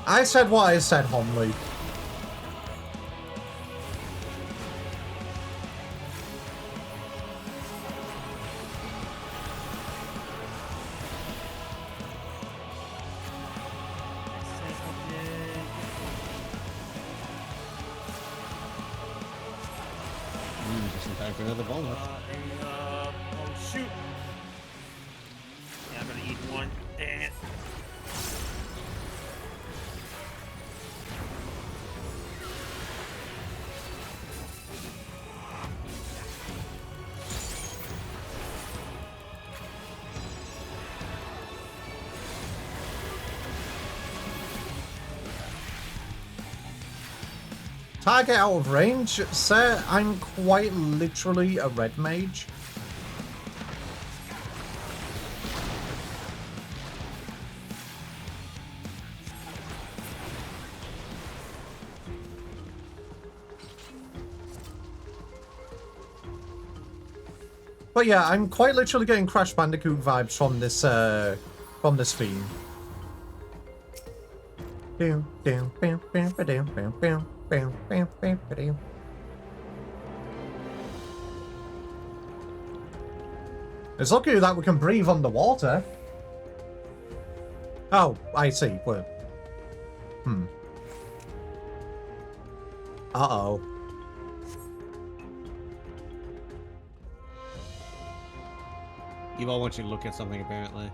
I said what I said, Homley. Just in time for another ball left. Oh, shoot. Yeah, I'm gonna eat one. Dang it. Target out of range? Sir, I'm quite literally a red mage. But yeah, I'm quite literally getting Crash Bandicoot vibes from this theme. It's lucky that we can breathe underwater. Oh, I see. Well, Uh-oh. You all want you to look at something, apparently.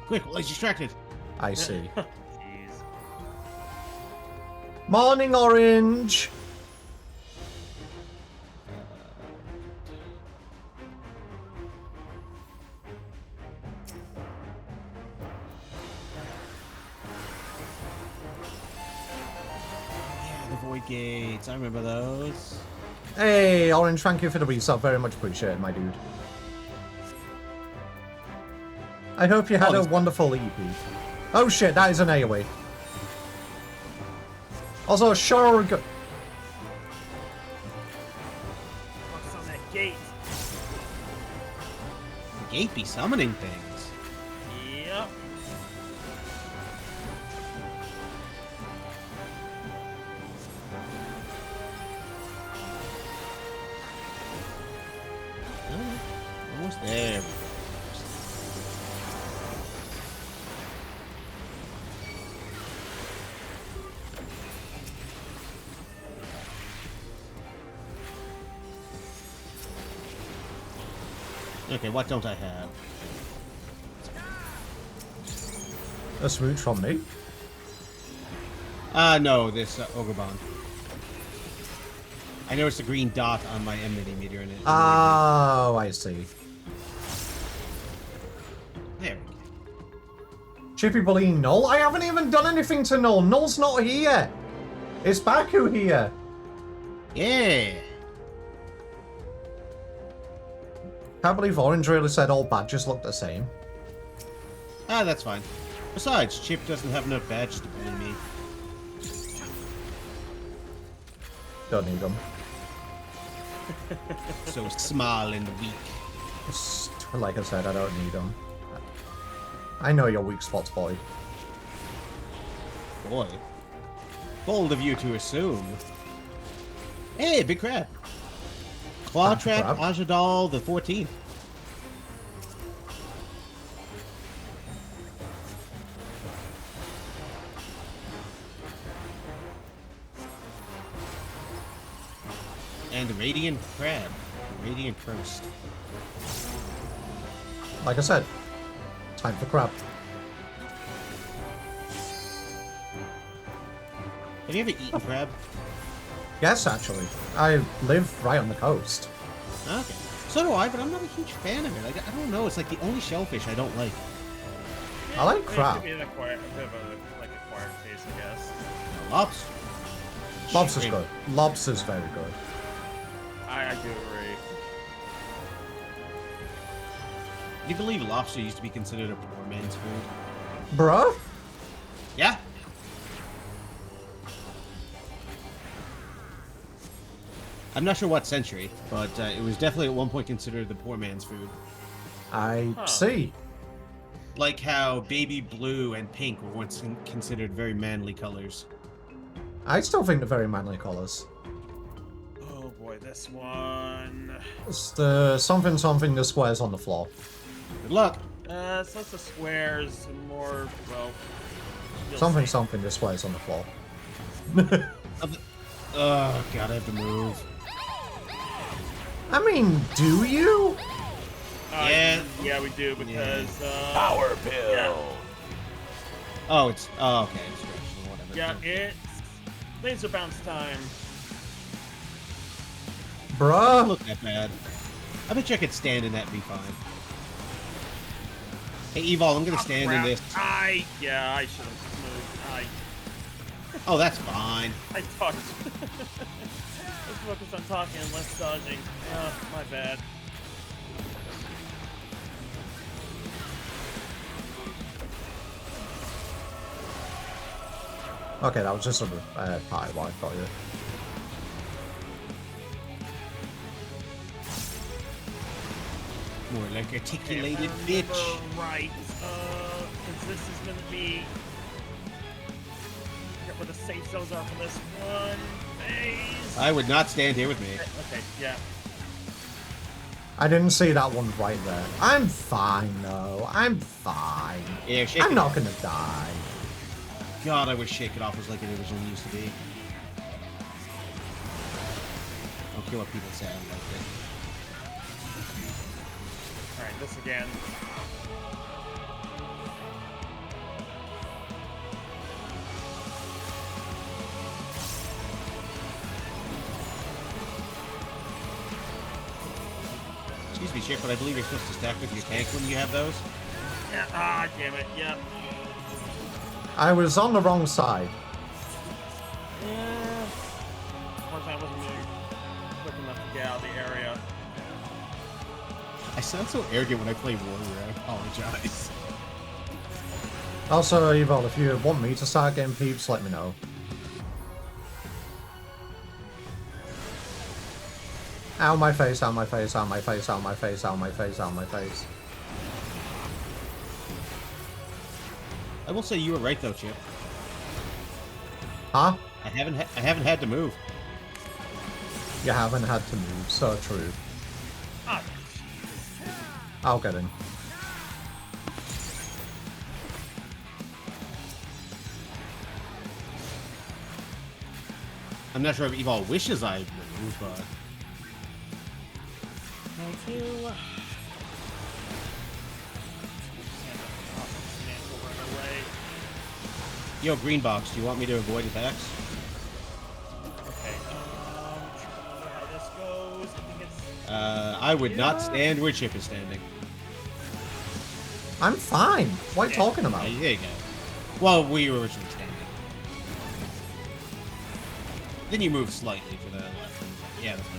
Quick, while he's distracted. I see. Jeez. Morning, Orange. Yeah, the Void Gates. I remember those. Hey, Orange, thank you for the resub. Very much appreciated, my dude. I hope you had a wonderful EP. Oh shit, that is an AoE. Also, sure. What's on that gate? The gate be summoning things. Yep. Almost there. Okay, what don't I have? A smooch from me? No, this Ogre Bond. I noticed a green dot on my enmity meter in it. Oh, I see. There we go. Chippy bullying Null? I haven't even done anything to Null. Null's not here. It's Baku here. Yeah. Can't believe Orange really said all badges look the same. Ah, that's fine. Besides, Chip doesn't have enough badges to bully me. Don't need them. So small and weak. Like I said, I don't need them. I know your weak spots, boy. Boy. Bold of you to assume. Hey, big crab. Claw Trap, Ajadal, the 14th. And the Radiant Crab. Radiant First. Like I said, time for crab. Have you ever eaten crab? Yes, actually. I live right on the coast. Okay. So do I, but I'm not a huge fan of it. I don't know. It's like the only shellfish I don't like. I like crab. It could be a bit of a acquired taste, I guess. Lobster. Lobster's good. Lobster's very good. I do agree. Do you believe lobster used to be considered a poor man's food? Bro? Yeah. I'm not sure what century, but it was definitely at one point considered the poor man's food. I see. Like how baby blue and pink were once considered very manly colors. I still think they're very manly colours. Oh boy, this one. It's the something the squares on the floor. Good luck. So it's the squares and more, well... Something the squares on the floor. Oh god, I have to move. I mean, do you? Yeah, we do because Power pill. Yeah. Oh, it's okay. It's whatever. Yeah, it's laser bounce time. Bruh. Look that bad. I bet you I could stand in that and be fine. Hey, Evol, I'm gonna stand in this. I should have moved. Oh, that's fine. I talked. Let's focus on talking and less dodging. My bad. Okay, that was just a pie while I got you. More like articulated bitch. Right. Because this is gonna be. Get where the safe zones are for this one phase. I would not stand here with me. Okay, yeah. I didn't see that one right there. I'm fine, though. I'm fine. Yeah, shake I'm it not off. gonna die. God, I wish Shake It Off was like it originally used to be. I don't care what people say, I like it. Alright, this again. Excuse me, Chip, but I believe you're supposed to stack with your tank when you have those. Yeah, damn it, yeah. I was on the wrong side. Yeah. Unfortunately, I wasn't really quick enough to get out of the area. I sound so arrogant when I play Warrior, I apologize. Also, Evil, if you want me to start getting peeps, let me know. Ow my face, ow my face, ow my face, ow my face, ow my face, ow my face. I will say you were right though, Chip. Huh? I haven't had to move. You haven't had to move, so true. Ah. I'll get in. I'm not sure if Evil wishes I moved, but... Thank you. Yo, Green Box, do you want me to avoid attacks? Okay, how this goes, I think it's... I would not stand where Chip is standing. I'm fine. What are you talking about? There you go. Well, we were originally standing. Then you move slightly to the left. Yeah, that's fine.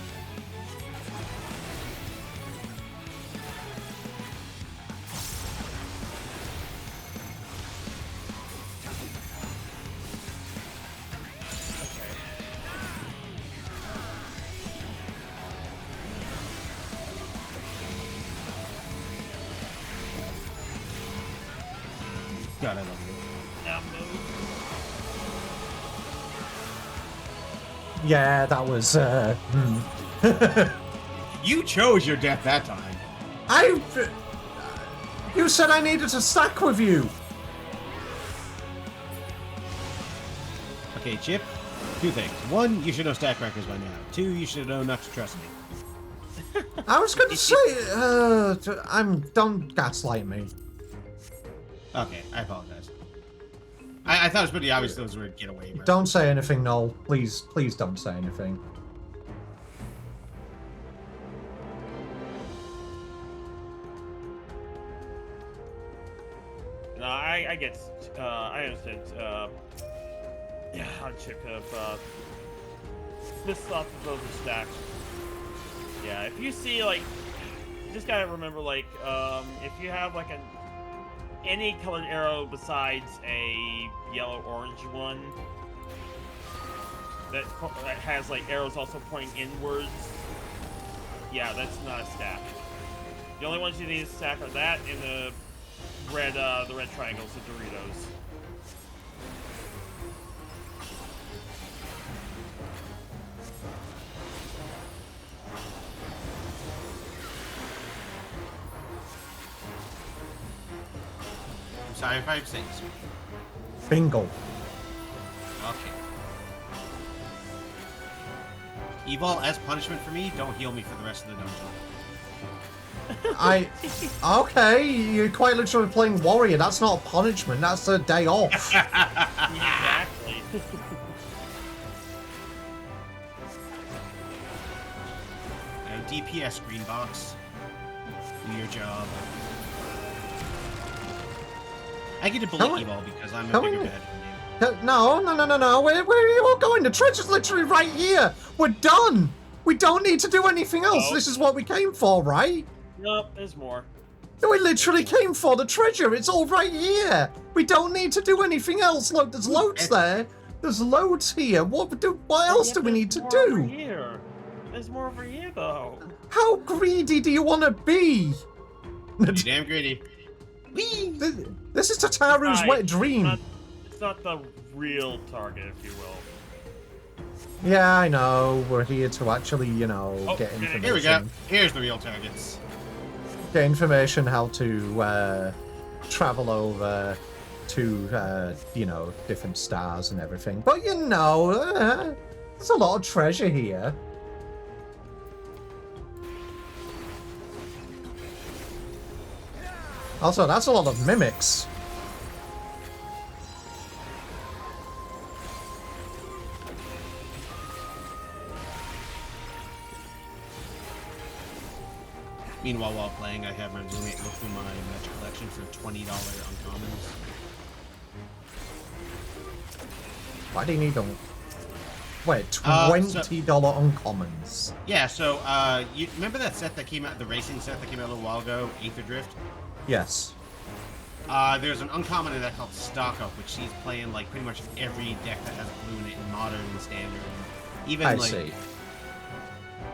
God, I love you. Yeah, that was, You chose your death that time. You said I needed to stack with you! Okay, Chip, two things. One, you should know stack records by now. Two, you should know not to trust me. I was gonna say, don't gaslight me. Okay, I apologize. I thought it was pretty obvious those were getaway. Don't say anything, Noel. Please don't say anything. No, I get, I understand, yeah, how Chip could have, pissed off the those are stacked. Yeah, if you see, like, you just gotta remember, like, if you have, like, any colored arrow besides a yellow-orange one that has, like, arrows also pointing inwards, yeah, that's not a stack. The only ones you need to stack are that and the red triangles, the Doritos. I'm sorry if I'm saying so. Bingo. Okay. Evil, as punishment for me, don't heal me for the rest of the dungeon. Okay, you're quite literally playing Warrior. That's not a punishment, that's a day off. Exactly. Now, DPS, Green Box. Do your job. I get to bully Evil because I'm a bigger bad than you. No. Where are you all going? The treasure's literally right here. We're done. We don't need to do anything else. Oh. This is what we came for, right? Nope, there's more. We literally came for the treasure. It's all right here. We don't need to do anything else. Look, there's loads there. There's loads here. What else do we need to do? Here. There's more over here, though. How greedy do you want to be? You're damn greedy. Whee! This is Tataru's wet dream. It's not the real target, if you will. Yeah, I know. We're here to actually, get information. Here we go. Here's the real targets. Get information how to travel over to, different stars and everything. But, there's a lot of treasure here. Also, that's a lot of mimics. Meanwhile, while playing, I have my roommate look through my Magic collection for $20 uncommons. Why do you need them? Wait, $20 uncommons. Yeah, so, you remember that set that came out, the racing set that came out a little while ago, Aether Drift? Yes. There's an uncommon in that called Stock Up, which she's playing, like, pretty much every deck that has blue in it in Modern and Standard. And even, I like, see.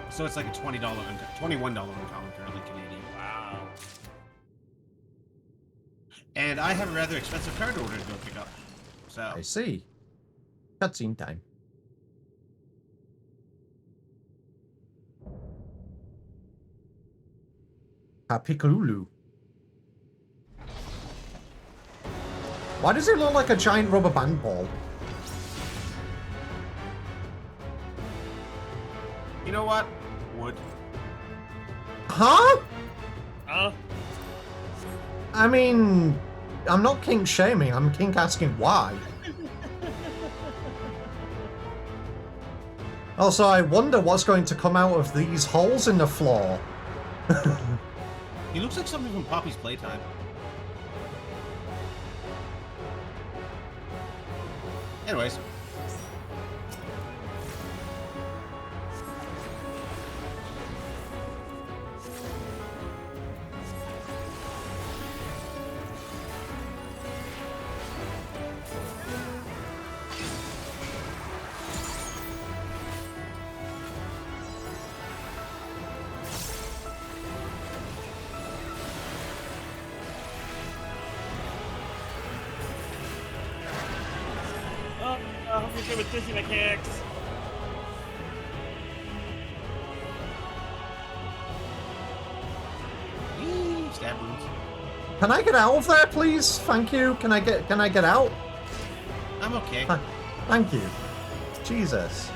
So it's like a $21 uncommon currently Canadian. Wow. And I have a rather expensive card order to go pick up. So. I see. Cutscene time. Pikalulu. Why does it look like a giant rubber band ball? You know what? Wood. Huh? Huh? I mean, I'm not kink shaming, I'm kink asking why. Also, I wonder what's going to come out of these holes in the floor. He looks like something from Poppy's Playtime. Anyways. I hope you're good with Disney mechanics. Stab wounds. Can I get out of there, please? Thank you. Can I get out? I'm okay. Thank you. Jesus.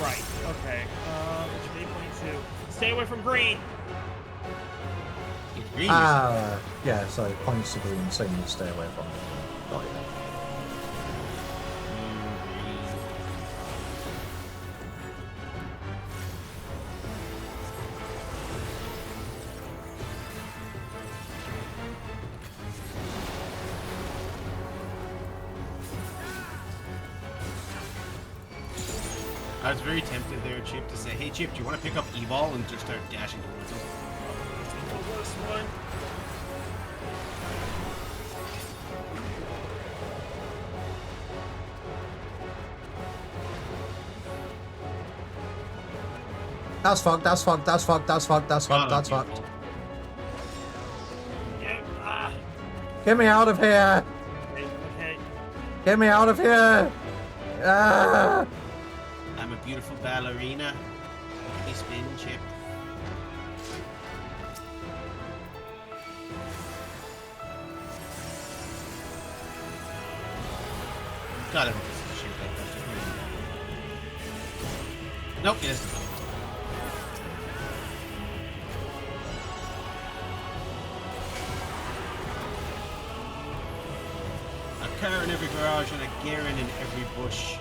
Right, okay. Which may point to. Stay away from green! Yeah, so points to green, so you stay away from it. Got it. I was very tempted there, Chip, to say, hey, Chip, do you want to pick up Evol and just start dashing towards him? The worst one. That's fucked, that's fucked, that's fucked, that's fucked, that's fucked, that's fucked. Yeah, Get me out of here! Okay. Get me out of here! Ah! I'm a beautiful ballerina. Let me spin, Chip. God, I hope this is a shit like that. Nope, it isn't. A car in every garage and a Garen in every bush.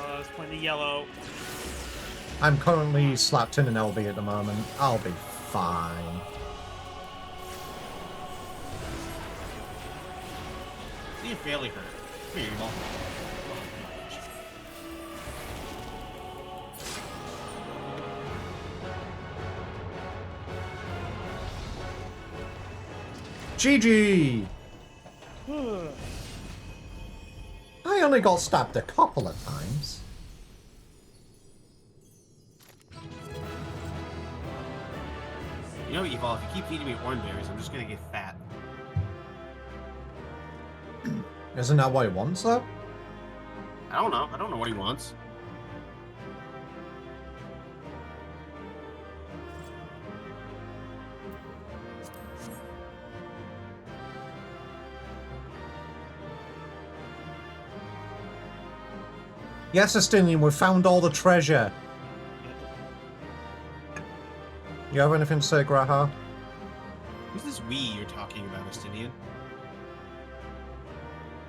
Let's play the yellow. I'm currently slapped in an LB at the moment. I'll be fine. You're fairly hurt. Here, Evil. GG! I only got stabbed a couple of times. You know, Evil, if you keep feeding me orange berries, I'm just gonna get fat. Isn't that what he wants, though? I don't know. I don't know what he wants. Yes, Estinian, we've found all the treasure. You have anything to say, Graha? Who's this we you're talking about, Estinian?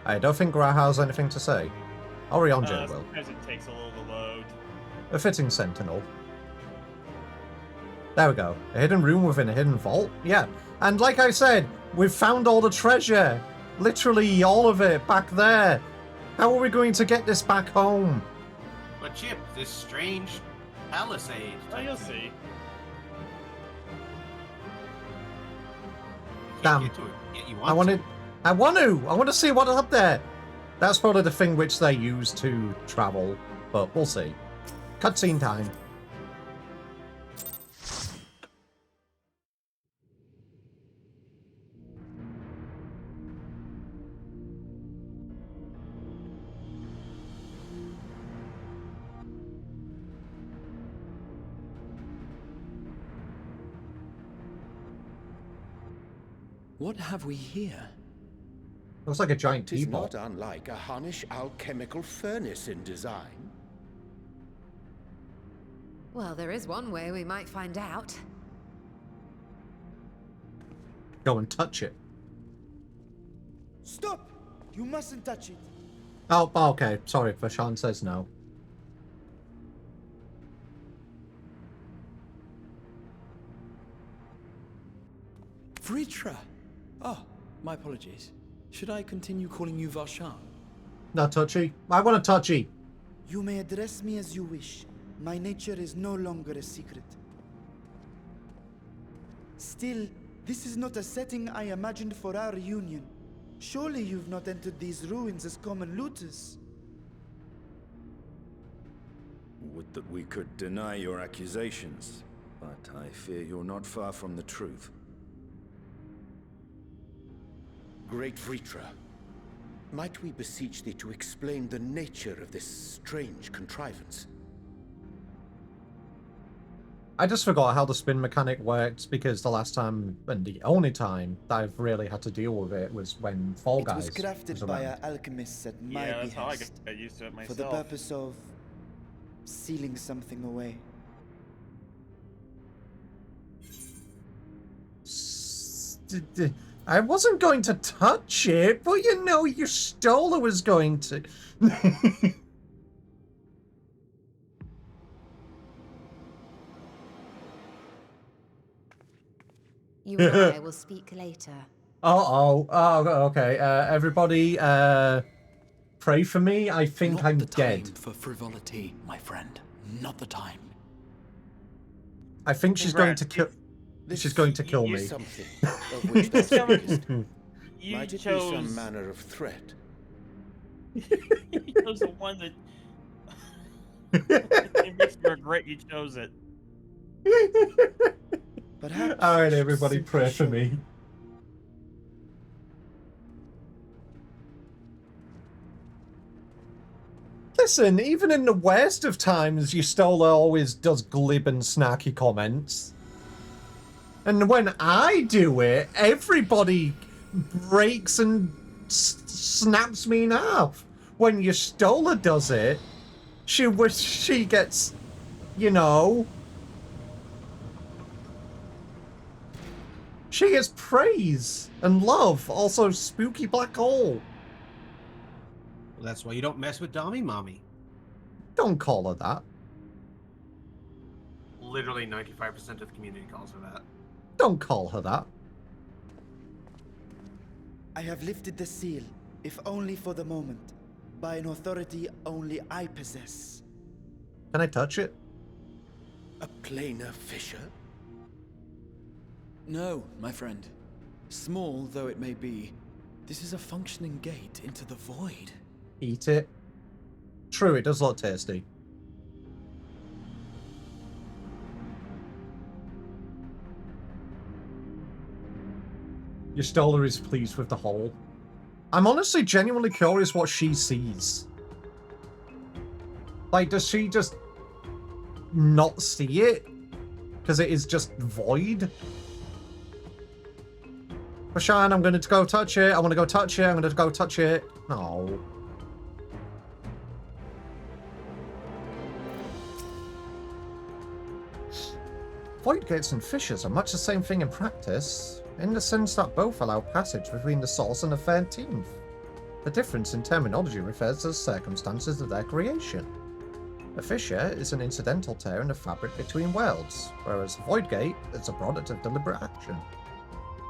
I don't think Graha has anything to say. Orionja will. Sometimes it takes a little to load. A fitting sentinel. There we go. A hidden room within a hidden vault? Yeah. And like I said, we've found all the treasure. Literally all of it back there. How are we going to get this back home? But Chip, this strange palisade. Oh, you'll see. Damn. I want to see what's up there. That's probably the thing which they use to travel, but we'll see. Cutscene time. What have we here? Looks like a giant It is teapot. not unlike a Hunnish alchemical furnace in design. Well, there is one way we might find out. Go and touch it. Stop! You mustn't touch it. Oh, okay. Sorry, Vashan says no. Vritra! Oh, my apologies. Should I continue calling you Varshan? No, touchy. I want a touchy. You may address me as you wish. My nature is no longer a secret. Still, this is not a setting I imagined for our reunion. Surely you've not entered these ruins as common looters. Would that we could deny your accusations, but I fear you're not far from the truth. Great Vritra, might we beseech thee to explain the nature of this strange contrivance? I just forgot how the spin mechanic worked because the last time, and the only time, that I've really had to deal with it was when Fall Guys It was crafted by our alchemists at my Yeah, that's how I behest, got used to it myself. for the purpose of sealing something away. I wasn't going to touch it, but you know, your Stola was going to. You and I will speak later. Oh, okay. Everybody, pray for me. I think Not I'm the dead. time for frivolity, my friend. Not the time. I think she's going to kill. She's going to kill me. Something of which thou speakest. You Might it chose... be some manner of threat? You chose the one that... It makes you regret you chose it. All right, everybody, pray for me. Listen, even in the worst of times, Stola always does glib and snarky comments. And when I do it, everybody breaks and snaps me in half. When Stola does it, she gets, you know, she gets praise and love. Also, spooky black hole. Well, that's why you don't mess with Dami Mommy. Don't call her that. Literally 95% of the community calls her that. Don't call her that. I have lifted the seal, if only for the moment, by an authority only I possess. Can I touch it? A planar fissure? No, my friend. Small though it may be, this is a functioning gate into the void. Eat it. True, it does look tasty. Stola is pleased with the hole. I'm honestly genuinely curious what she sees. Like, does she just not see it? Because it is just void? Rashan, I'm going to go touch it. I want to go touch it. I'm going to go touch it. No. Void gates and fissures are much the same thing in practice, in the sense that both allow passage between the source and the 13th. The difference in terminology refers to the circumstances of their creation. A fissure is an incidental tear in the fabric between worlds, whereas a void gate is a product of deliberate action.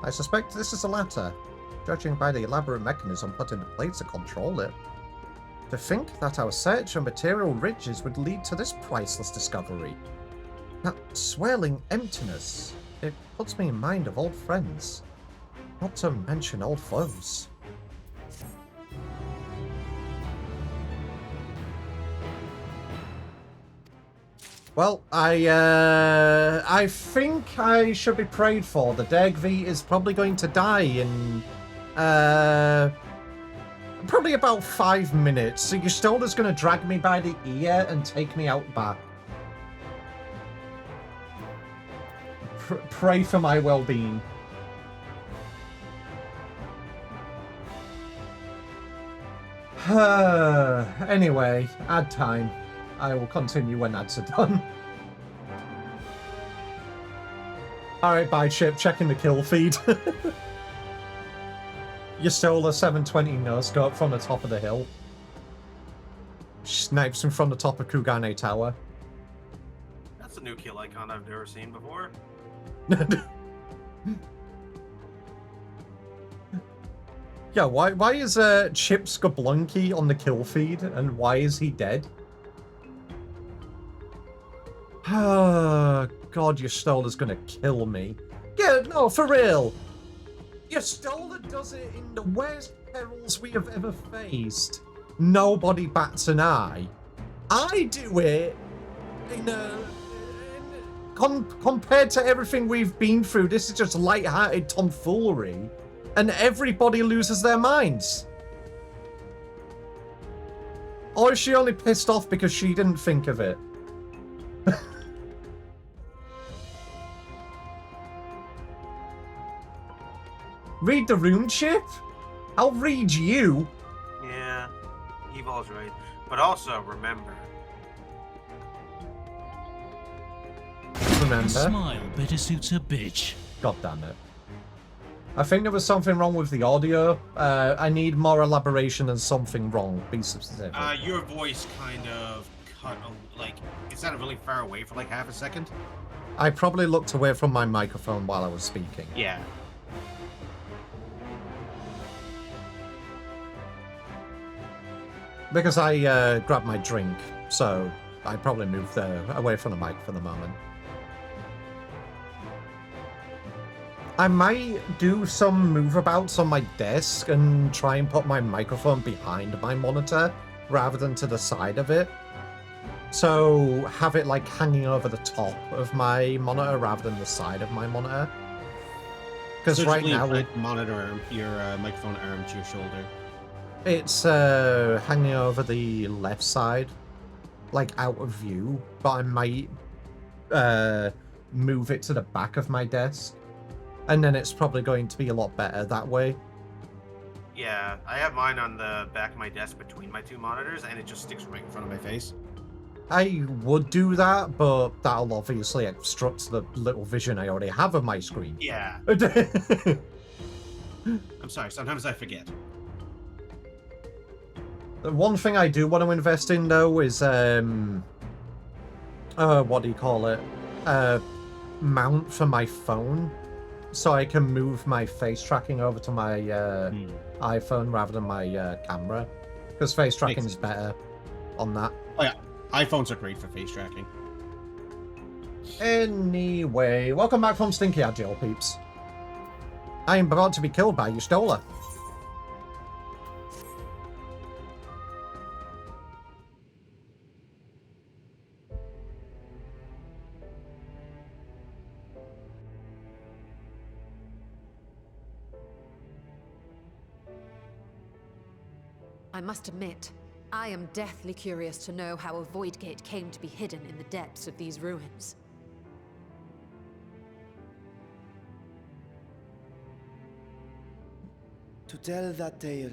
I suspect this is the latter, judging by the elaborate mechanism put into place to control it. To think that our search for material riches would lead to this priceless discovery. That swirling emptiness, it puts me in mind of old friends, not to mention old foes. Well, I think I should be prayed for. The Degvi is probably going to die in, probably about 5 minutes. So your Stoller's going to drag me by the ear and take me out back. Pray for my well-being. Anyway, add time. I will continue when ads are done. Alright, bye, Chip. Checking the kill feed. You stole a 720 no-scope from the top of the hill. Snipes him from the top of Kugane Tower. That's a new kill icon I've never seen before. Yeah, why is Chip Skablunky on the kill feed, and why is he dead? God, your Stolar's gonna kill me. Yeah, no, for real. Your Stolar does it in the worst perils we have ever faced. Nobody bats an eye. I do it in a... compared to everything we've been through, this is just light-hearted tomfoolery. And everybody loses their minds. Or is she only pissed off because she didn't think of it? Read the room, Chip? I'll read you. Yeah, Evol's right. But also, remember. Remember? A smile better suits a bitch. God damn it. I think there was something wrong with the audio. I need more elaboration than something wrong. Be specific. Your voice kind of cut, like, it sounded really far away for like half a second. I probably looked away from my microphone while I was speaking. Yeah. Because I grabbed my drink, so I probably moved away from the mic for the moment. I might do some moveabouts on my desk and try and put my microphone behind my monitor rather than to the side of it. So have it like hanging over the top of my monitor rather than the side of my monitor. Because So right now monitor arm, your microphone arm to your shoulder. it's hanging over the left side, like out of view, but I might move it to the back of my desk. And then it's probably going to be a lot better that way. Yeah, I have mine on the back of my desk between my two monitors, and it just sticks right in front of my face. I would do that, but that'll obviously obstruct the little vision I already have of my screen. Yeah. I'm sorry, sometimes I forget. The one thing I do want to invest in, though, is, what do you call it? Mount for my phone. So I can move my face tracking over to my iPhone rather than my camera. Because face tracking is better on that. Oh yeah, iPhones are great for face tracking. Anyway, welcome back from Stinky Agile, peeps. I am about to be killed by Stolar. I must admit, I am deathly curious to know how a void gate came to be hidden in the depths of these ruins. To tell that tale,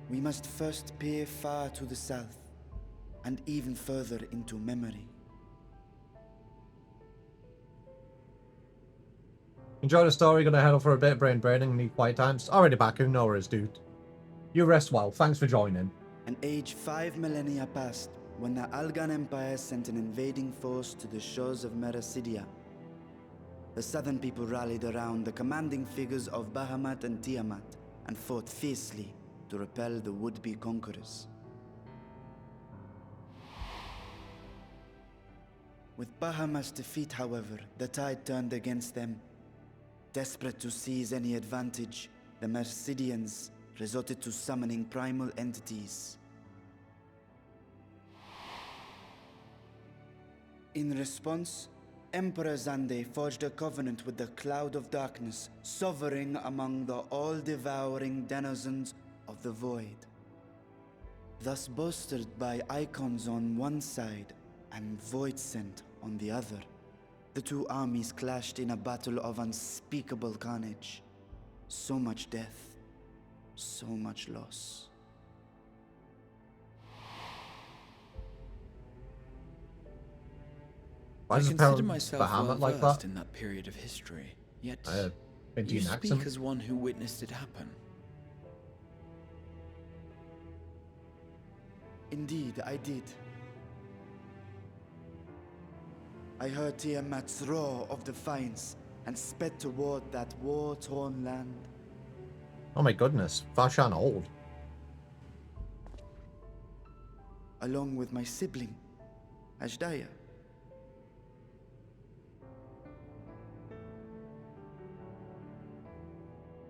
we must first peer far to the south, and even further into memory. Enjoy the story, gonna head off for a bit of braining, need quiet times. Already back, no worries, dude. You rest well, thanks for joining. An age 5 millennia passed when the Algan Empire sent an invading force to the shores of Mericidia. The southern people rallied around the commanding figures of Bahamut and Tiamat and fought fiercely to repel the would-be conquerors. With Bahamut's defeat, however, the tide turned against them. Desperate to seize any advantage, the Mercidians resorted to summoning primal entities. In response, Emperor Zande forged a covenant with the Cloud of Darkness, sovereign among the all-devouring denizens of the Void. Thus bolstered by icons on one side and Void Scent on the other, the two armies clashed in a battle of unspeakable carnage. So much death, so much loss. I consider myself well like versed that? in that period of history, yet Indian you speak accent. as one who witnessed it happen. Indeed, I did. I heard Tiamat's roar of defiance and sped toward that war-torn land. Oh my goodness, Varshan old. Along with my sibling, Ashdaya.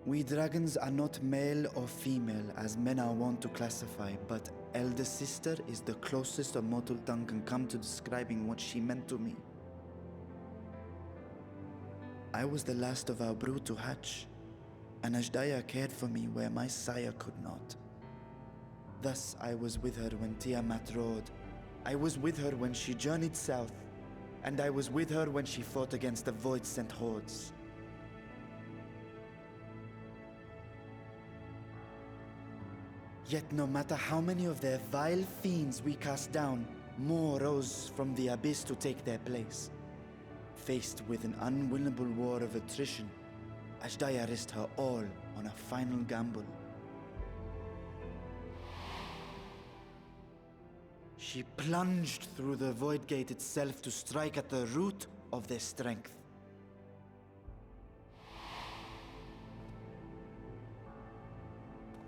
We dragons are not male or female as men are wont to classify, but elder sister is the closest a mortal tongue can come to describing what she meant to me. I was the last of our brood to hatch, and Ashdaya cared for me where my sire could not. Thus I was with her when Tiamat roared. I was with her when she journeyed south, and I was with her when she fought against the Void-sent hordes. Yet no matter how many of their vile fiends we cast down, more rose from the abyss to take their place. Faced with an unwinnable war of attrition, Ashdaya risked her all on a final gamble. She plunged through the Void Gate itself to strike at the root of their strength.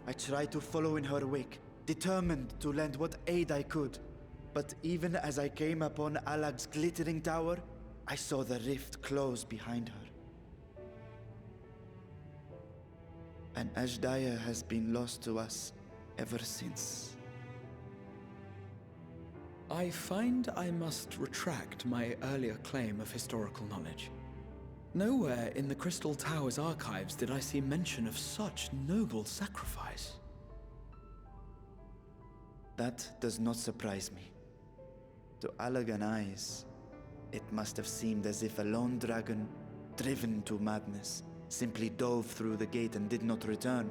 I tried to follow in her wake, determined to lend what aid I could. But even as I came upon Alag's glittering tower, I saw the rift close behind her. And Ashdaya has been lost to us ever since. I find I must retract my earlier claim of historical knowledge. Nowhere in the Crystal Tower's archives did I see mention of such noble sacrifice. That does not surprise me. To Allagan eyes, it must have seemed as if a lone dragon, driven to madness, simply dove through the gate and did not return.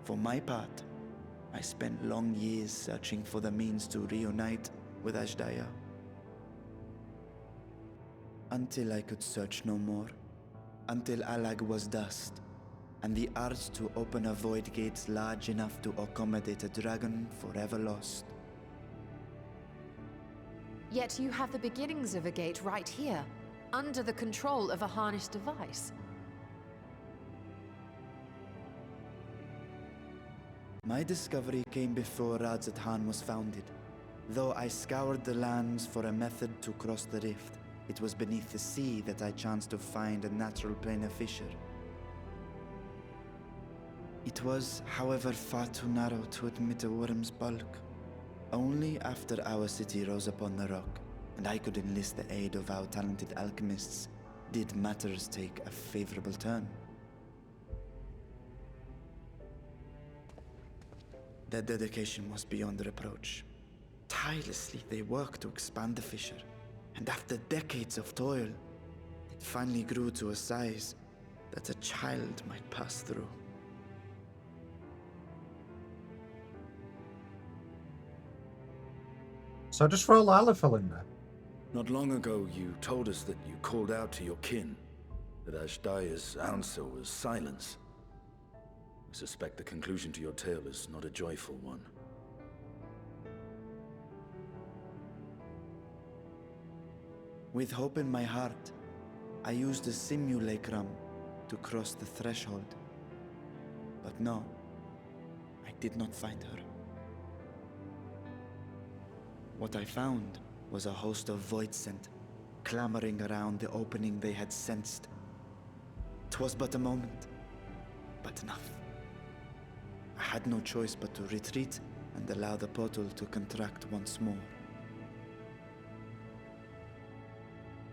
For my part, I spent long years searching for the means to reunite with Ashdaya. Until I could search no more. Until Alag was dust, and the urge to open a void gate large enough to accommodate a dragon forever lost. Yet you have the beginnings of a gate right here, under the control of a harnessed device. My discovery came before Radzat Han was founded. Though I scoured the lands for a method to cross the rift, it was beneath the sea that I chanced to find a natural planar fissure. It was, however, far too narrow to admit a worm's bulk. Only after our city rose upon the rock, and I could enlist the aid of our talented alchemists, did matters take a favorable turn. Their dedication was beyond reproach. Tirelessly they worked to expand the fissure, and after decades of toil, it finally grew to a size that a child might pass through. So just throw Lalafell in there. Not long ago, you told us that you called out to your kin, that Ashdaya's answer was silence. I suspect the conclusion to your tale is not a joyful one. With hope in my heart, I used the simulacrum to cross the threshold. But no, I did not find her. What I found was a host of void scent, clamoring around the opening they had sensed. 'Twas but a moment, but enough. I had no choice but to retreat and allow the portal to contract once more.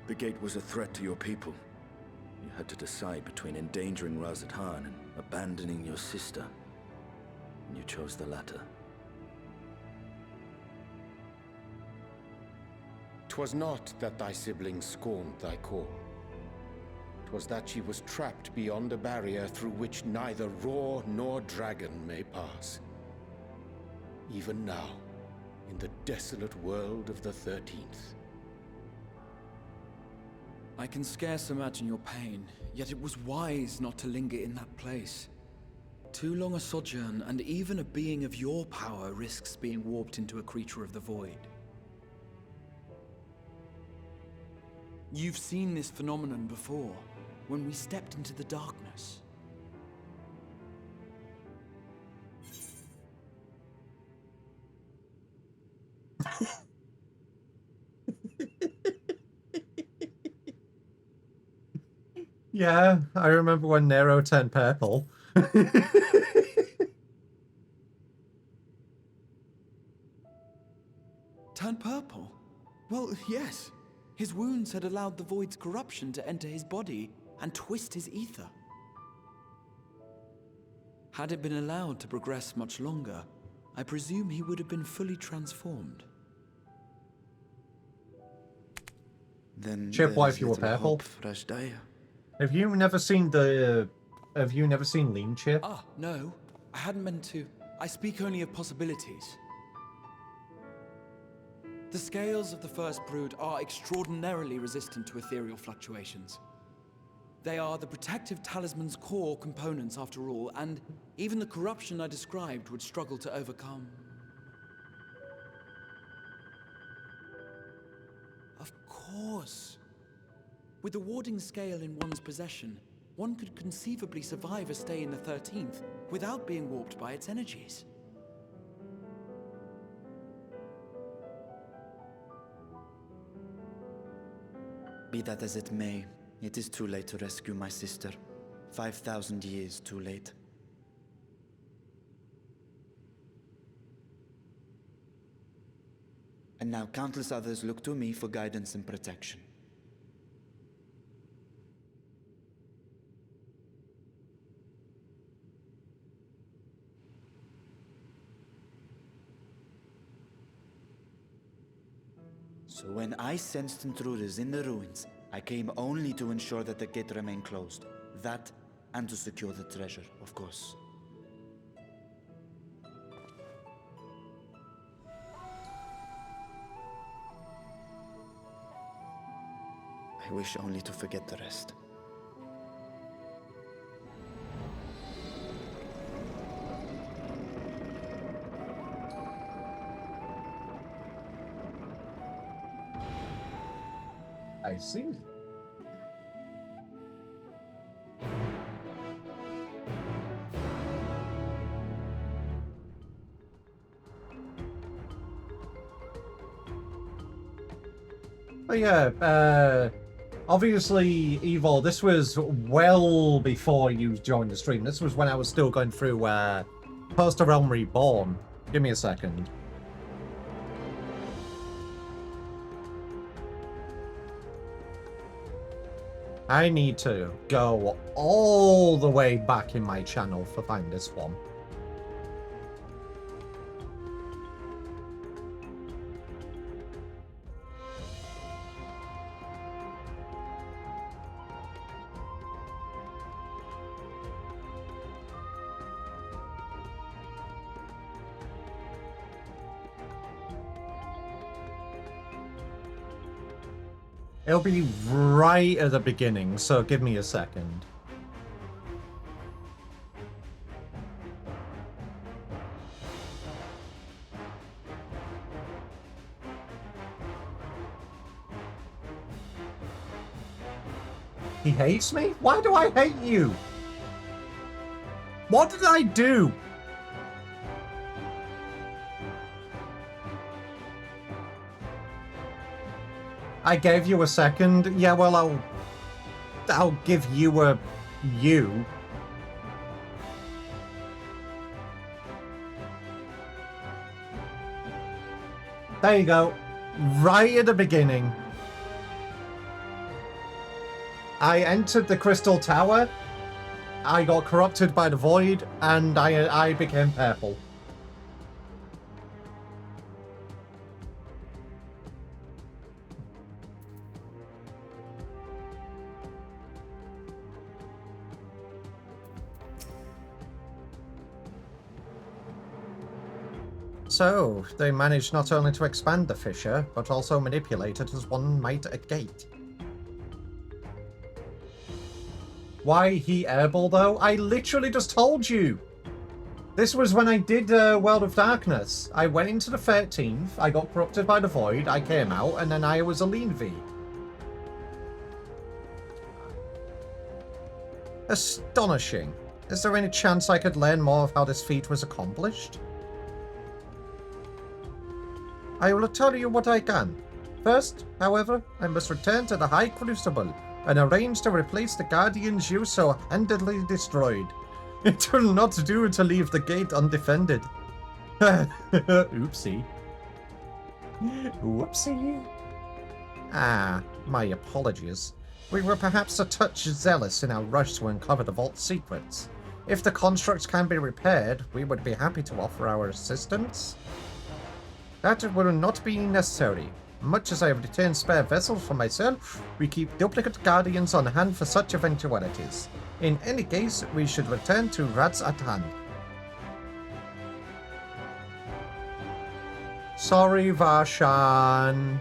The gate was a threat to your people. You had to decide between endangering Razathan and abandoning your sister. And you chose the latter. 'Twas not that thy siblings scorned thy call. 'Twas that she was trapped beyond a barrier through which neither roar nor dragon may pass. Even now, in the desolate world of the 13th. I can scarce imagine your pain, yet it was wise not to linger in that place. Too long a sojourn, and even a being of your power risks being warped into a creature of the void. You've seen this phenomenon before, when we stepped into the darkness. Yeah, I remember when Nero turned purple. Turned purple? Well, yes. His wounds had allowed the void's corruption to enter his body and twist his ether. Had it been allowed to progress much longer, I presume he would have been fully transformed. Then Chip, why if you were little purple? hope for Ashdaya. Have you never seen the... Have you never seen Lean Chip? Ah, no. I hadn't meant to. I speak only of possibilities. The scales of the first brood are extraordinarily resistant to ethereal fluctuations. They are the protective talisman's core components after all, and even the corruption I described would struggle to overcome. Of course. With the warding scale in one's possession, one could conceivably survive a stay in the 13th without being warped by its energies. Be that as it may, it is too late to rescue my sister. 5,000 years too late. And now countless others look to me for guidance and protection. So when I sensed intruders in the ruins, I came only to ensure that the gate remained closed. That, and to secure the treasure, of course. I wish only to forget the rest. I see. But yeah, obviously, Evo, this was well before you joined the stream. This was when I was still going through Post a Realm Reborn. Give me a second. I need to go all the way back in my channel to find this one. It'll be right at the beginning, so give me a second. He hates me? Why do I hate you? What did I do? I gave you a second. Yeah, well, I'll give you a you. There you go. Right at the beginning. I entered the Crystal Tower, I got corrupted by the Void, and I became purple. So, they managed not only to expand the fissure, but also manipulate it as one might a gate. Why he airball though? I literally just told you! This was when I did World of Darkness. I went into the 13th, I got corrupted by the Void, I came out, and then I was a lean V. Astonishing. Is there any chance I could learn more of how this feat was accomplished? I will tell you what I can. First, however, I must return to the High Crucible and arrange to replace the Guardians you so handedly destroyed. It will not do to leave the gate undefended. Oopsie. Whoopsie. Ah, my apologies. We were perhaps a touch zealous in our rush to uncover the vault's secrets. If the construct can be repaired, we would be happy to offer our assistance. That will not be necessary. Much as I have retained spare vessels for myself, we keep duplicate guardians on hand for such eventualities. In any case, we should return to Rats at hand. Sorry, Varshan.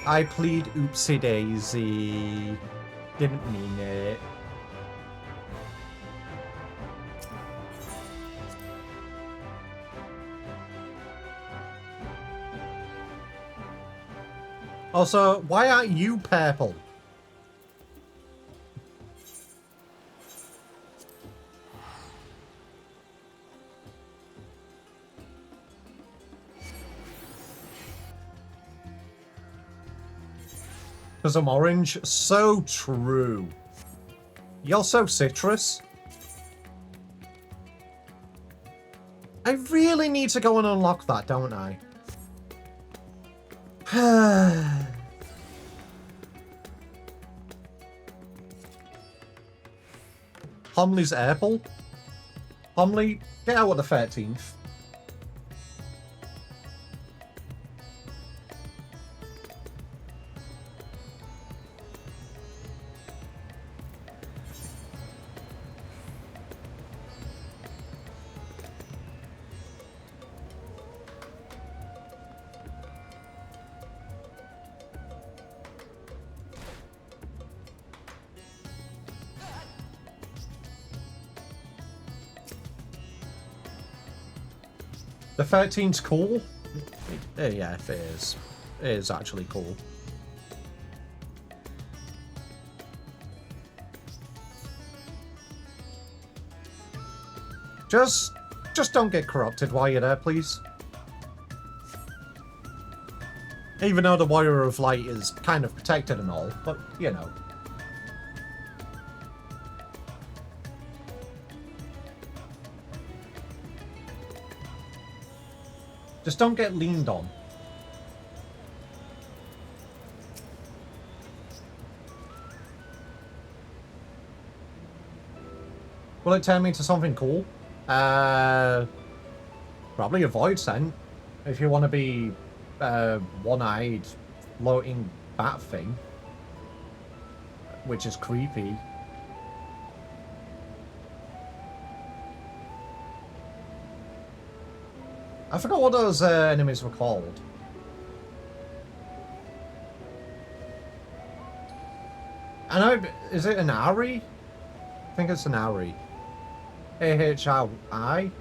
I plead oopsie daisy. Didn't mean it. Also, why aren't you purple? Because I'm orange? So true. You're so citrus. I really need to go and unlock that, don't I? Homley's Airple? Homley, get out of the 13th. The 13's cool? Yeah, it is. It is actually cool. Just don't get corrupted while you're there, please. Even though the Warrior of Light is kind of protected and all, but, you know. Just don't get leaned on. Will it turn me into something cool? Probably a Void Scent. If you want to be one-eyed floating bat thing. Which is creepy. I forgot what those enemies were called. I know, is it an Ari? I think it's an Ari. A-H-R-I?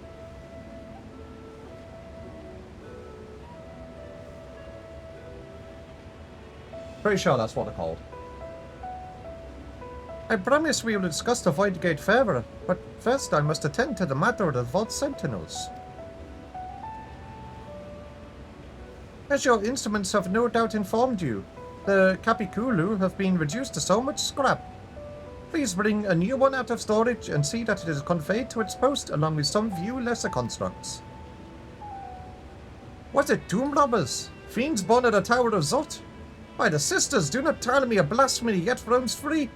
Pretty sure that's what they're called. I promise we will discuss the Void Gate further, but first I must attend to the matter of the Vault Sentinels. As your instruments have no doubt informed you, the Capiculu have been reduced to so much scrap. Please bring a new one out of storage and see that it is conveyed to its post along with some few lesser constructs. Was it tomb robbers? Fiends born at the Tower of Zot? Why, the sisters, do not tell me a blasphemy yet roams free.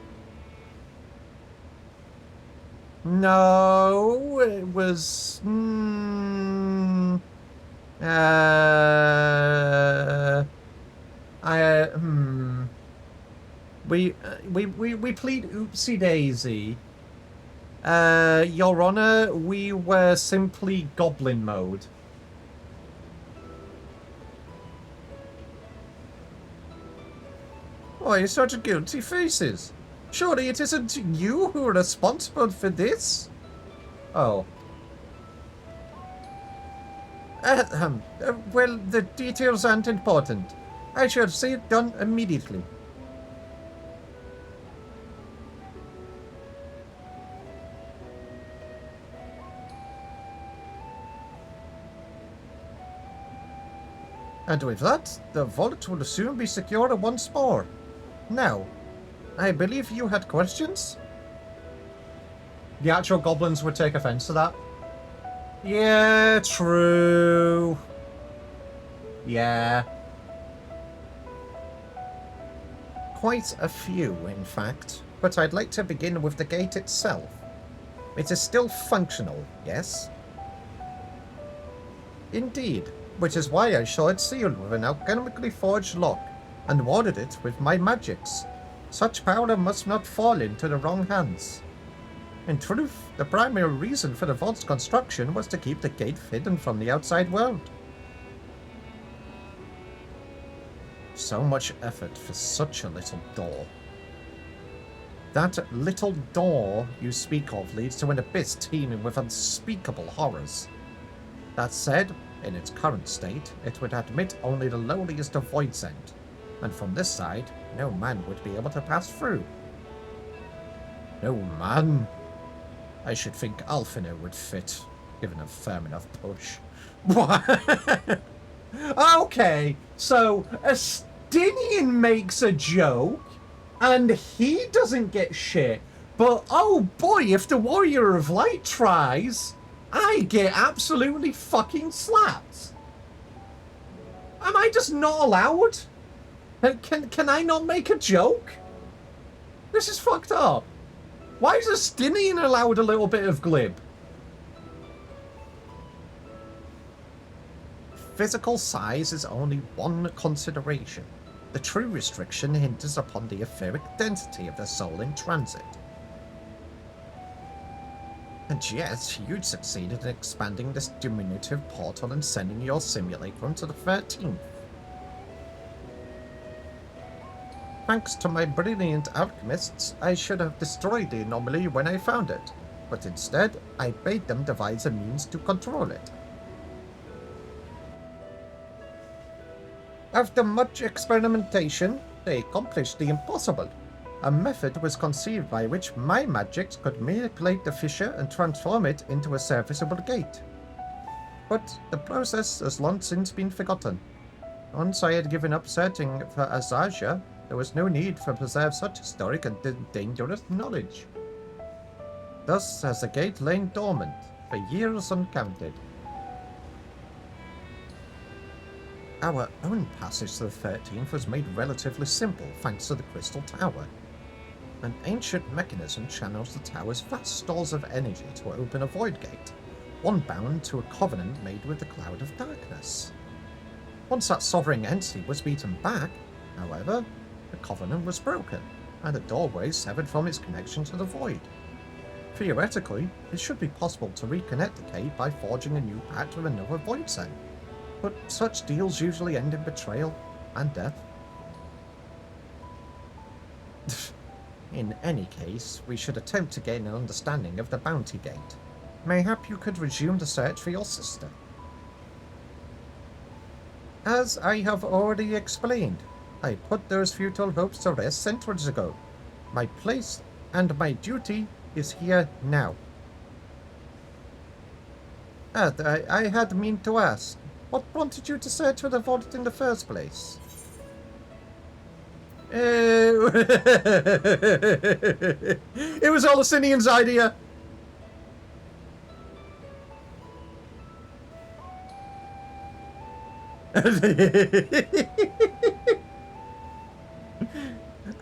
No, it was... We plead oopsie daisy. Your Honor, we were simply goblin mode. Why such guilty faces? Surely it isn't you who are responsible for this? Oh. Well, the details aren't important. I shall see it done immediately. And with that, the vault will soon be secure once more. Now, I believe you had questions? The actual goblins would take offense to that. Yeah, true. Yeah. Quite a few, in fact. But I'd like to begin with the gate itself. It is still functional, yes? Indeed, which is why I saw it sealed with an alchemically forged lock and warded it with my magics. Such power must not fall into the wrong hands. In truth, the primary reason for the vault's construction was to keep the gate hidden from the outside world. So much effort for such a little door. That little door you speak of leads to an abyss teeming with unspeakable horrors. That said, in its current state, it would admit only the lowliest of voids end, and from this side, no man would be able to pass through. No man? I should think Alphino would fit, given a firm enough push. What? Okay, so Astinian makes a joke, and he doesn't get shit. But oh boy, if the Warrior of Light tries, I get absolutely fucking slapped. Am I just not allowed? Can I not make a joke? This is fucked up. Why is Astinian allowed a little bit of glib? Physical size is only one consideration. The true restriction hinges upon the etheric density of the soul in transit. And yes, you'd succeeded in expanding this diminutive portal and sending your simulacrum to the 13th. Thanks to my brilliant alchemists, I should have destroyed the anomaly when I found it, but instead, I bade them devise a means to control it. After much experimentation, they accomplished the impossible. A method was conceived by which my magics could manipulate the fissure and transform it into a serviceable gate. But the process has long since been forgotten. Once I had given up searching for Azasia, there was no need to preserve such historic and dangerous knowledge. Thus has the gate lain dormant, for years uncounted. Our own passage to the 13th was made relatively simple thanks to the Crystal Tower. An ancient mechanism channels the tower's vast stores of energy to open a void gate, one bound to a covenant made with the Cloud of Darkness. Once that sovereign entity was beaten back, however, the covenant was broken, and the doorway severed from its connection to the void. Theoretically, it should be possible to reconnect the gate by forging a new pact with another void sen, but such deals usually end in betrayal and death. In any case, we should attempt to gain an understanding of the bounty gate. Mayhap you could resume the search for your sister. As I have already explained, I put those futile hopes to rest centuries ago. My place and my duty is here now. I had meant to ask, what prompted you to search for the vault in the first place? It was Olasinian's idea.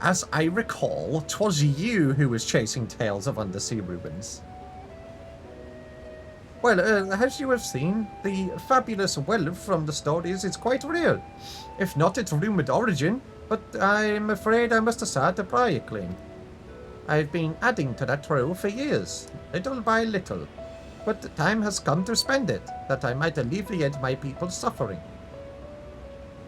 As I recall, 'twas you who was chasing tales of undersea ruins. Well, as you have seen, the fabulous wealth from the stories is quite real, if not its rumored origin, but I'm afraid I must assert a prior claim. I've been adding to that trove for years, little by little, but the time has come to spend it, that I might alleviate my people's suffering.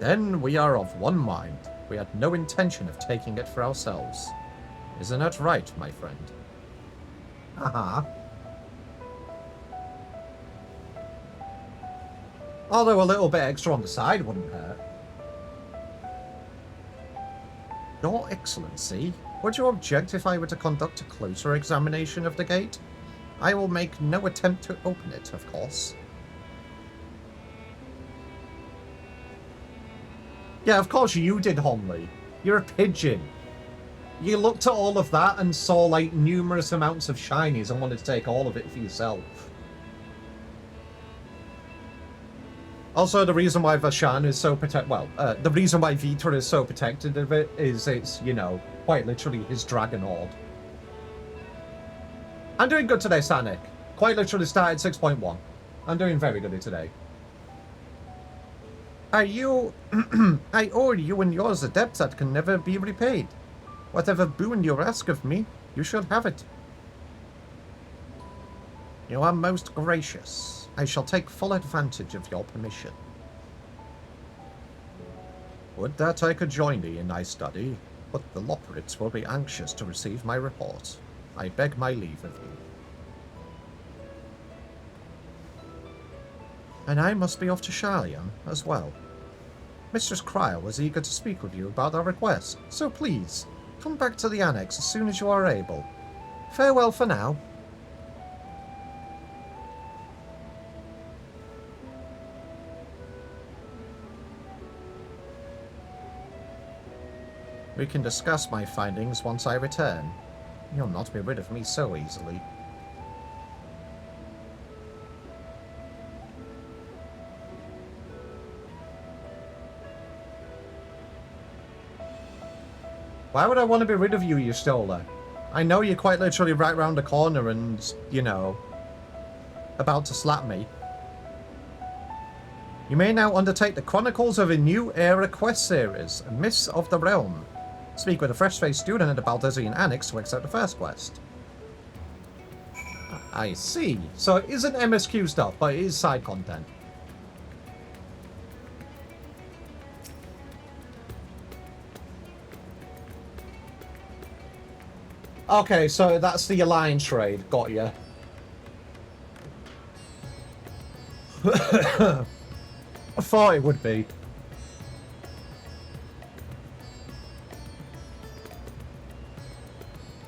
Then we are of one mind. We had no intention of taking it for ourselves. Isn't that right, my friend? Haha. Although a little bit extra on the side wouldn't hurt. Your Excellency, would you object if I were to conduct a closer examination of the gate? I will make no attempt to open it, of course. Yeah, of course you did, Homley. You're a pigeon. You looked at all of that and saw, like, numerous amounts of shinies and wanted to take all of it for yourself. Also, the reason why Vashan is so the reason why Vita is so protected of it is it's, you know, quite literally his dragon horde. I'm doing good today, Sanic. Quite literally started 6.1. I'm doing very good today. I owe you and yours a debt that can never be repaid. Whatever boon you ask of me, you shall have it. You are most gracious. I shall take full advantage of your permission. Would that I could join thee in thy study, but the Loporits will be anxious to receive my report. I beg my leave of you. And I must be off to Charlian as well. Mistress Cryle was eager to speak with you about our request, so please, come back to the annex as soon as you are able. Farewell for now. We can discuss my findings once I return. You'll not be rid of me so easily. Why would I want to be rid of you, you stoler? I know you're quite literally right round the corner and, you know, about to slap me. You may now undertake the Chronicles of a New Era quest series, Mists of the Realm. Speak with a fresh-faced student at the Baldesian Annex to accept the first quest. I see. So it isn't MSQ stuff, but it is side content. Okay, so that's the Alliance trade. Got ya. I thought it would be.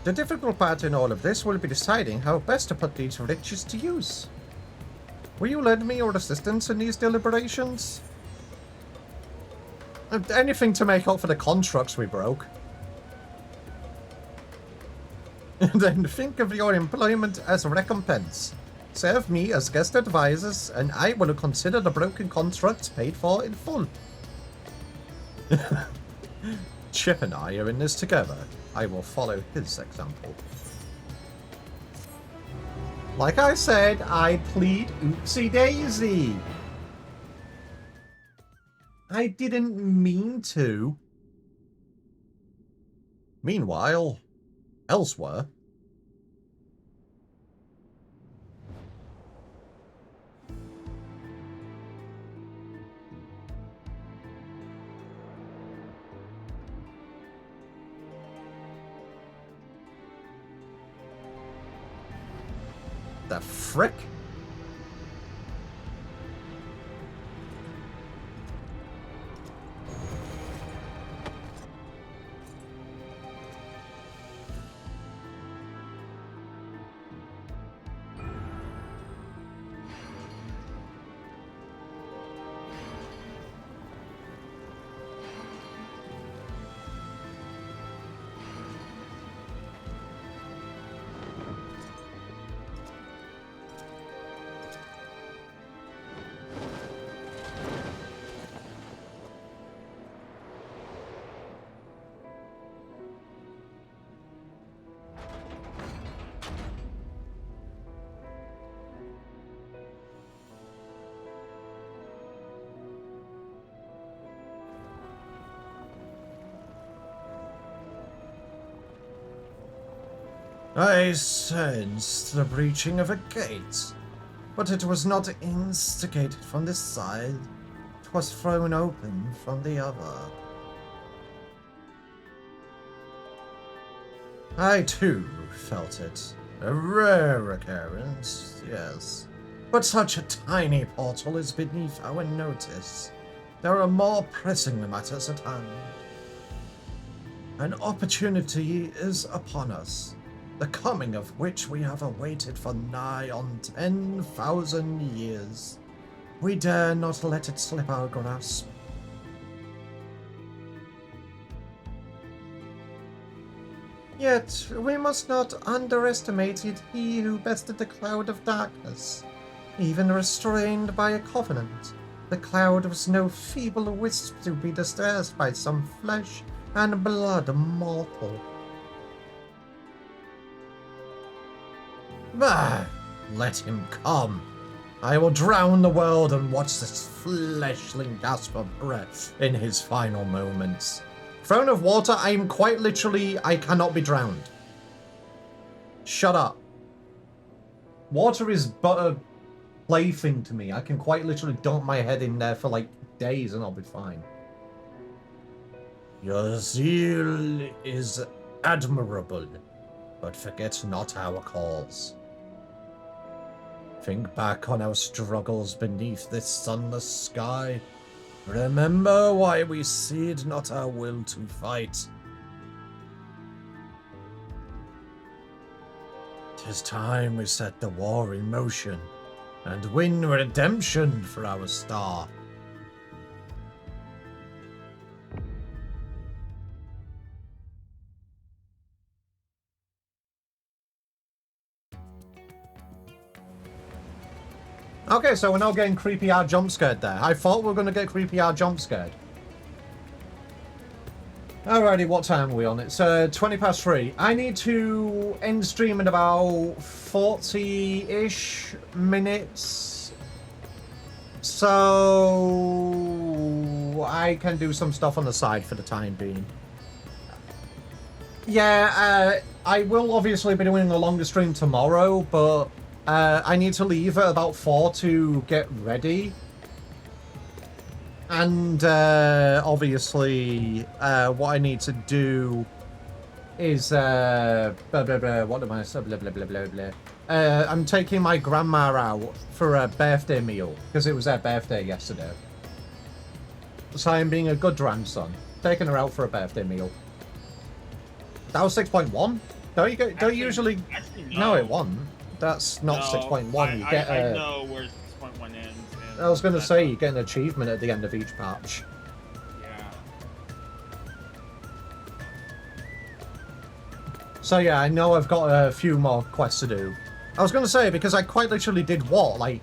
The difficult part in all of this will be deciding how best to put these riches to use. Will you lend me your assistance in these deliberations? Anything to make up for the constructs we broke. Then think of your employment as recompense. Serve me as guest advisors, and I will consider the broken constructs paid for in full. Chip and I are in this together. I will follow his example. Like I said, I plead oopsie daisy. I didn't mean to. Meanwhile, elsewhere. The frick? I sensed the breaching of a gate, but it was not instigated from this side. It was thrown open from the other. I too felt it. A rare occurrence, yes. But such a tiny portal is beneath our notice. There are more pressing matters at hand. An opportunity is upon us, the coming of which we have awaited for nigh on 10,000 years. We dare not let it slip our grasp. Yet, we must not underestimate it, he who bested the cloud of darkness. Even restrained by a covenant, the cloud was no feeble wisp to be distressed by some flesh and blood mortal. Bah! Let him come. I will drown the world and watch this fleshling gasp of breath in his final moments. Throne of Water, I am quite literally, I cannot be drowned. Shut up. Water is but a plaything to me. I can quite literally dunk my head in there for like days and I'll be fine. Your zeal is admirable, but forget not our cause. Think back on our struggles beneath this sunless sky. Remember why we cede not our will to fight. 'Tis time we set the war in motion and win redemption for our star. Okay, so we're now getting creepy-eyed jump scared there. I thought we were going to get creepy-eyed jump scared. Alrighty, what time are we on? It's 20 past 3. I need to end stream in about 40-ish minutes. So I can do some stuff on the side for the time being. Yeah, I will obviously be doing a longer stream tomorrow, but I need to leave at about 4 to get ready. And obviously, what I need to do is blah, blah, blah, what am I saying? Blah, blah, blah, blah, blah. I'm taking my grandma out for a birthday meal because it was her birthday yesterday. So I'm being a good grandson, taking her out for a birthday meal. That was 6.1. Don't you usually? No, it wasn't. That's not 6.1. You get I know where 6.1 ends. I was going to say you get an achievement at the end of each patch. Yeah. So yeah, I know I've got a few more quests to do. I was going to say, because I quite literally did what, like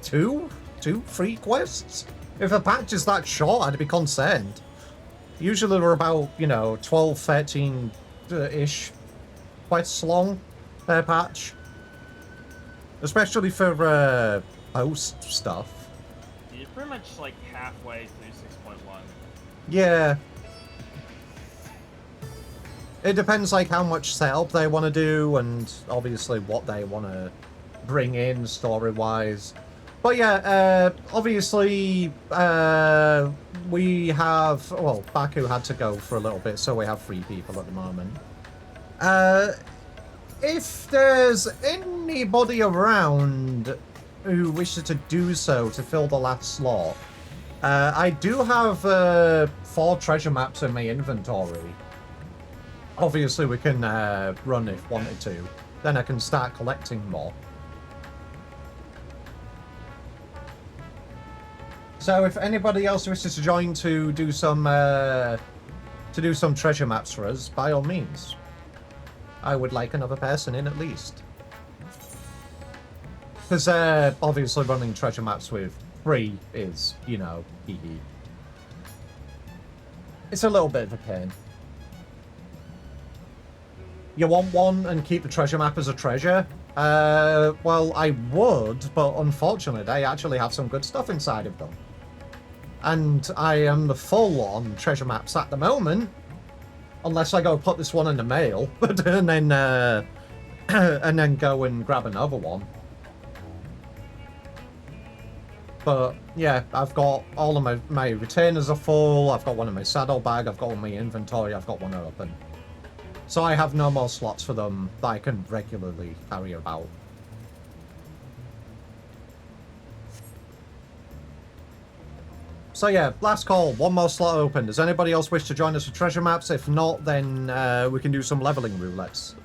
3 quests? If a patch is that short, I'd be concerned. Usually they're about, 12, 13-ish quests long per patch. Especially for post stuff. You're pretty much like halfway through 6.1. Yeah. It depends like how much setup they want to do and obviously what they want to bring in story-wise. But yeah, obviously we have, well, Baku had to go for a little bit, so we have 3 people at the moment. if there's anybody around who wishes to do so to fill the last slot, I do have 4 treasure maps in my inventory. Obviously, we can run if wanted to. Then I can start collecting more. So if anybody else wishes to join to do some treasure maps for us, by all means. I would like another person in at least. Because obviously running treasure maps with 3 is, you know, hee-hee. It's a little bit of a pain. You want one and keep the treasure map as a treasure? Well, I would, but unfortunately they actually have some good stuff inside of them. And I am full on treasure maps at the moment. Unless I go put this one in the mail, and then go and grab another one. But yeah, I've got all of my retainers are full, I've got one in my saddlebag, I've got one in my inventory, I've got one open. So I have no more slots for them that I can regularly carry about. So yeah, last call, one more slot open. Does anybody else wish to join us for treasure maps? If not, then we can do some leveling roulettes.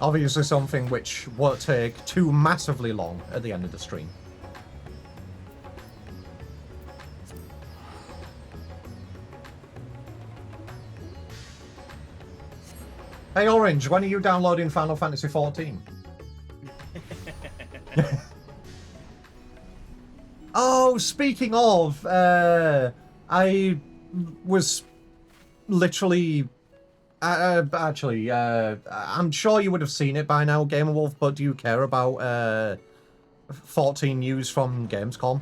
Obviously something which won't take too massively long at the end of the stream. Hey Orange, when are you downloading Final Fantasy XIV? Oh, speaking of, I was literally... actually, I'm sure you would have seen it by now, Gamer Wolf, but do you care about 14 news from Gamescom?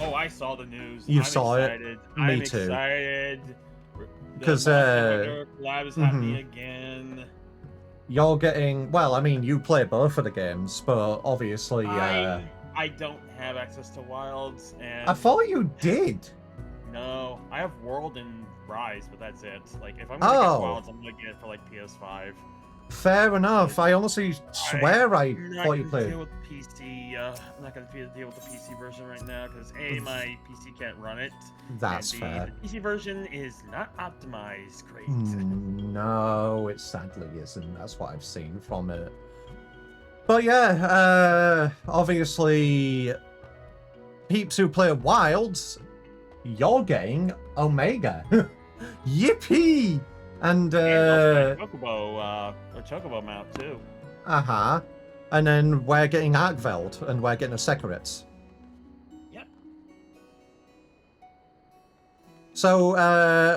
Oh, I saw the news. You I'm saw excited. it? Me I'm too. Excited. Because, the collab is happening again. You're getting... Well, I mean, you play both of the games, but obviously... I don't have access to Wilds, and... I thought you did. No, I have World and Rise, but that's it. Like, if I'm gonna get Wilds, I'm gonna get it for, like, PS5. Fair enough. I honestly swear I thought you played. I'm not gonna deal with the PC version right now because my PC can't run it. That's and fair. The PC version is not optimized great. No, it sadly isn't. That's what I've seen from it. But yeah, obviously, peeps who play Wilds, you're getting Omega. Yippee! And a Chocobo mount too. And then we're getting Arkveld, and we're getting a Secrets. Yep. So,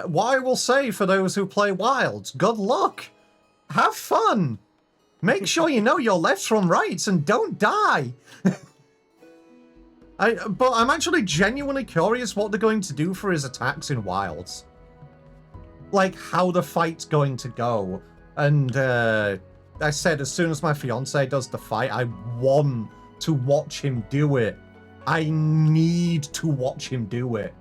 what I will say for those who play Wilds, good luck! Have fun! Make sure you know your lefts from rights and don't die! But I'm actually genuinely curious what they're going to do for his attacks in Wilds. Like, how the fight's going to go. And, I said as soon as my fiance does the fight, I want to watch him do it. I need to watch him do it.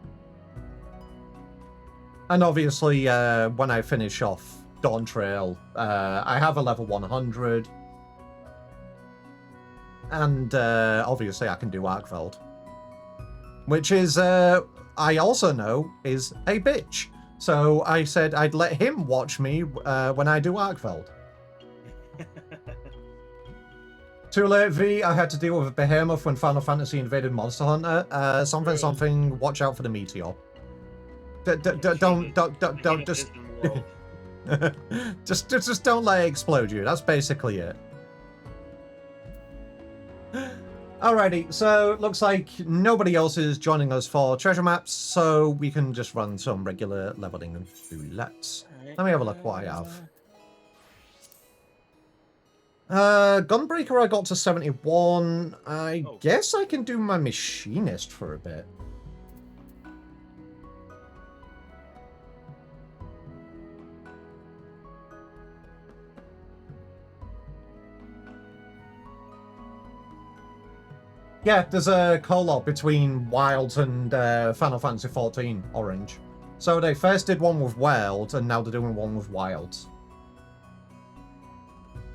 And obviously, when I finish off Dawn Trail, I have a level 100. And, obviously I can do Arkveld. Which is, I also know, is a bitch. So I said I'd let him watch me when I do Arkveld. Too late, V. I had to deal with a behemoth when Final Fantasy invaded Monster Hunter. Something, watch out for the meteor. Don't, just don't let it explode you. That's basically it. Alrighty, so it looks like nobody else is joining us for treasure maps, so we can just run some regular leveling and roulettes. Let me have a look what I have. Gunbreaker I got to 71. I guess I can do my machinist for a bit. Yeah, there's a collab between Wilds and Final Fantasy XIV Orange. So they first did one with World, and now they're doing one with Wild.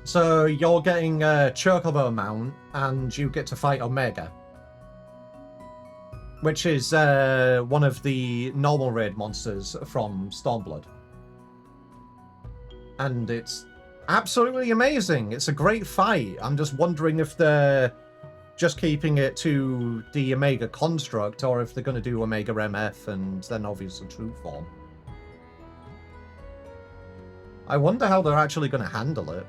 So you're getting a Chocobo mount, and you get to fight Omega. Which is one of the normal raid monsters from Stormblood. And it's absolutely amazing. It's a great fight. I'm just wondering if they're just keeping it to the Omega construct, or if they're going to do Omega MF and then obviously true form. I wonder how they're actually going to handle it.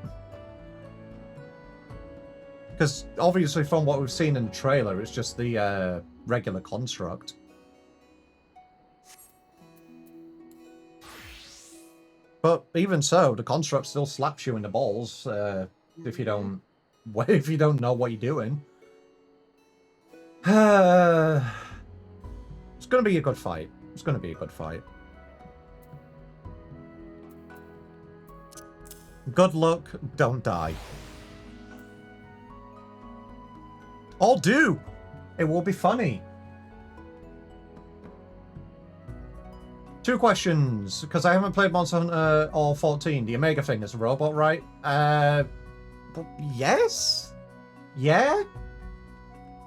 Because obviously from what we've seen in the trailer, it's just the regular construct. But even so, the construct still slaps you in the balls if you don't know what you're doing. It's going to be a good fight. It's going to be a good fight. Good luck, don't die. Or do! It will be funny. 2 questions, because I haven't played Monster Hunter or 14. The Omega thing is a robot, right? Yes? Yeah?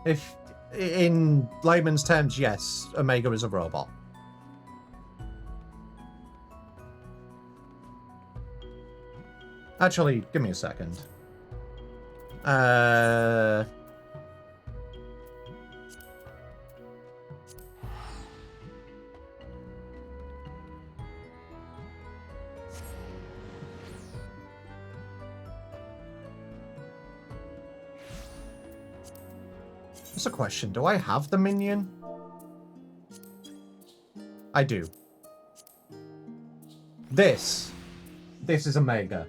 If, in layman's terms, yes, Omega is a robot. Actually, give me a second. That's a question. Do I have the minion? I do. This is Omega.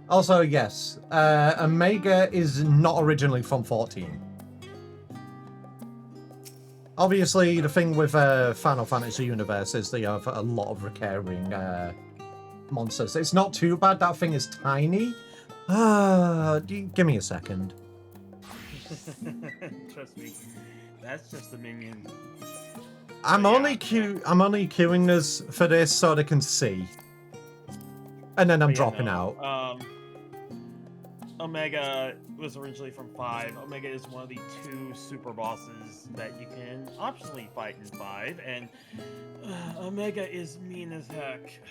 Also, yes, Omega is not originally from 14. Obviously, the thing with Final Fantasy Universe is they have a lot of recurring monsters. It's not too bad. That thing is tiny. Give me a second. Trust me, that's just a minion. I'm only queuing this for this so they can see, and then I'm dropping out. Omega was originally from 5. Omega is one of the 2 super bosses that you can optionally fight in 5, and Omega is mean as heck.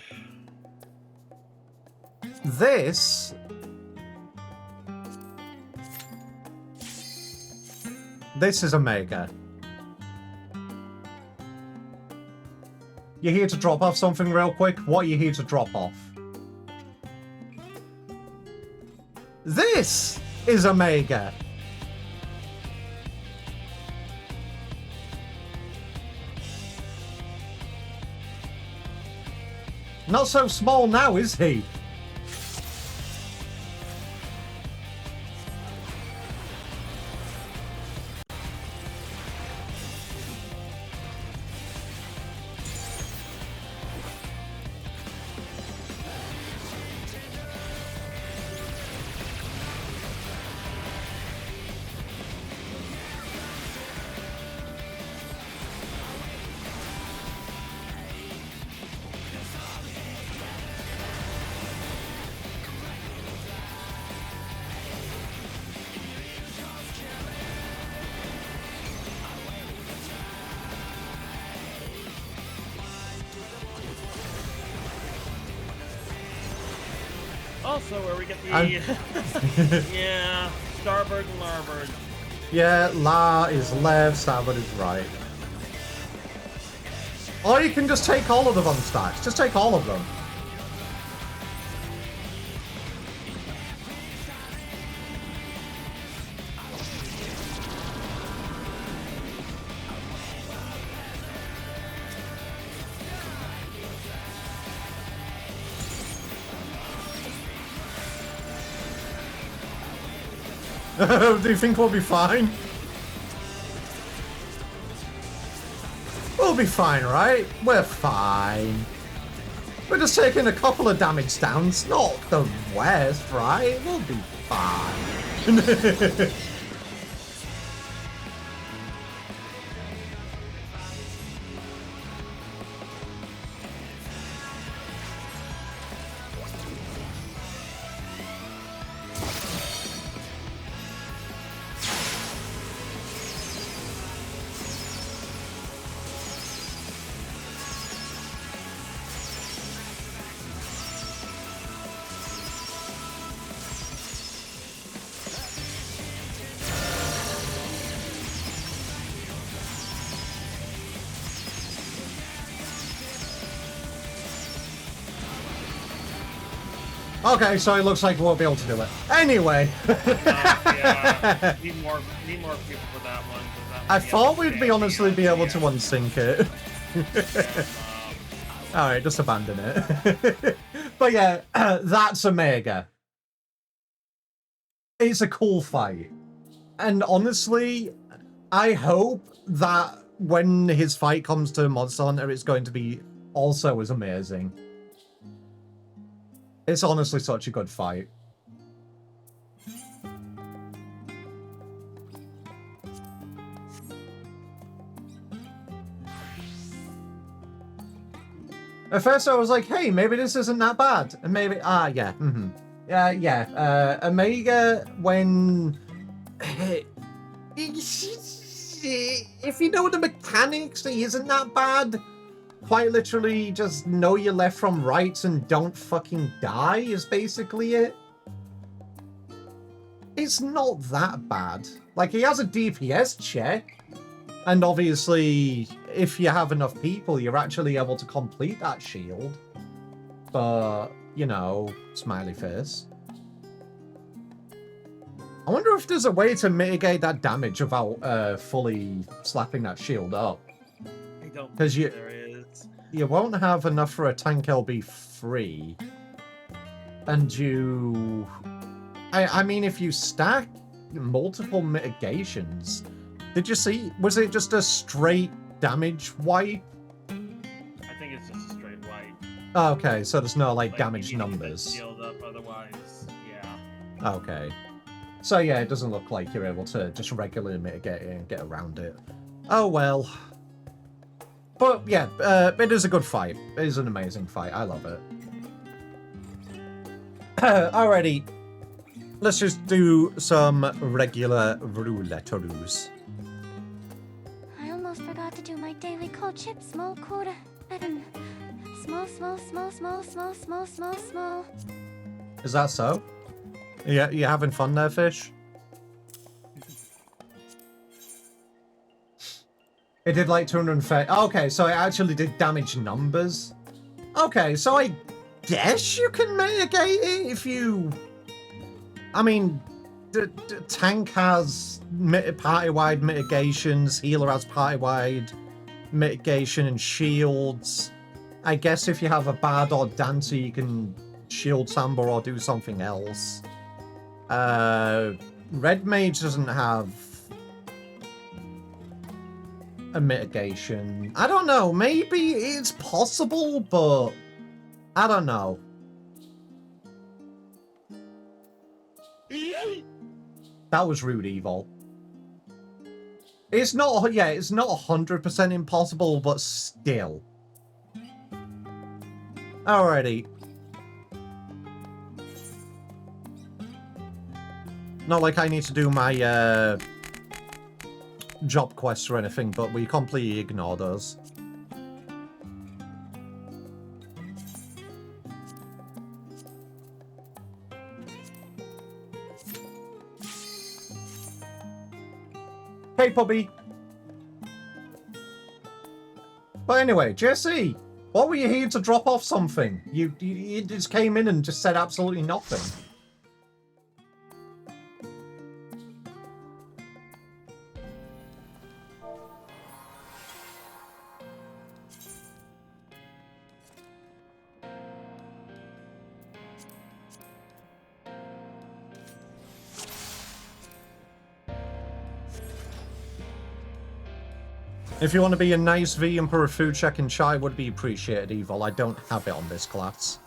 This is Omega. You're here to drop off something real quick? What are you here to drop off? This is Omega. Not so small now, is he? Also, where we get the yeah, starboard and larboard. Yeah, La is left, starboard is right. Or you can just take all of them on stacks. Just take all of them. Do you think we'll be fine? We'll be fine, right? We're fine. We're just taking a couple of damage downs, not the worst, right? We'll be fine. Okay, so it looks like we won't be able to do it. Anyway. Yeah. Need more people for that one. I thought we'd be honestly be able to unsync it. Alright, just abandon it. But yeah, that's Omega. It's a cool fight. And honestly, I hope that when his fight comes to Monster Hunter, it's going to be also as amazing. It's honestly such a good fight. At first I was like, hey, maybe this isn't that bad. And maybe, yeah. Omega, when... if you know the mechanics, it isn't that bad. Quite literally, just know your left from rights and don't fucking die is basically it. It's not that bad. Like, he has a DPS check. And obviously, if you have enough people, you're actually able to complete that shield. But, you know, smiley face. I wonder if there's a way to mitigate that damage without fully slapping that shield up. I don't think there is. You won't have enough for a tank LB3. And you... I mean, if you stack multiple mitigations... Did you see? Was it just a straight damage wipe? I think it's just a straight wipe. Oh, okay, so there's no, like damage numbers. Shield up, otherwise, yeah. Okay. So yeah, it doesn't look like you're able to just regularly mitigate it and get around it. Oh well. But yeah, it is a good fight. It is an amazing fight. I love it. Alrighty. Let's just do some regular roulette-roos. I almost forgot to do my daily cold chip small quarter. Small. Is that so? Yeah, you having fun there, fish? It did like 230. Okay, so it actually did damage numbers. Okay, so I guess you can mitigate it if you... I mean, tank has party-wide mitigations, healer has party-wide mitigation and shields. I guess if you have a bard or dancer, you can shield Samba or do something else. Red Mage doesn't have a mitigation. I don't know, maybe it's possible, but I don't know. That was rude, Evil. It's not, yeah, it's not 100% impossible, but still. Alrighty. Not like I need to do my, job quests or anything, but we completely ignore those. Hey, Puppy. But anyway, Jesse, what were you here to drop off something? You just came in and just said absolutely nothing. If you want to be a nice V and put a food check in chai would be appreciated, Evil. I don't have it on this class.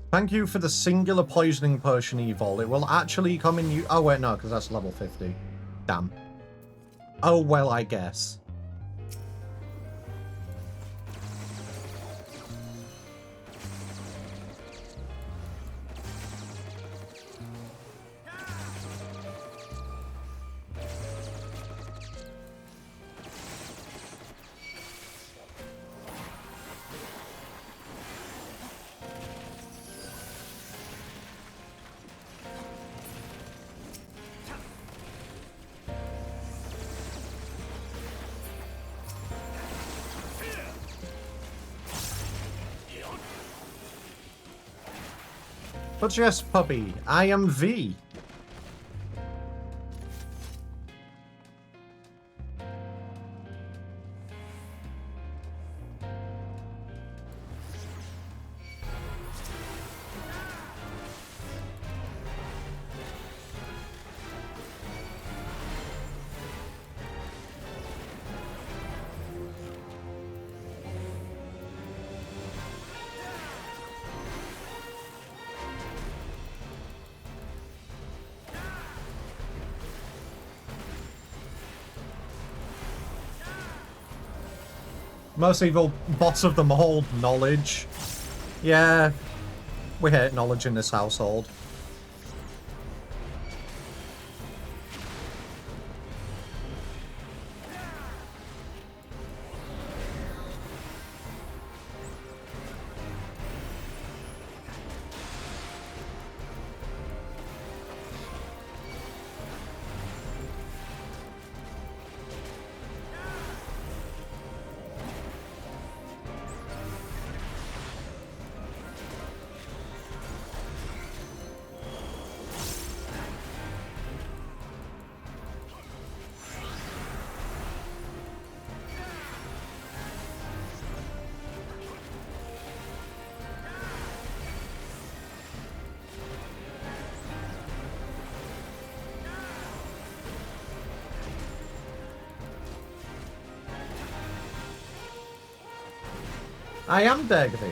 Thank you for the singular poisoning potion, Evil. It will actually come in you. Oh, wait, no, because that's level 50. Damn. Oh, well, I guess. But yes, puppy, I am V. Most evil bots of them hold knowledge. Yeah, we hate knowledge in this household. I am Dagby.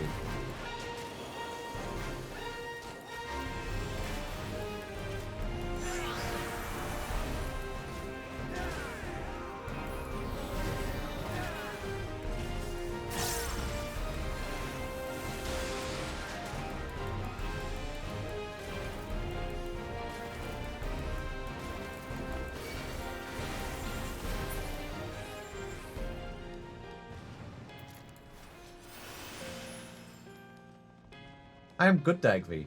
I am good, Dagby.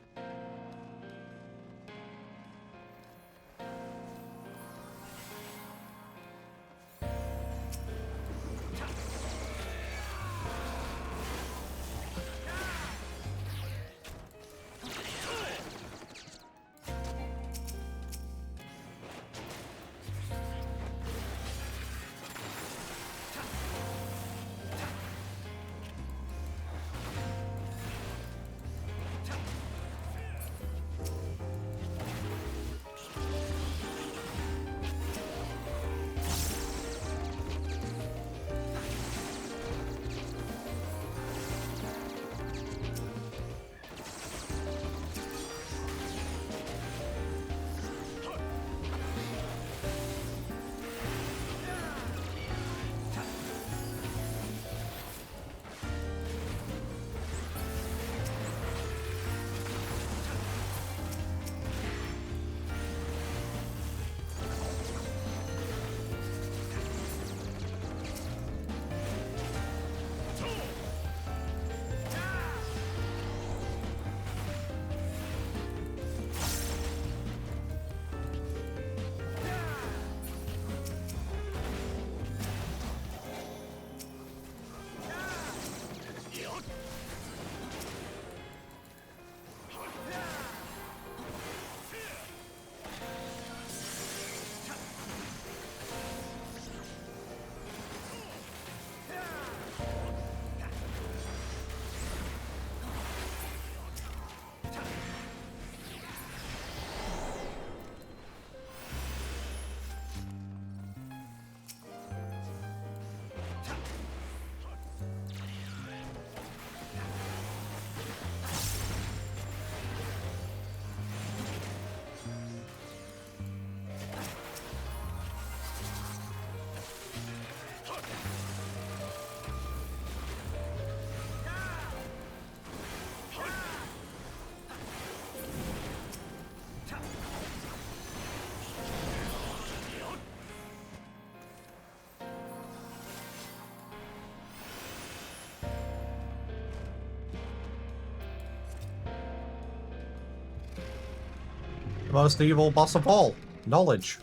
The most evil boss of all. Knowledge.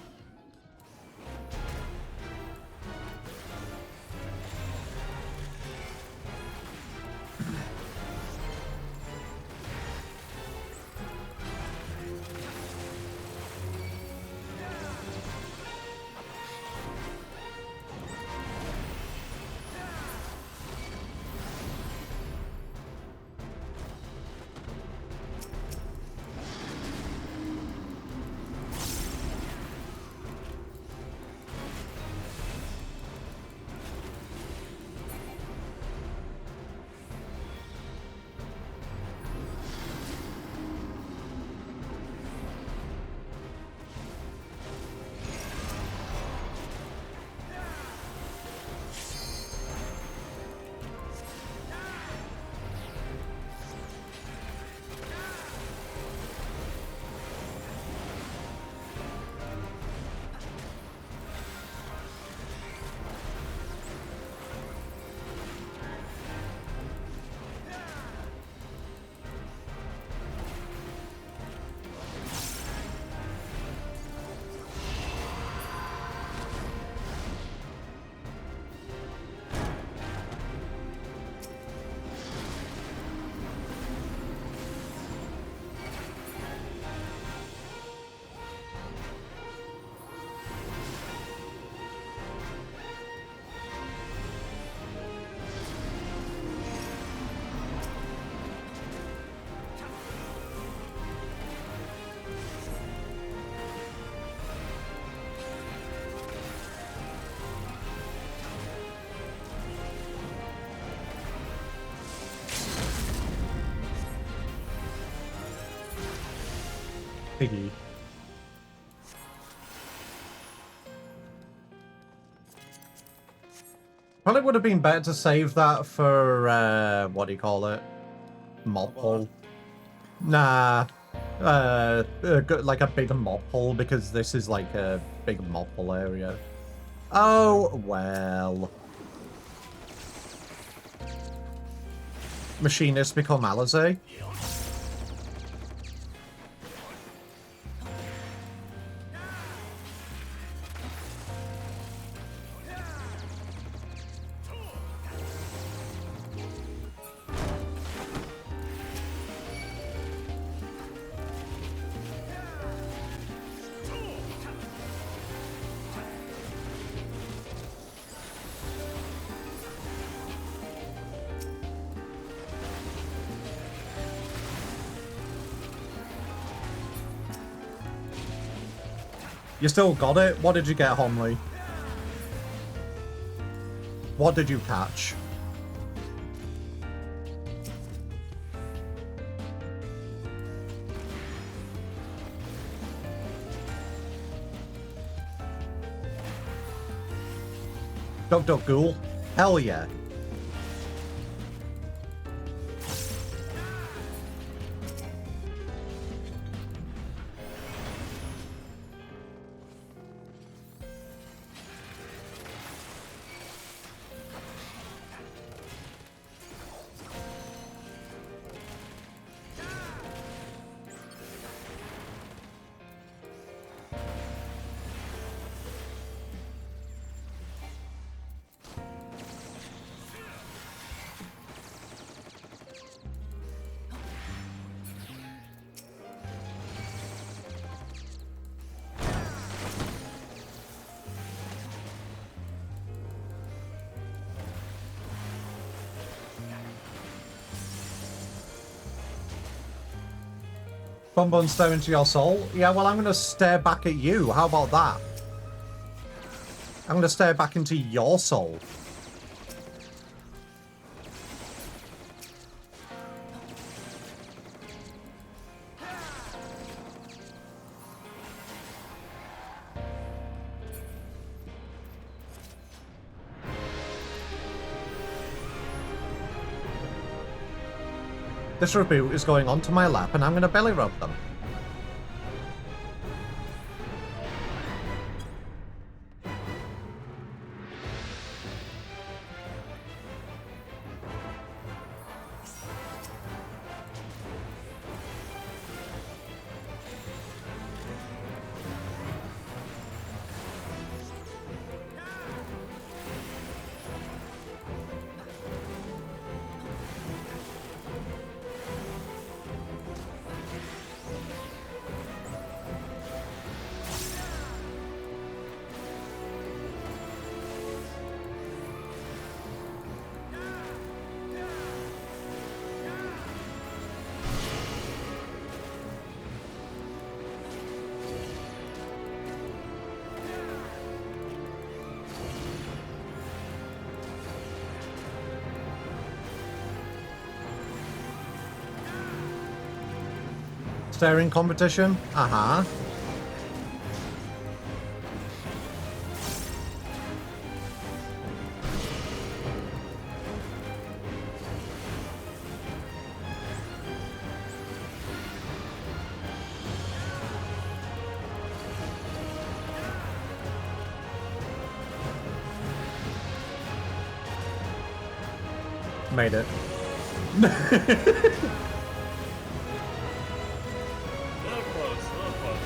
Piggy. Probably would have been better to save that for, what do you call it? Mob hole. Nah. Like a big mob hole, because this is like a big mob hole area. Oh, well. Machinists become Alizé. You still got it? What did you get, Homley? What did you catch? Dr. Ghoul? Hell yeah. Bonbon stare into your soul? Yeah, well, I'm going to stare back at you. How about that? I'm going to stare back into your soul. This reboot is going onto my lap and I'm going to belly rub them. Staring competition? Uh-huh. Made it. A little close, a little close.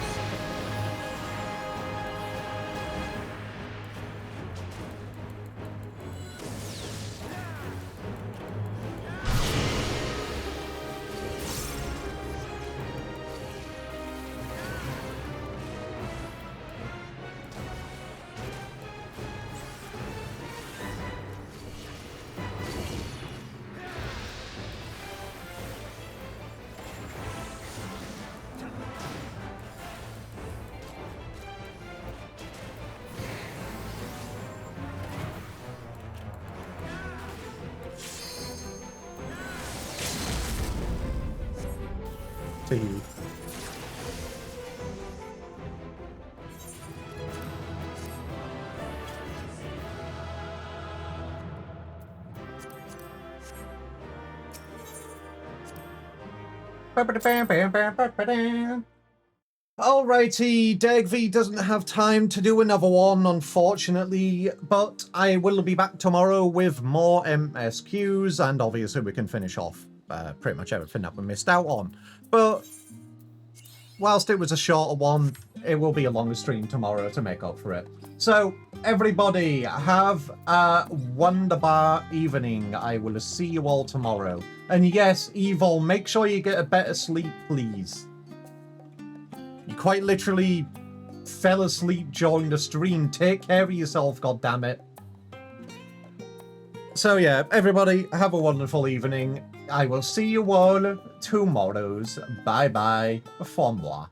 To you. Alrighty, Degv doesn't have time to do another one, unfortunately, but I will be back tomorrow with more MSQs, and obviously we can finish off pretty much everything that we missed out on. But whilst it was a shorter one, it will be a longer stream tomorrow to make up for it. So, everybody, have a wonderful evening. I will see you all tomorrow. And yes, Evil, make sure you get a better sleep, please. You quite literally fell asleep during the stream. Take care of yourself, goddammit. So yeah, everybody, have a wonderful evening. I will see you all tomorrow. Bye-bye for moi.